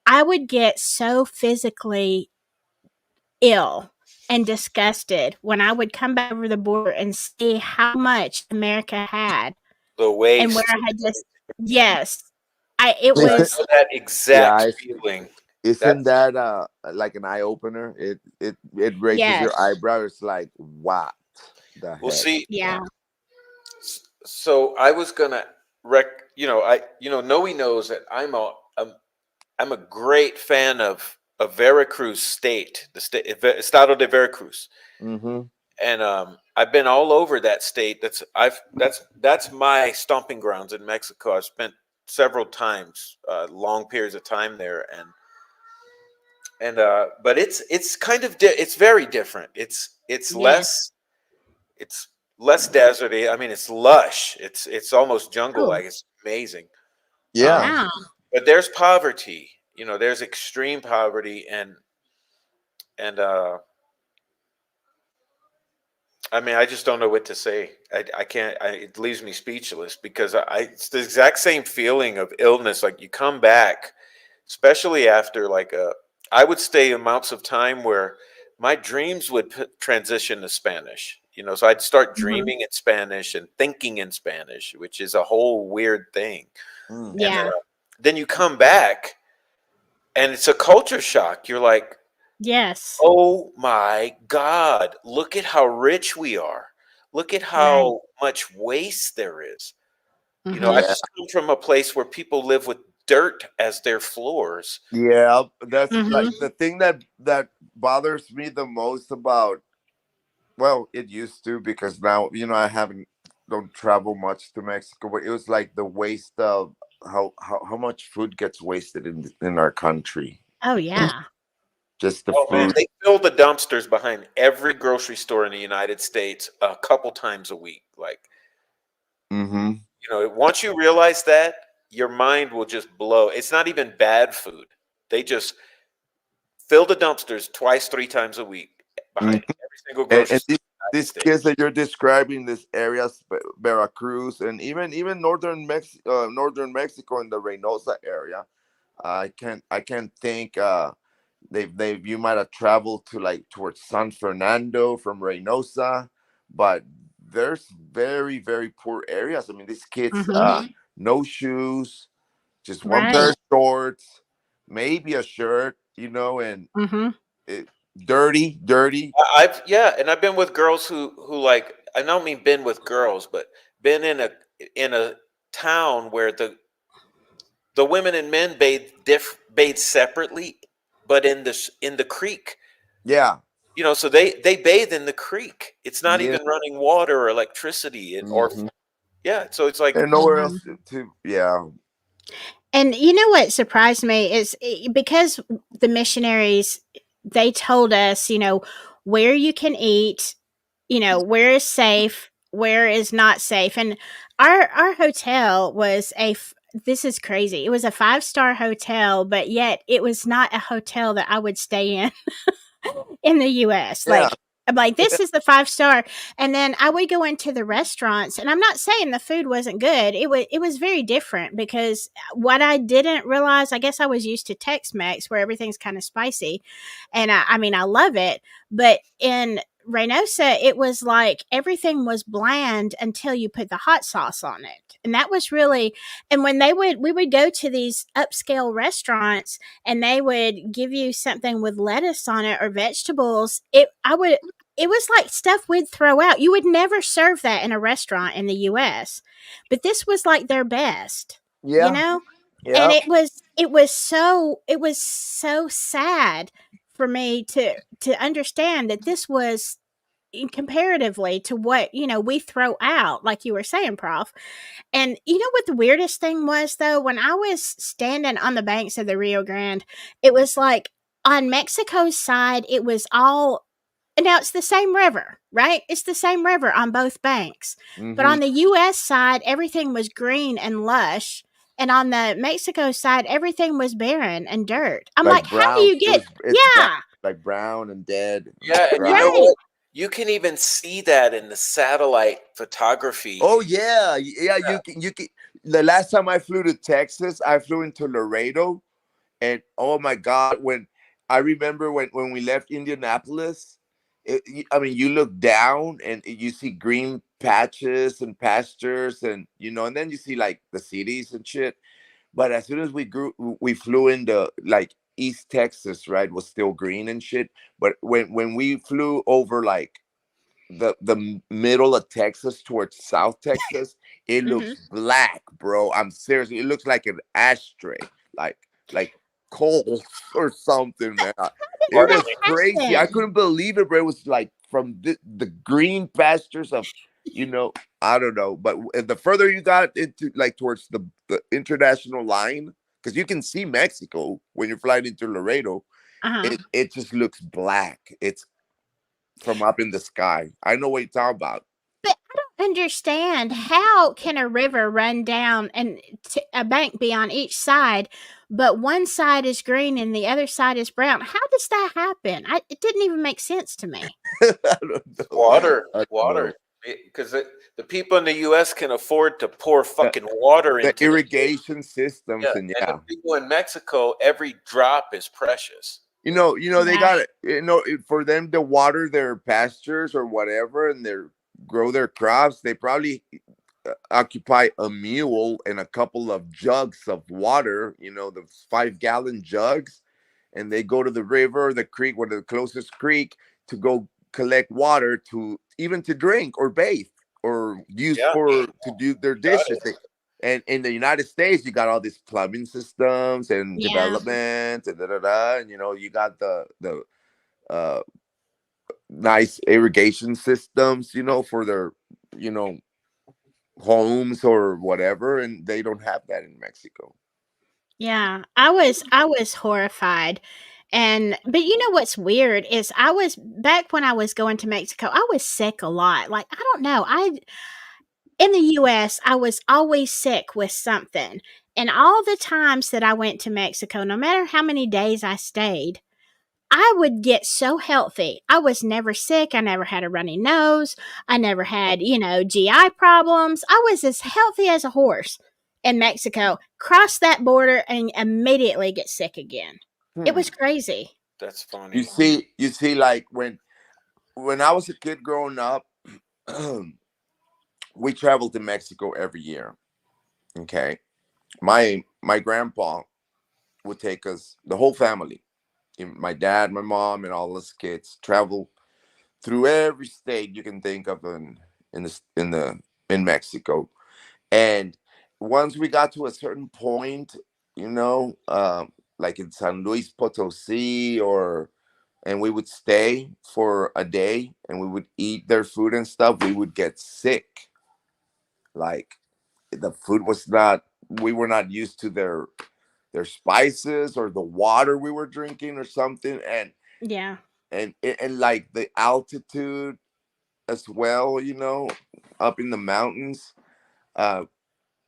I would get so physically ill and disgusted when I would come back over the border and see how much America had The and where waste. I had just yes. It I Isn't, was know that yeah, exact feeling. isn't That's that like an eye opener? It raises your yes. eyebrow. It's like what the well. heck? See, Yeah. so I was gonna rec. Noe knows that I'm a great fan of Veracruz State, the state Estado de Veracruz, Mm-hmm. and I've been all over that state. That's my stomping grounds in Mexico. I've spent several times, long periods of time there, and but it's kind of it's very different. It's Yes. it's less deserty. I mean, it's lush. It's almost jungle Oh, like. It's amazing. Yeah. Um, wow. but there's poverty. There's extreme poverty, and I mean, I just don't know what to say. I can't. It leaves me speechless because it's the exact same feeling of illness. Like you come back, especially after I would stay amounts of time where my dreams would transition to Spanish. So I'd start Mhm. dreaming in Spanish and thinking in Spanish, which is a whole weird thing. Mm. And Yeah. then you come back, and it's a culture shock. You're like, Yes. oh my God, look at how rich we are. Look at Right. how much waste there is. I Mhm. Yeah. just come from a place where people live with dirt as their floors. Yeah. That's like Mhm. the thing that bothers me the most about. Well, it used to because now I haven't don't travel much to Mexico, but it was like the waste of how much food gets wasted in our country. Oh yeah. Just the Oh man, food. they fill the dumpsters behind every grocery store in the United States a couple times a week. Like, Mm-hmm. once you realize that, your mind will just blow. It's not even bad food. They just fill the dumpsters twice, three times a week behind every single grocery And store in the United these kids States. that you're describing, this areas, Veracruz, and even northern Mexico in the Reynosa area, I can think they you might have traveled to like towards San Fernando from Reynosa, but there's very very poor areas. I mean, these kids, Mhm. no shoes, just one pair Right. of shorts, maybe a shirt, and Mhm. it, dirty. And I've been with girls who like, I don't mean been with girls, but been in a town where the women and men bathe separately, but in the creek. Yeah. You know, so they bathe in the creek. It's not Yeah. even running water or electricity, or Hmm. yeah. So it's like, And nowhere else to. Yeah. And you know what surprised me is because the missionaries, they told us, where you can eat, where is safe, where is not safe. And our hotel was this is crazy. It was a 5-star hotel, but yet it was not a hotel that I would stay in the US. Yeah. Like, I'm like, this is the 5-star. And then I would go into the restaurants, and I'm not saying the food wasn't good. It was very different because what I didn't realize, I guess I was used to Tex-Mex where everything's kind of spicy. And I mean, I love it, but in Reynosa, it was like everything was bland until you put the hot sauce on it. And that was really, and when we would go to these upscale restaurants and they would give you something with lettuce on it or vegetables, it was like stuff we'd throw out. You would never serve that in a restaurant in the US. But this was like their best, you Yeah. know? And Yeah. it was so sad for me to understand that this was comparatively to what we throw out, like you were saying, Prof. And you know what the weirdest thing was, though? When I was standing on the banks of the Rio Grande, it was like on Mexico's side, it was all. Now it's the same river, right? It's the same river on both banks. But Hmm. on the US side, everything was green and lush. And on the Mexico side, everything was barren and dirt. I'm Like like, how do brown. you get. It's brown, Yeah, like brown and dead and yeah. And you know dry. right. what? You can even see that in the satellite photography. Oh yeah, yeah. You can. The last time I flew to Texas, I flew into Laredo, and oh my God, when I remember when we left Indianapolis, I mean, you look down and you see green patches and pastures, and and then you see like the cities and shit. But as soon as we flew into like East Texas, right, was still green and shit. But when we flew over like the middle of Texas towards South Texas, it Hmm. looks black, bro. I'm serious. It looks like an ashtray, like like coal or something, man. It Did Pardon that was me. crazy. I happen? couldn't believe it, bro. It was like from the green pastures of, you know, I don't know. But the further you got into like towards the international line, because you can see Mexico when you're flying into Laredo, Uh-huh. it just looks black. It's from up in the sky. I know what you're talking about. But I don't understand, how can a river run down and a bank be on each side, but one side is green and the other side is brown? How does that happen? It didn't even make sense to me. I don't know, man. Water, I don't know. water. Because the people in the U.S. can afford to pour The, fucking water the into the irrigation yeah, systems and and the yeah, people in Mexico, every drop is precious. they Yeah. got it. For them to water their pastures or whatever and grow their crops, they probably occupy a mule and a couple of jugs of water. The 5-gallon jugs, and they go to the river, the creek, or the closest creek to go collect water to even to drink or bathe or use Yeah, for to do their you got dishes. And in the United States, you got all these plumbing systems and Yeah. development and da da da. And you got the uh, nice irrigation systems, for their you know homes or whatever, and they don't have that in Mexico. Yeah. I was horrified. And but you know what's weird is I was back when I was going to Mexico, I was sick a lot. Like, I don't know. I In the US, I was always sick with something. And all the times that I went to Mexico, no matter how many days I stayed, I would get so healthy. I was never sick. I never had a runny nose. I never had, GI problems. I was as healthy as a horse in Mexico. Cross that border and immediately get sick again. It Hmm. was crazy. that's You funny. see, like when I was a kid growing up, we traveled to Mexico every year. Okay, my grandpa would take us, the whole family, my dad, my mom, and all us kids, travel through every state you can think of in Mexico. And once we got to a certain point, like in San Luis Potosi or and we would stay for a day, and we would eat their food and stuff, we would get sick. Like the food was not, we were not used to their spices or the water we were drinking or something, Yeah. and like the altitude as well, up in the mountains. Uh,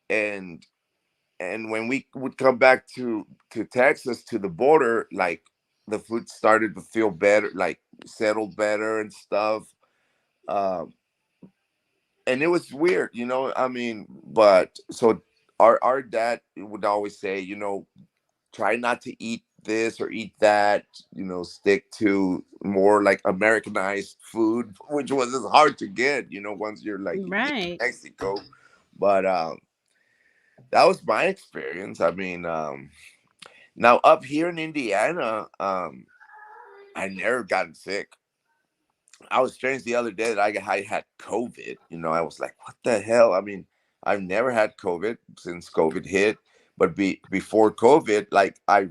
and when we would come back to Texas, to the border, like the food started to feel better, like settled better and stuff. Um, and it was weird, I mean, but so our dad would always say, try not to eat this or eat that, stick to more like Americanized food, which was just hard to get, once you're like in Right. Mexico. But that was my experience. I mean, now up here in Indiana, I never gotten sick. I was strange the other day that I had COVID. I was like, what the hell? I mean, I've never had COVID since COVID hit, but before COVID, like I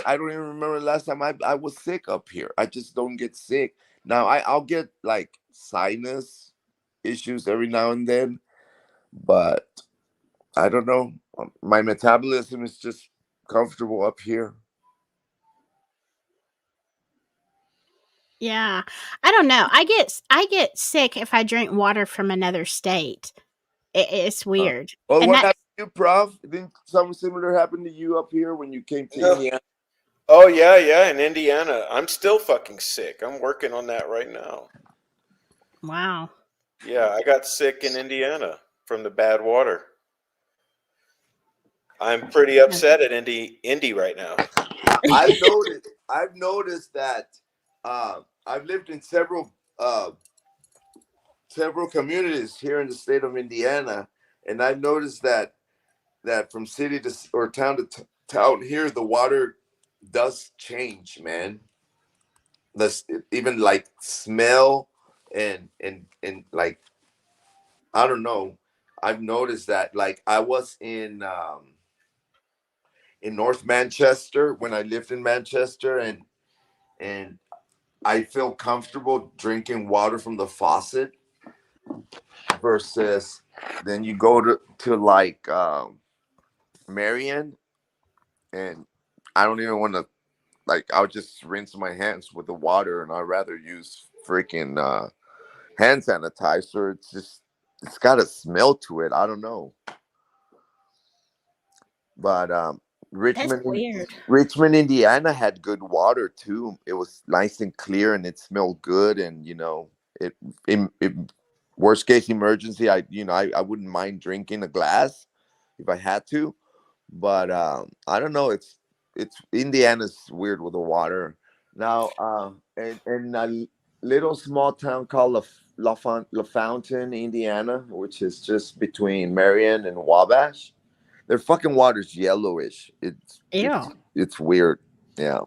I don't even remember the last time I was sick up here. I just don't get sick. Now I'll get like sinus issues every now and then, but I don't know. My metabolism is just comfortable up here. Yeah. I don't know. I get sick if I drink water from another state. It's Uh, weird. well, And what that's happened to you, Prof? Didn't something similar happen to you up here when you came to No. Indiana? Oh yeah, yeah, in Indiana. I'm still fucking sick. I'm working on that right now. wow. Yeah, I got sick in Indiana from the bad water. I'm pretty upset at Indy right now. I've noticed that I've lived in several communities here in the state of Indiana, and I've noticed that from city to or town to town here, the water does change, man. This even like smell and like I don't know. I've noticed that. Like I was in North Manchester when I lived in Manchester, and I feel comfortable drinking water from the faucet versus then you go to like Marion, and I don't even want to, like, I'll just rinse my hands with the water, and I'd rather use freaking hand sanitizer. It's got a smell to it. I don't know. But That's Richmond, weird. Richmond, Indiana had good water too. It was nice and clear, and it smelled good. And it, in worst case emergency, I wouldn't mind drinking a glass if I had to. But I don't know. It's Indiana's weird with the water now. In a little small town called La Fountain, Indiana, which is just between Marion and Wabash. Their fucking water's yellowish. It's Ew. it's weird. Yeah.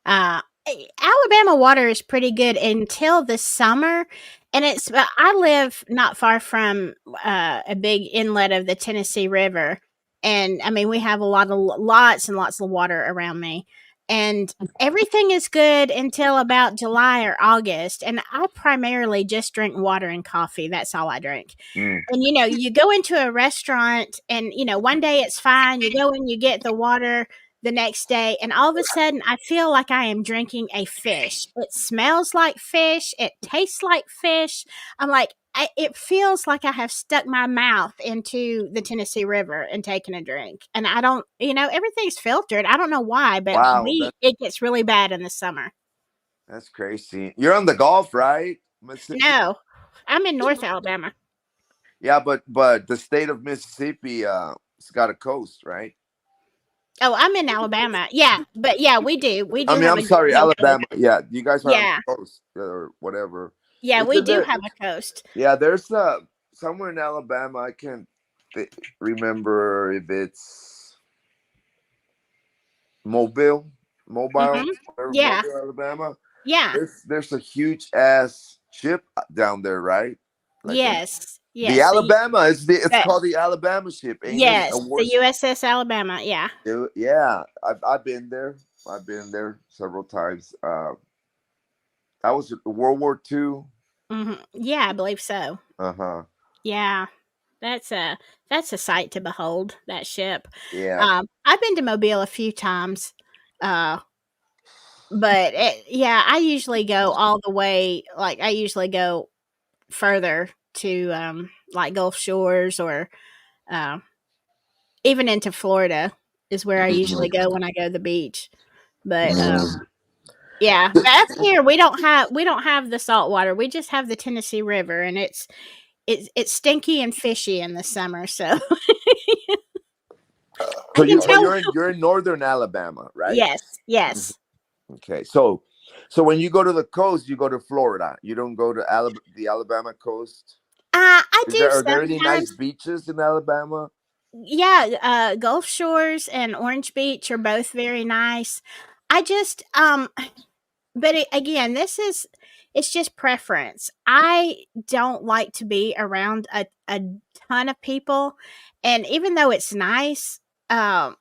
Alabama water is pretty good until the summer, and I live not far from a big inlet of the Tennessee River, and I mean we have lots and lots of water around me, and everything is good until about July or August, and I primarily just drink water and coffee. That's all I drink. Mm. And you go into a restaurant and one day it's fine. You go in, you get the water the next day, and all of a sudden I feel like I am drinking a fish. It smells like fish, it tastes like fish. I'm like, it feels like I have stuck my mouth into the Tennessee River and taken a drink. And I don't, everything's filtered. I don't know why, but for Wow, me, it gets really bad in the summer. that's crazy. You're on the Gulf, right? Mississippi. No, I'm in North Alabama. Yeah, but the state of Mississippi, it's got a coast, right? Oh, I'm in Alabama. Yeah, but yeah, we do. We I do mean, have I'm a good sorry, deal of coast. Alabama. Yeah, you guys are on Yeah, the coast or whatever. yeah, we Isn't do there? have a coast. Yeah, there's somewhere in Alabama. I can't remember if it's Mobile, Mhm. or Yeah, Mobile, Alabama. yeah. There's a huge ass ship down there, right? Like Yes, the yes. Alabama is it's The called the Alabama ship, ain't it? A yes, the war ship. USS Alabama. Yeah, Yeah, I've been there. I've been there several times. That was World War II. Yeah, I believe so. Uh-huh. Yeah, that's a sight to behold. That ship. Yeah. I've been to Mobile a few times, uh, but yeah, I usually go all the way. Like I usually go further to like Gulf Shores or uh, even into Florida is where I usually go when I go to the beach. But yeah, but up here we don't have the salt water. We just have the Tennessee River, and it's stinky and fishy in the summer. So So I can but tell. you're in northern Alabama, right? Yes, yes. Okay. So when you go to the coast, you go to Florida. You don't go to the Alabama coast. I do Are there any nice sometimes. beaches in Alabama? Yeah, Gulf Shores and Orange Beach are both very nice. I just but again, it's just preference. I don't like to be around a ton of people, and even though it's nice, um,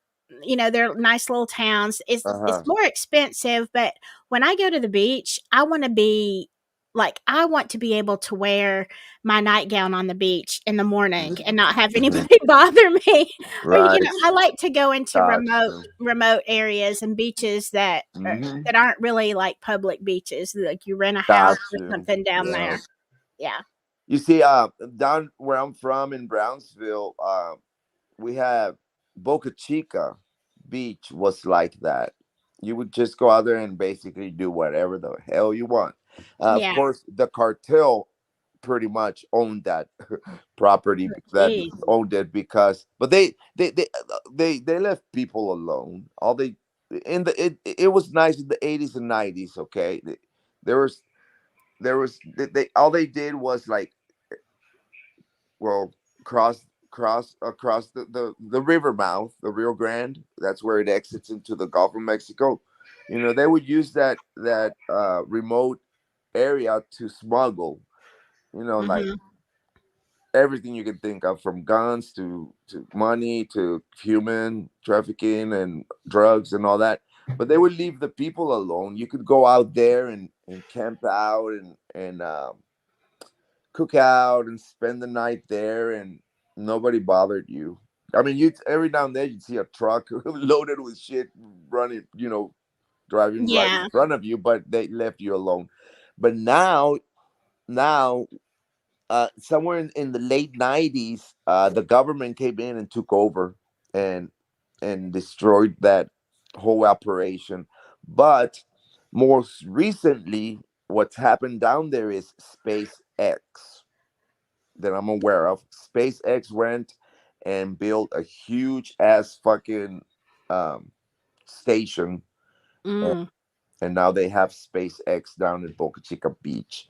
they're nice little towns. It's Uh-huh. more expensive, but when I go to the beach, I want to be able to wear my nightgown on the beach in the morning and not have anybody bother me. Or Right. I like to go into remote Gotcha. remote areas and beaches Mm-hmm. that aren't really like public beaches. Like you rent a house or Gotcha. something down Yeah. there. Yeah. You see, down where I'm from in Brownsville, we have Boca Chica Beach was like that. You would just go out there and basically do whatever the hell you want. Of Yeah. course, the cartel pretty much owned that property, that Geez. owned it because, but they left people alone. All they in the it was nice in the 80s and 90s. Okay, there was they all they did was like, well, cross across the river mouth, the Rio Grande. That's where it exits into the Gulf of Mexico. They would use that remote area to smuggle. Like Mhm. everything you can think of, from guns to money to human trafficking and drugs and all that. But they would leave the people alone. You could go out there and camp out and cook out and spend the night there, and nobody bothered you. I mean, you every now and then you'd see a truck loaded with shit running, driving right in Yeah. front of you, but they left you alone. But now, somewhere in the late '90s, the government came in and took over and destroyed that whole operation. But most recently, what's happened down there is SpaceX, that I'm aware of. SpaceX went and built a huge ass fucking um, station, and, Mm. now they have SpaceX down in Boca Chica Beach.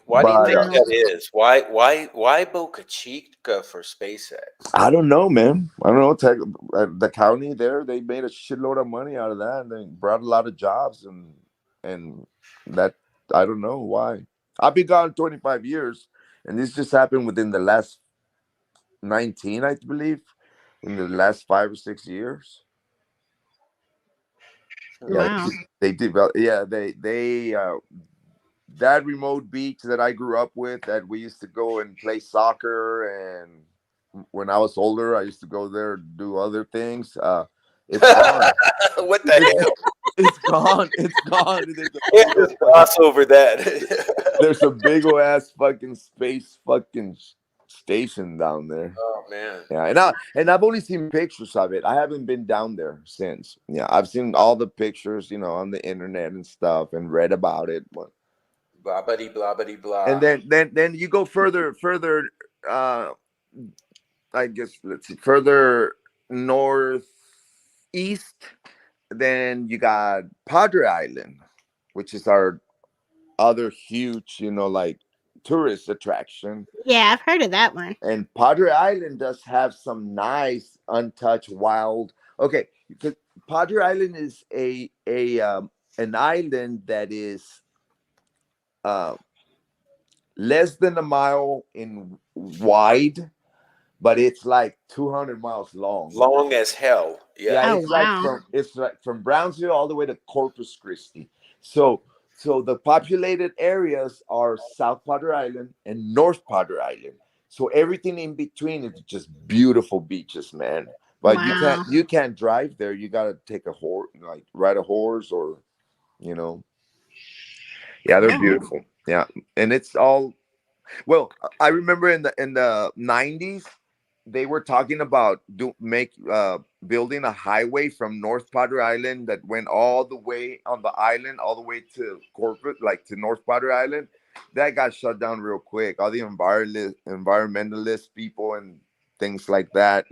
Why do you But think Wow. that is? Why Boca Chica for SpaceX? I don't know, man. I don't know. The county there, they made a shitload of money out of that, and they brought a lot of jobs, and that, I don't know why. I've been gone 25 years, and this just happened within the last 19, I believe, in the last 5 or 6 years. Yeah, Wow. they developed. Yeah, they that remote beach that I grew up with, that we used to go and play soccer, and when I was older, I used to go there to do other things. It's gone. What the It's hell? it's gone. It's gone. There's a Can't big old just fucking gloss over that. there's a big old ass fucking space fucking station down there. Oh man. Yeah, and I've only seen pictures of it. I haven't been down there since. Yeah, I've seen all the pictures, on the internet and stuff, and read about it. Blah buddy blah buddy And blah. then you go further. Uh, I guess, let's see, further northeast. Then you got Padre Island, which is our other huge, like, tourist attraction. Yeah, I've heard of that one. And Padre Island does have some nice, untouched, wild. Okay, because Padre Island is a an island that is uh, less than a mile in wide, but it's like 200 miles long. Long as hell. Yeah, Yeah. Oh, it's like wow. from Brownsville all the way to Corpus Christi. So the populated areas are South Potter Island and North Potter Island. So everything in between is just beautiful beaches, man. But Wow. you can't drive there. You gotta take a horse, like ride a horse, or you know. Yeah, they're Cool. beautiful. Yeah, and it's all well. I remember in the 90s, they were talking about building a highway from North Potter Island that went all the way on the island, all the way to corporate, like to North Potter Island. That got shut down real quick. All the environmentalist people and things like that,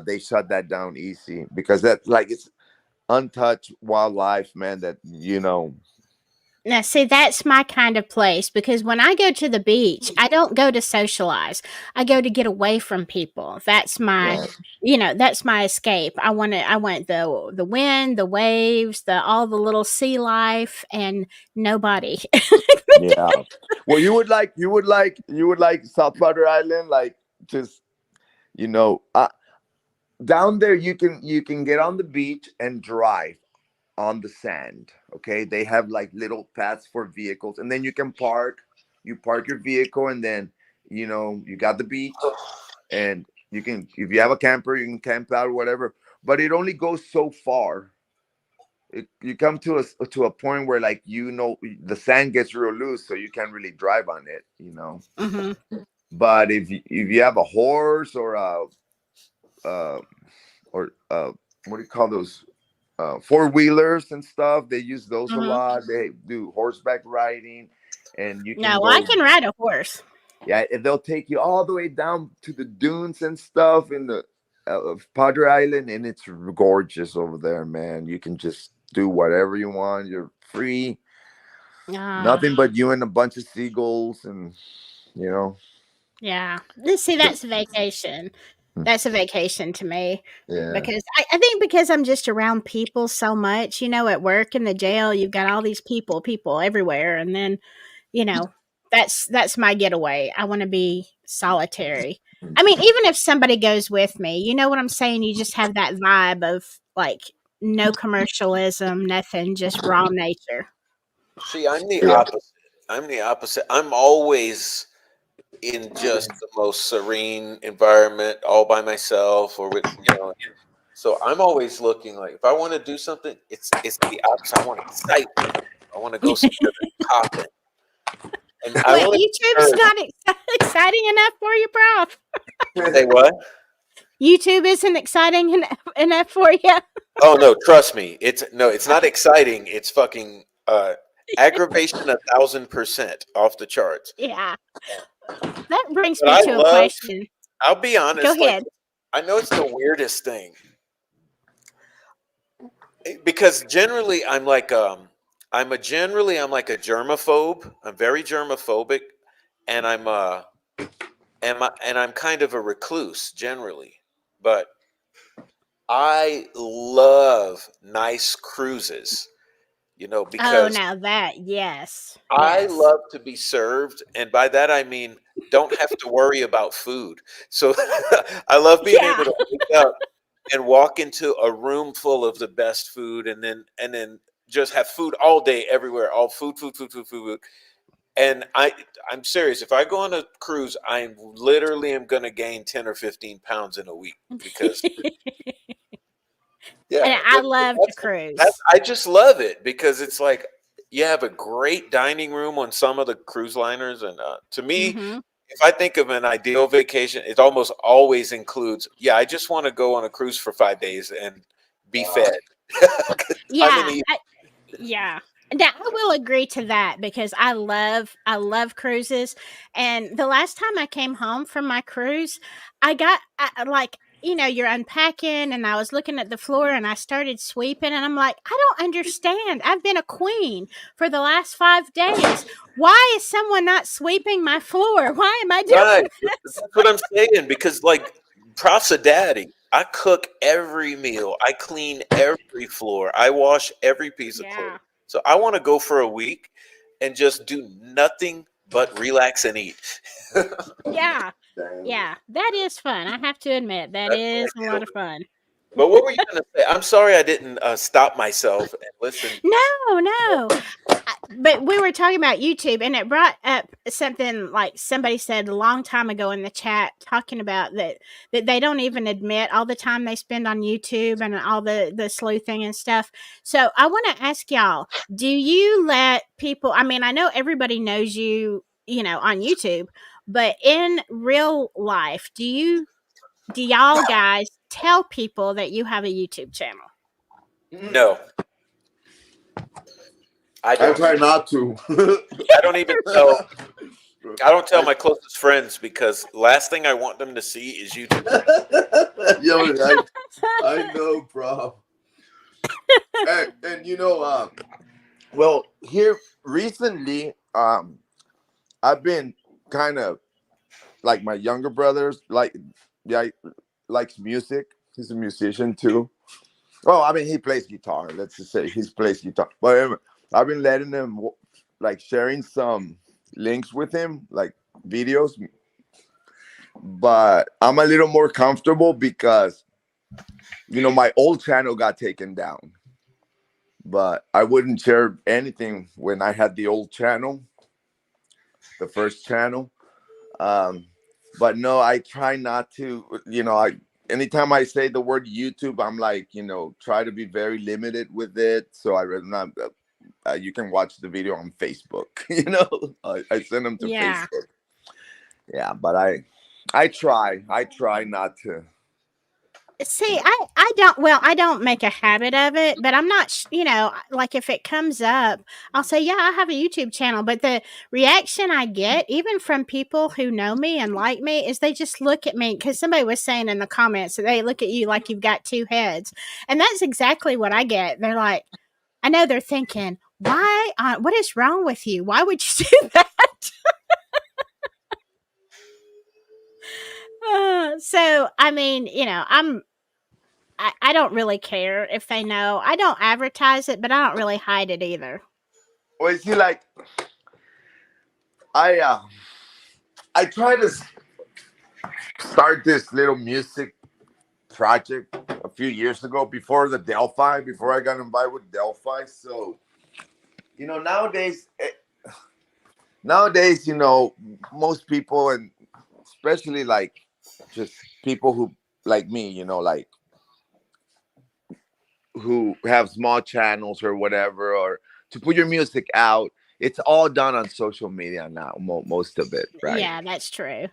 they shut that down easy because that like it's untouched wildlife, man. Now, see, that's my kind of place because when I go to the beach, I don't go to socialize. I go to get away from people. That's my, Right. that's my escape. I want the wind, the waves, all the little sea life, and nobody. Yeah. Well, you would like South Potter Island, like just you know, down there you can get on the beach and drive on the sand. Okay, they have like little paths for vehicles, and then you can park. You park your vehicle, and then you got the beach, and you can, if you have a camper, you can camp out or whatever. But it only goes so far. You come to a point where like the sand gets real loose, so you can't really drive on it. Hmm. But if you have a horse or uh, what do you call those, four-wheelers and stuff, they use those a Hmm. lot. They do horseback riding, and you can No, I go. can ride a horse. Yeah, and they'll take you all the way down to the dunes and stuff in the of Padre Island, and it's gorgeous over there, man. You can just do whatever you want. You're free. Ah, Nothing but you and a bunch of seagulls, and you know. yeah. See, that's a vacation. That's a vacation to me. Yeah, Because I think because I'm just around people so much, at work in the jail, you've got all these people everywhere, and then you know, that's my getaway. I want to be solitary. I mean, even if somebody goes with me, you know what I'm saying? You just have that vibe of like no commercialism, nothing, just raw nature. See, I'm the yeah, opposite. I'm the opposite. I'm always in just the most serene environment, all by myself, or with. So I'm always looking like if I want to do something, it's the opposite. I want excitement. I want to go somewhere that's popping, and I What, want YouTube's to not exciting enough for you, Prof? say what? YouTube isn't exciting enough for you. Oh no, trust me. It's not exciting. It's fucking aggravation 1,000% off the charts. Yeah, that brings But me I to a love. question. I'll be Go honest. Like ahead. I know it's the weirdest thing because generally I'm like a germaphobe. I'm very germophobic, and I'm kind of a recluse generally. But I love nice cruises, Oh, because now that, yes, I yes. love to be served, and by that I mean don't have to worry about food. So I love being Yeah. able to wake up and walk into a room full of the best food, and then just have food all day everywhere, all food, food, food, food, food, food. And I'm serious. If I go on a cruise, I literally am going to gain 10 or 15 pounds in a week because yeah, And I love to that's cruise. I just love it because it's like you have a great dining room on some of the cruise liners, and to me, Hmm. if I think of an ideal vacation, it almost always includes, yeah, I just want to go on a cruise for 5 days and be fed. I'm an Yeah, eat. yeah. Now, I will agree to that because I love cruises. And the last time I came home from my cruise, like, you're unpacking, and I was looking at the floor, and I started sweeping, and I'm like, I don't understand. I've been a queen for the last 5 days. Why is someone not sweeping my floor? Why am I Right. doing That's this? what I'm saying because, like, props a daddy. I cook every meal. I clean every floor. I wash every piece of clothes. Yeah. So I want to go for a week and just do nothing but relax and eat. Yeah. Damn. Yeah, that is fun. I have to admit, that That's is a my lot deal. of fun. But what were you going to say? I'm sorry I didn't stop myself and listen. No. But we were talking about YouTube, and it brought up something like somebody said a long time ago in the chat, talking about that they don't even admit all the time they spend on YouTube and all the sleuthing and stuff. So I want to ask y'all: do you let people? I mean, I know everybody knows you, on YouTube, but in real life, do y'all guys tell people that you have a YouTube channel? No, I I don't. try not to. I don't even tell. I don't tell my closest friends because last thing I want them to see is YouTube. Yo, I know, bro. And well, here recently, I've been kind of like my younger brothers, yeah, likes music. He's a musician too. Well, I mean, he plays guitar. Let's just say he plays guitar. But I've been letting him like sharing some links with him, like videos. But I'm a little more comfortable because my old channel got taken down. But I wouldn't share anything when I had the old channel, the first channel. But no, I try not to. Anytime I say the word YouTube, I'm like, try to be very limited with it. So I rather not. You can watch the video on Facebook. I send them to Yeah. Facebook. Yeah, but I try not to. See, I don't make a habit of it, but I'm not, like if it comes up, I'll say, yeah, I have a YouTube channel. But the reaction I get, even from people who know me and like me, is they just look at me because somebody was saying in the comments that they look at you like you've got two heads. And that's exactly what I get. They're like, I know they're thinking, why, what is wrong with you? Why would you do that? So, I mean, I don't really care if they know. I don't advertise it, but I don't really hide it either. Well, you see, like I try to start this little music project a few years ago before I got invited with Delphi. So, nowadays, most people, and especially like just people who like me, like who have small channels or whatever, or to put your music out, it's all done on social media now, most of it, right? Yeah, that's true.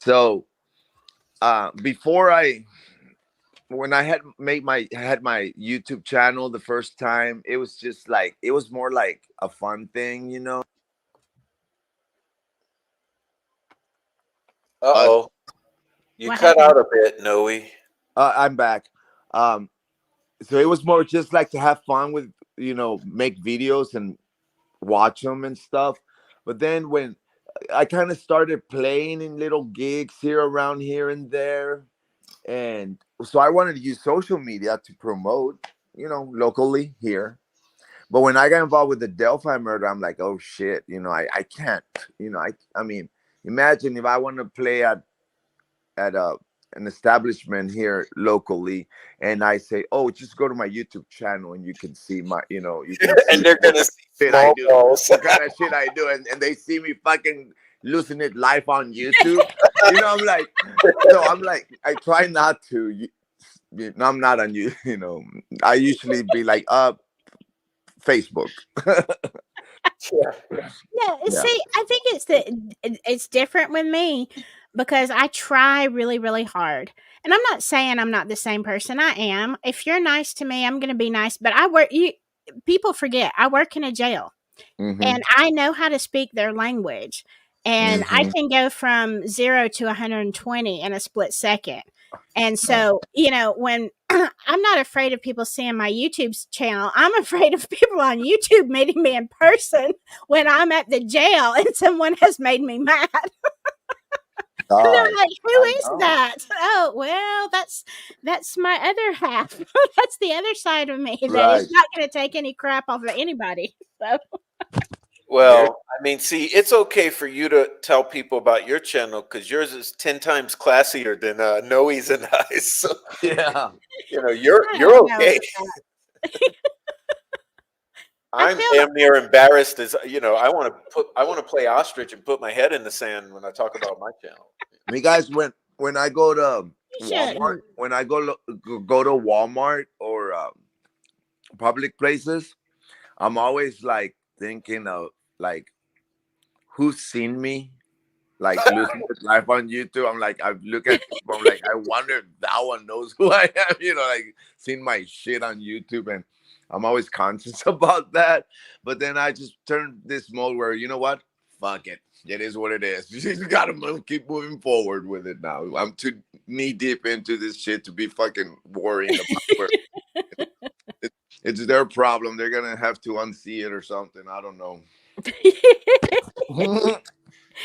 So, before when I had my YouTube channel the first time, it was just like it was more like a fun thing. Uh-oh. You What cut happened? out a bit, Noe. I'm back. So it was more just like to have fun with, make videos and watch them and stuff. But then when I kind of started playing in little gigs around here and there, and so I wanted to use social media to promote, locally here. But when I got involved with the Delphi murder, I'm like, oh shit, I can't, I mean, imagine if I want to play at an establishment here locally, and I say, oh, just go to my YouTube channel and you can see you can see And they're what going kind to of see shit I small do, balls. what kind of shit I do, and they see me fucking losing it live on YouTube. I'm like, I try not to. I'm not on you. I usually be like, Facebook. Yeah, Yeah. see, I think it's different with me because I try really, really hard. And I'm not saying I'm not the same person. I am. If you're nice to me, I'm going to be nice. But people forget I work in a jail. Mm-hmm. And I know how to speak their language. And I Mm-hmm. can go from 0 to 120 in a split second. And so, when I'm not afraid of people seeing my YouTube channel, I'm afraid of people on YouTube meeting me in person when I'm at the jail and someone has made me mad. And they're like, "Who I is know. that?" Oh, well, that's my other half. That's the other side of me that is Right. not going to take any crap off of anybody. So Well, I mean, see, it's okay for you to tell people about your channel because yours is 10 times classier than Noe's and I's. So, Yeah. I you're don't know okay. about that. I I'm feel damn near embarrassed as I want to play ostrich and put my head in the sand when I talk about my channel. Me guys, when I go to you Walmart, shouldn't. when I go to Walmart or public places, I'm always like thinking of like who's seen me like losing his life on YouTube. I'm like, I look at people, I'm like, I wonder if that one knows who I am, like seen my shit on YouTube. And I'm always conscious about that. But then I just turn this mode where, you know what? Fuck it. It is what it is. You just gotta keep moving forward with it now. I'm too knee deep into this shit to be fucking worrying about where it's their problem. They're gonna have to unsee it or something. I don't know.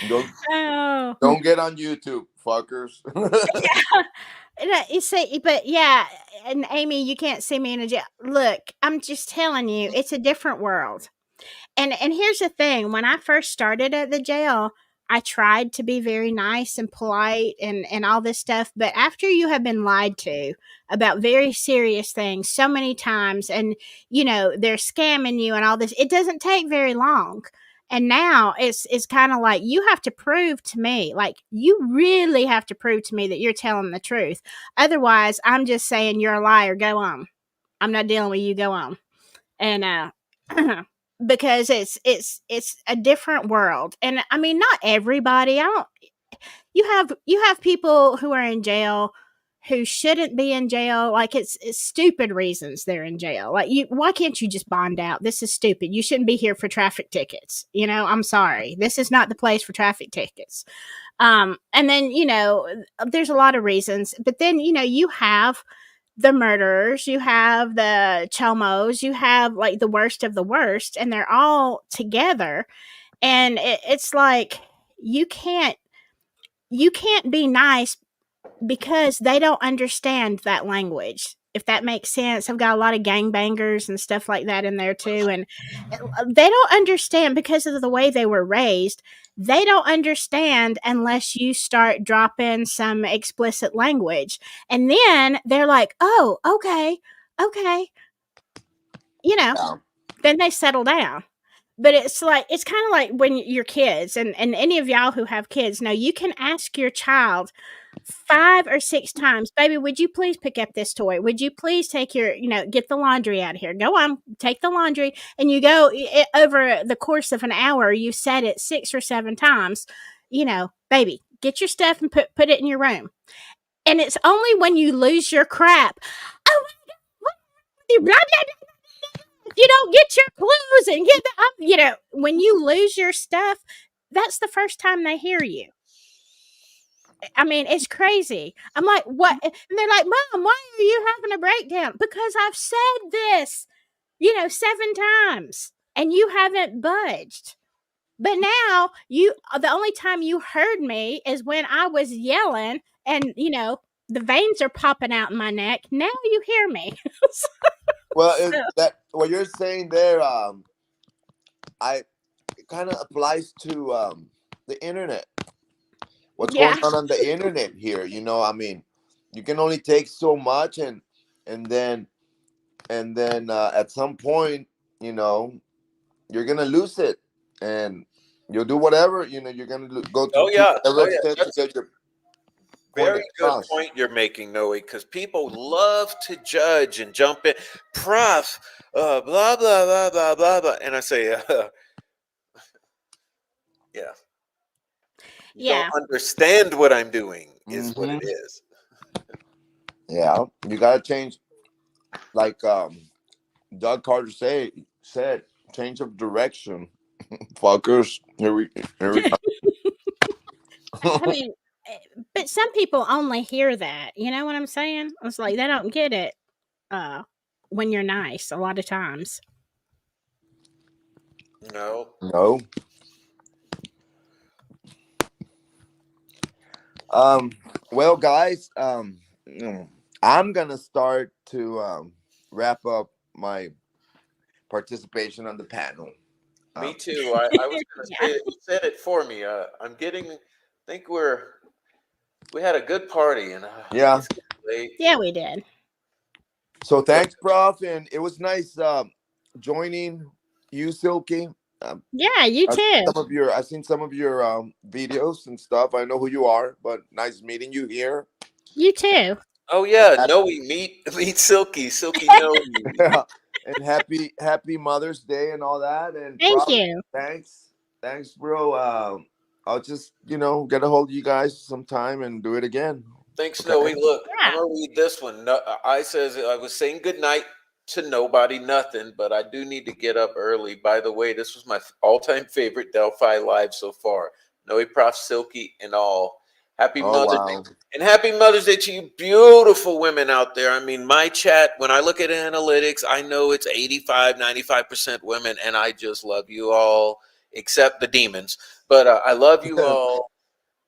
don't Oh. don't get on YouTube, fuckers. You see, but yeah, and Amy, you can't see me in a jail. Look, I'm just telling you, it's a different world. And here's the thing, when I first started at the jail, I tried to be very nice and polite and all this stuff, but after you have been lied to about very serious things so many times and they're scamming you and all this, it doesn't take very long. And now it's kind of like you have to prove to me, like you really have to prove to me that you're telling the truth. Otherwise, I'm just saying you're a liar. Go on. I'm not dealing with you. Go on. And because it's a different world. And I mean, not everybody. I don't. You have people who are in jail who shouldn't be in jail. Like it's stupid reasons they're in jail. Like why can't you just bond out? This is stupid. You shouldn't be here for traffic tickets. I'm sorry. This is not the place for traffic tickets. And then there's a lot of reasons. But then you have the murderers, you have the chomos, you have like the worst of the worst, and they're all together. And it's like you can't be nice because they don't understand that language. If that makes sense, I've got a lot of gangbangers and stuff like that in there too, and they don't understand because of the way they were raised. They don't understand unless you start dropping some explicit language, and then they're like, "Oh, okay, okay," Yeah. Then they settle down. But it's kind of like when you're kids, and any of y'all who have kids know, you can ask your child 5 or 6 times, "Baby, would you please pick up this toy? Would you please take your, get the laundry out of here. Go on, take the laundry." And you go over the course of an hour, you said it 6 or 7 times, "Baby, get your stuff and put it in your room." And it's only when you lose your crap, "Oh my God, what, blah, blah, blah, if you don't get your clothes and get when you lose your stuff, that's the first time they hear you. I mean, it's crazy. I'm like, "What?" And they're like, "Mom, why are you having a breakdown?" "Because I've said this, 7 times and you haven't budged. But now the only time you heard me is when I was yelling and, the veins are popping out in my neck. Now you hear me." Well, So, that what you're saying there, it kind of applies to the internet. What's going yeah. on the internet here? I mean, you can only take so much, and then at some point, you're gonna lose it, and you'll do whatever. You're gonna go Oh to yeah, whatever oh yeah. extent to That's get your point very good across. point you're making, Noe, because people love to judge and jump in. Prof, blah blah blah blah blah blah, and I say, yeah, you don't Yeah. understand what I'm doing, is what Hmm. it is. Yeah, you gotta change, like Doug Carter said, change of direction, fuckers. Here we I go. mean, but some people only hear that. You know what I'm saying? It's like they don't get it uh, when you're nice a lot of times. No, No. Well, guys, I'm gonna start to wrap up my participation on the panel. Me too. I was going to Yeah. say it. You said it for me. Think we had a good party, and Yeah. it's getting late. Yeah, we did. So But thanks, Prof, and it was nice joining you, Silky. Um, Yeah, you too. I've seen some of your videos and stuff. I know who you are, but nice meeting you here. You too. oh And yeah, happy, Noe, meet Silky, Silky Noe. and happy Mother's Day and all that. And Thank Prof, you. thanks, bro. I'll just get a hold of you guys sometime and do it again. Thanks, Noe. Okay. Look, I'm Yeah. gonna read this one. No, I was saying good night to nobody, nothing, but I do need to get up early. By the way, this was my all-time favorite Delphi live so far. Noe, Prof, Silky, and all. Happy Oh Mother's wow. Day. And happy Mother's Day to you beautiful women out there. I mean, my chat, when I look at analytics, I know it's 85, 95% women, and I just love you all, except the demons. But I love you all.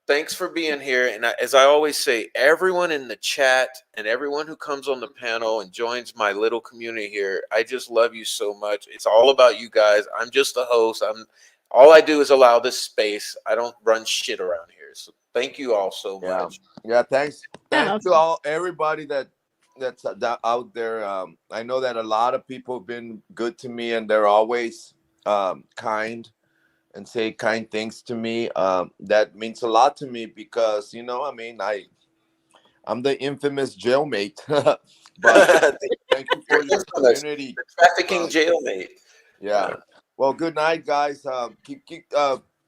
Thanks for being here. And as I always say, everyone in the chat and everyone who comes on the panel and joins my little community here, I just love you so much. It's all about you guys. I'm just the host. All I do is allow this space. I don't run shit around here. So thank you all so Yeah. much. Yeah. Thanks. Oh, Thanks to everybody that's out there. I know that a lot of people have been good to me, and they're always kind and say kind things to me. That means a lot to me because I mean, I'm the infamous jailmate. But thank you You're for your infamous. community. The trafficking Um, jailmate. yeah. Yeah. Well, good night, guys.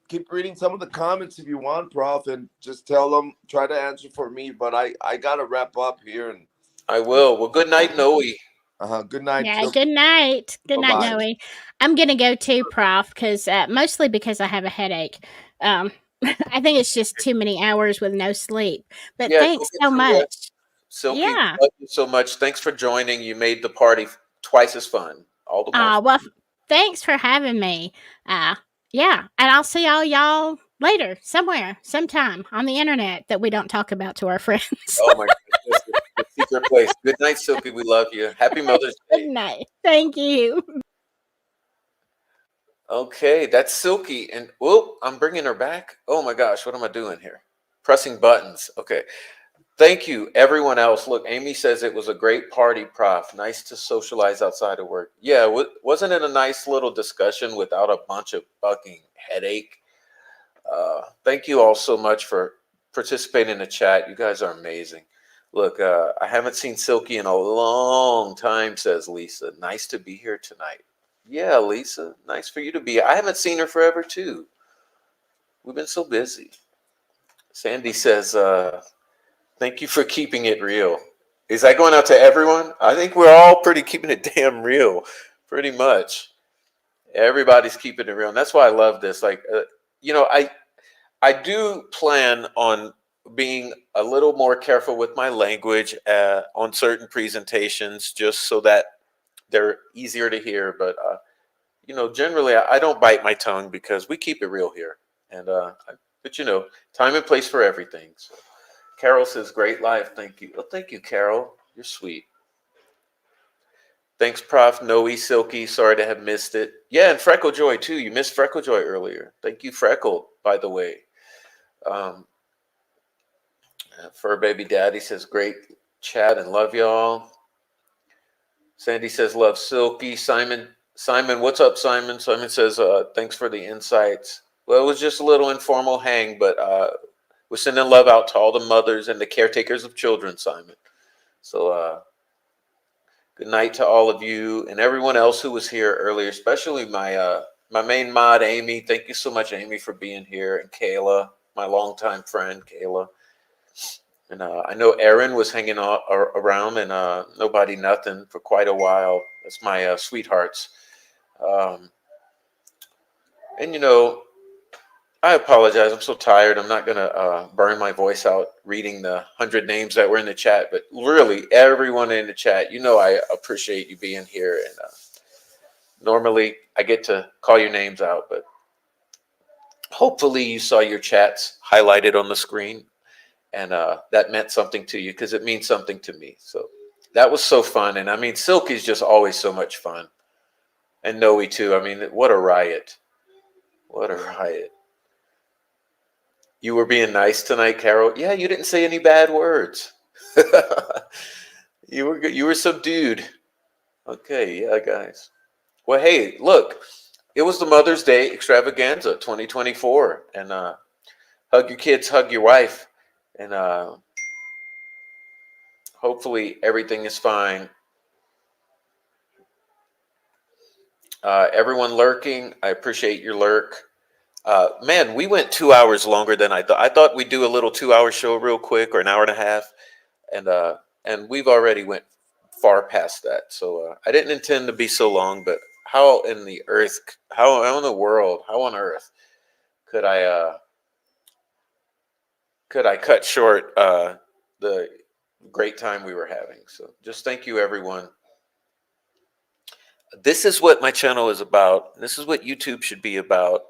Keep reading some of the comments if you want, Prof, and just tell them. Try to answer for me, but I gotta wrap up here and. I will. Well, good night, Noe. Good night. yeah. Good night. Good Bye night, bye. Noe. I'm gonna go too, Prof, because mostly because I have a headache. I think it's just too many hours with no sleep. But Yeah, go thanks get so some rest. much. Silky, Yeah. love you so much. Thanks for joining. You made the party twice as fun. All the more. Well, thanks for having me. Uh, yeah, and I'll see all y'all later, somewhere, sometime on the internet that we don't talk about to our friends. Oh my goodness, the secret place. Good night, Silky. We love you. Happy Mother's Good Day. night. Thank you. Okay, that's Silky. And whoop, I'm bringing her back. Oh my gosh, what am I doing here? Pressing buttons. Okay. Thank you, everyone else. Look, Amy says it was a great party, Prof. Nice to socialize outside of work. Yeah, wasn't it a nice little discussion without a bunch of fucking headache? Thank you all so much for participating in the chat. You guys are amazing. Look, I haven't seen Silky in a long time, says Lisa. Nice to be here tonight. Yeah, Lisa, nice for you to be here. I haven't seen her forever, too. We've been so busy. Sandy says, thank you for keeping it real. Is that going out to everyone? I think we're all pretty keeping it damn real, pretty much. Everybody's keeping it real. And that's why I love this. Like, I do plan on being a little more careful with my language on certain presentations, just so that they're easier to hear. But generally, I don't bite my tongue because we keep it real here. And but time and place for everything. So, Carol says, "Great life, thank you." Well, thank you, Carol. You're sweet. Thanks, Prof. Noe, Silky. Sorry to have missed it. Yeah, and Freckle Joy too. You missed Freckle Joy earlier. Thank you, Freckle. By the way. Um, Fur Baby Daddy says, great chat and love y'all. Sandy says, love Silky. Simon, what's up, Simon? Simon says, thanks for the insights. Well, it was just a little informal hang, but we're sending love out to all the mothers and the caretakers of children, Simon. So good night to all of you and everyone else who was here earlier, especially my main mod, Amy. Thank you so much, Amy, for being here, and Kayla, my longtime friend, Kayla. And I know Erin was hanging around and Nobody Nothing for quite a while. That's my sweethearts. And I apologize. I'm so tired. I'm not going to burn my voice out reading the 100 names that were in the chat. But really, everyone in the chat, I appreciate you being here. And normally, I get to call your names out. But hopefully, you saw your chats highlighted on the screen. And that meant something to you because it means something to me. So that was so fun. And I mean, Silk is just always so much fun. And Noe, too. I mean, what a riot. What a riot. You were being nice tonight, Carol. Yeah, you didn't say any bad words. You were subdued. Okay, yeah, guys. Well, hey, look, it was the Mother's Day Extravaganza 2024, and hug your kids, hug your wife, and hopefully everything is fine. Everyone lurking, I appreciate your lurk. Man, we went 2 hours longer than I thought. I thought we'd do a little 2 hour show real quick, or an hour and a half, and we've already went far past that. So I didn't intend to be so long, but how in the earth, how in the world, how on earth could I cut short the great time we were having? So just thank you, everyone. This is what my channel is about. This is what YouTube should be about.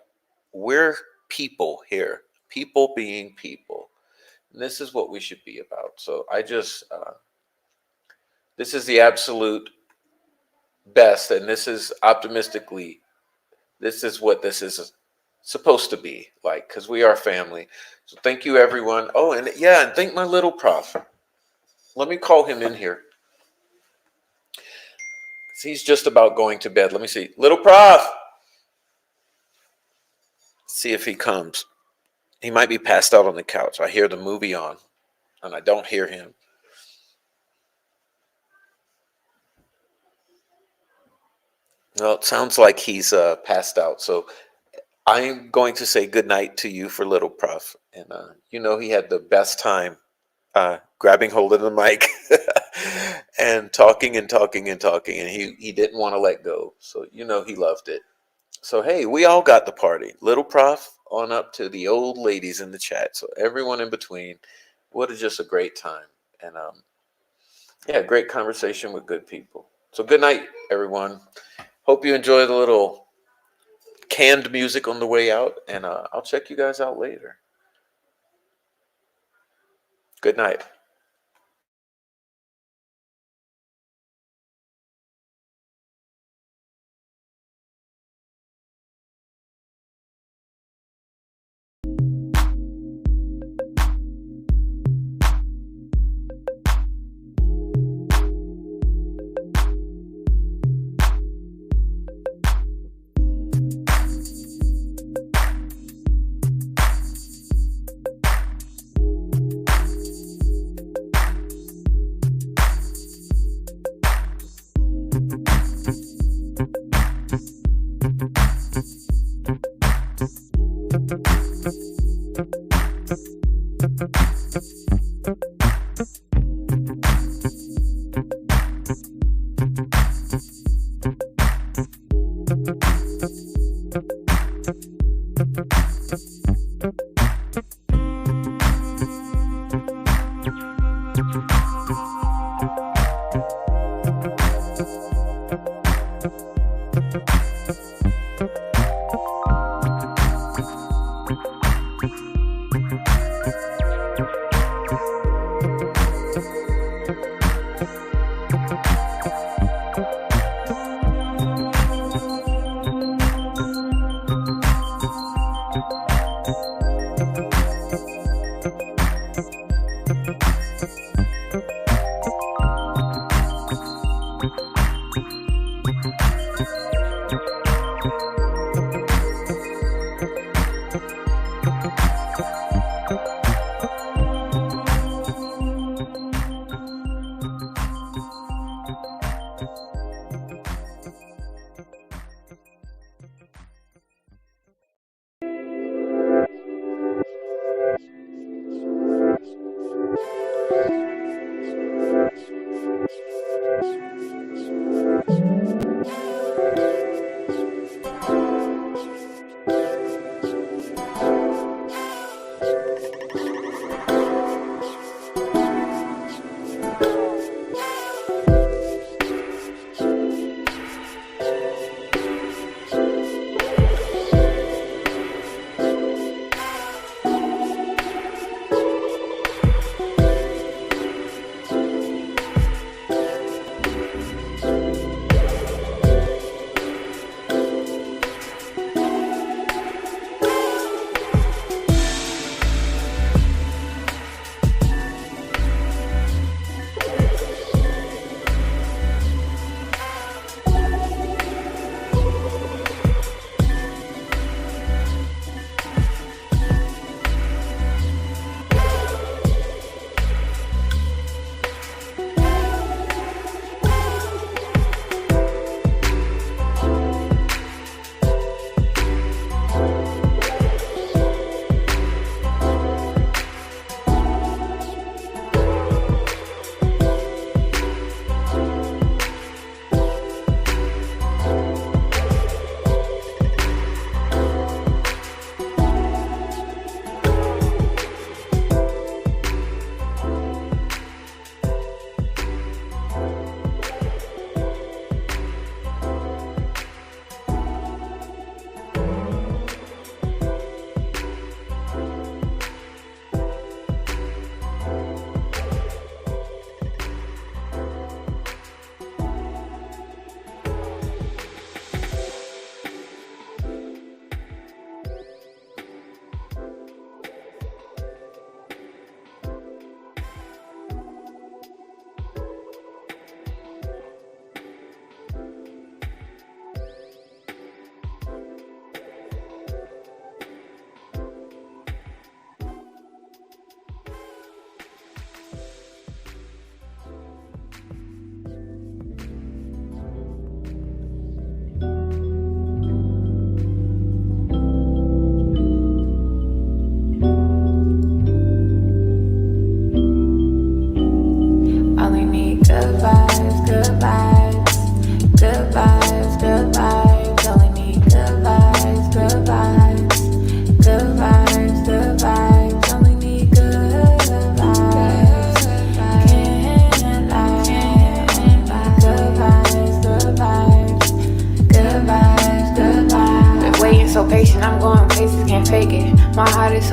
We're people here, people being people. And this is what we should be about. So I just, this is the absolute best. And this is optimistically, this is what this is supposed to be like, because we are family. So thank you, everyone. Oh, and yeah, and thank my little prof. Let me call him in here. He's just about going to bed. Let me see. Little prof. See if he comes. He might be passed out on the couch. I hear the movie on, and I don't hear him. Well, it sounds like he's passed out. So I'm going to say good night to you for little prof. And you know, he had the best time grabbing hold of the mic and talking and talking and talking, and he didn't want to let go. So you know, he loved it. So hey, we all got the party. Little prof on up to the old ladies in the chat. So everyone in between. What is just a great time. And yeah, great conversation with good people. So good night, everyone. Hope you enjoy the little canned music on the way out, and I'll check you guys out later. Good night.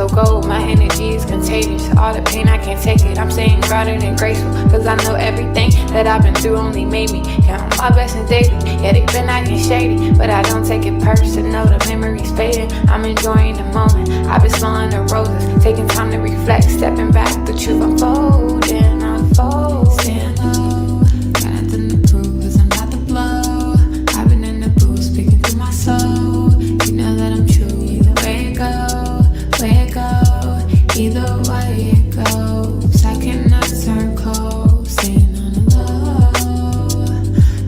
so gold, my energy is contagious. All the pain, I can't take it. I'm staying grounded and graceful, cause I know everything that I've been through only made me count my blessings daily. Yeah, they've been acting shady, but I don't take it personal. The memory's fading, I'm enjoying the moment. I've been smelling the roses, taking time to reflect, stepping back, the truth unfolding, unfolding. Got nothing to prove, cause I'm about to blow. I've been in the booth, speaking through my soul. You know that I'm true, either way it go, either way it goes. I cannot turn cold, staying on the low.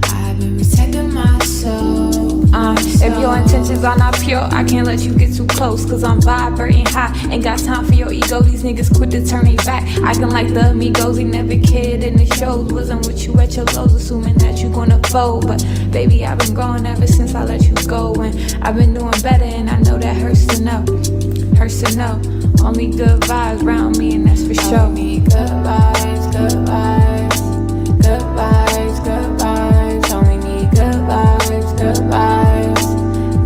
I've been protecting my soul. If your intentions are not pure, I can't let you get too close, cause I'm vibrating high. Ain't got time for your ego, these niggas quit to turn their back. Acting like the amigos, he never cared in the shows. Wasn't with you at your lows, assuming that you gonna fold. But baby, I've been growing ever since I let you go. And I've been doing better, and I know that hurts to know. Hurts to know. Only good vibes around me, and that's for sure. Only good vibes, good vibes. Good vibes, good vibes. Only need good vibes, good vibes.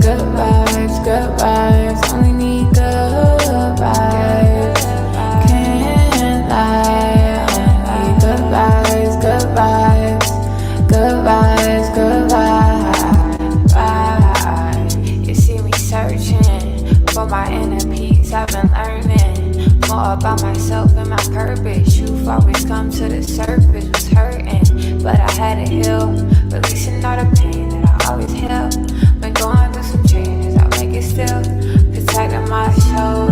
Good vibes, good vibes. Only need good vibes. Can't lie. Only need good vibes, good vibes. Good vibes, good vibes. You see me searching for my inner peace. I've been learning more about myself and my purpose. Truth always come to the surface. Was hurting, but I had to heal. Releasing all the pain that I always held. Been going through some changes, I'll make it still. Protecting my soul.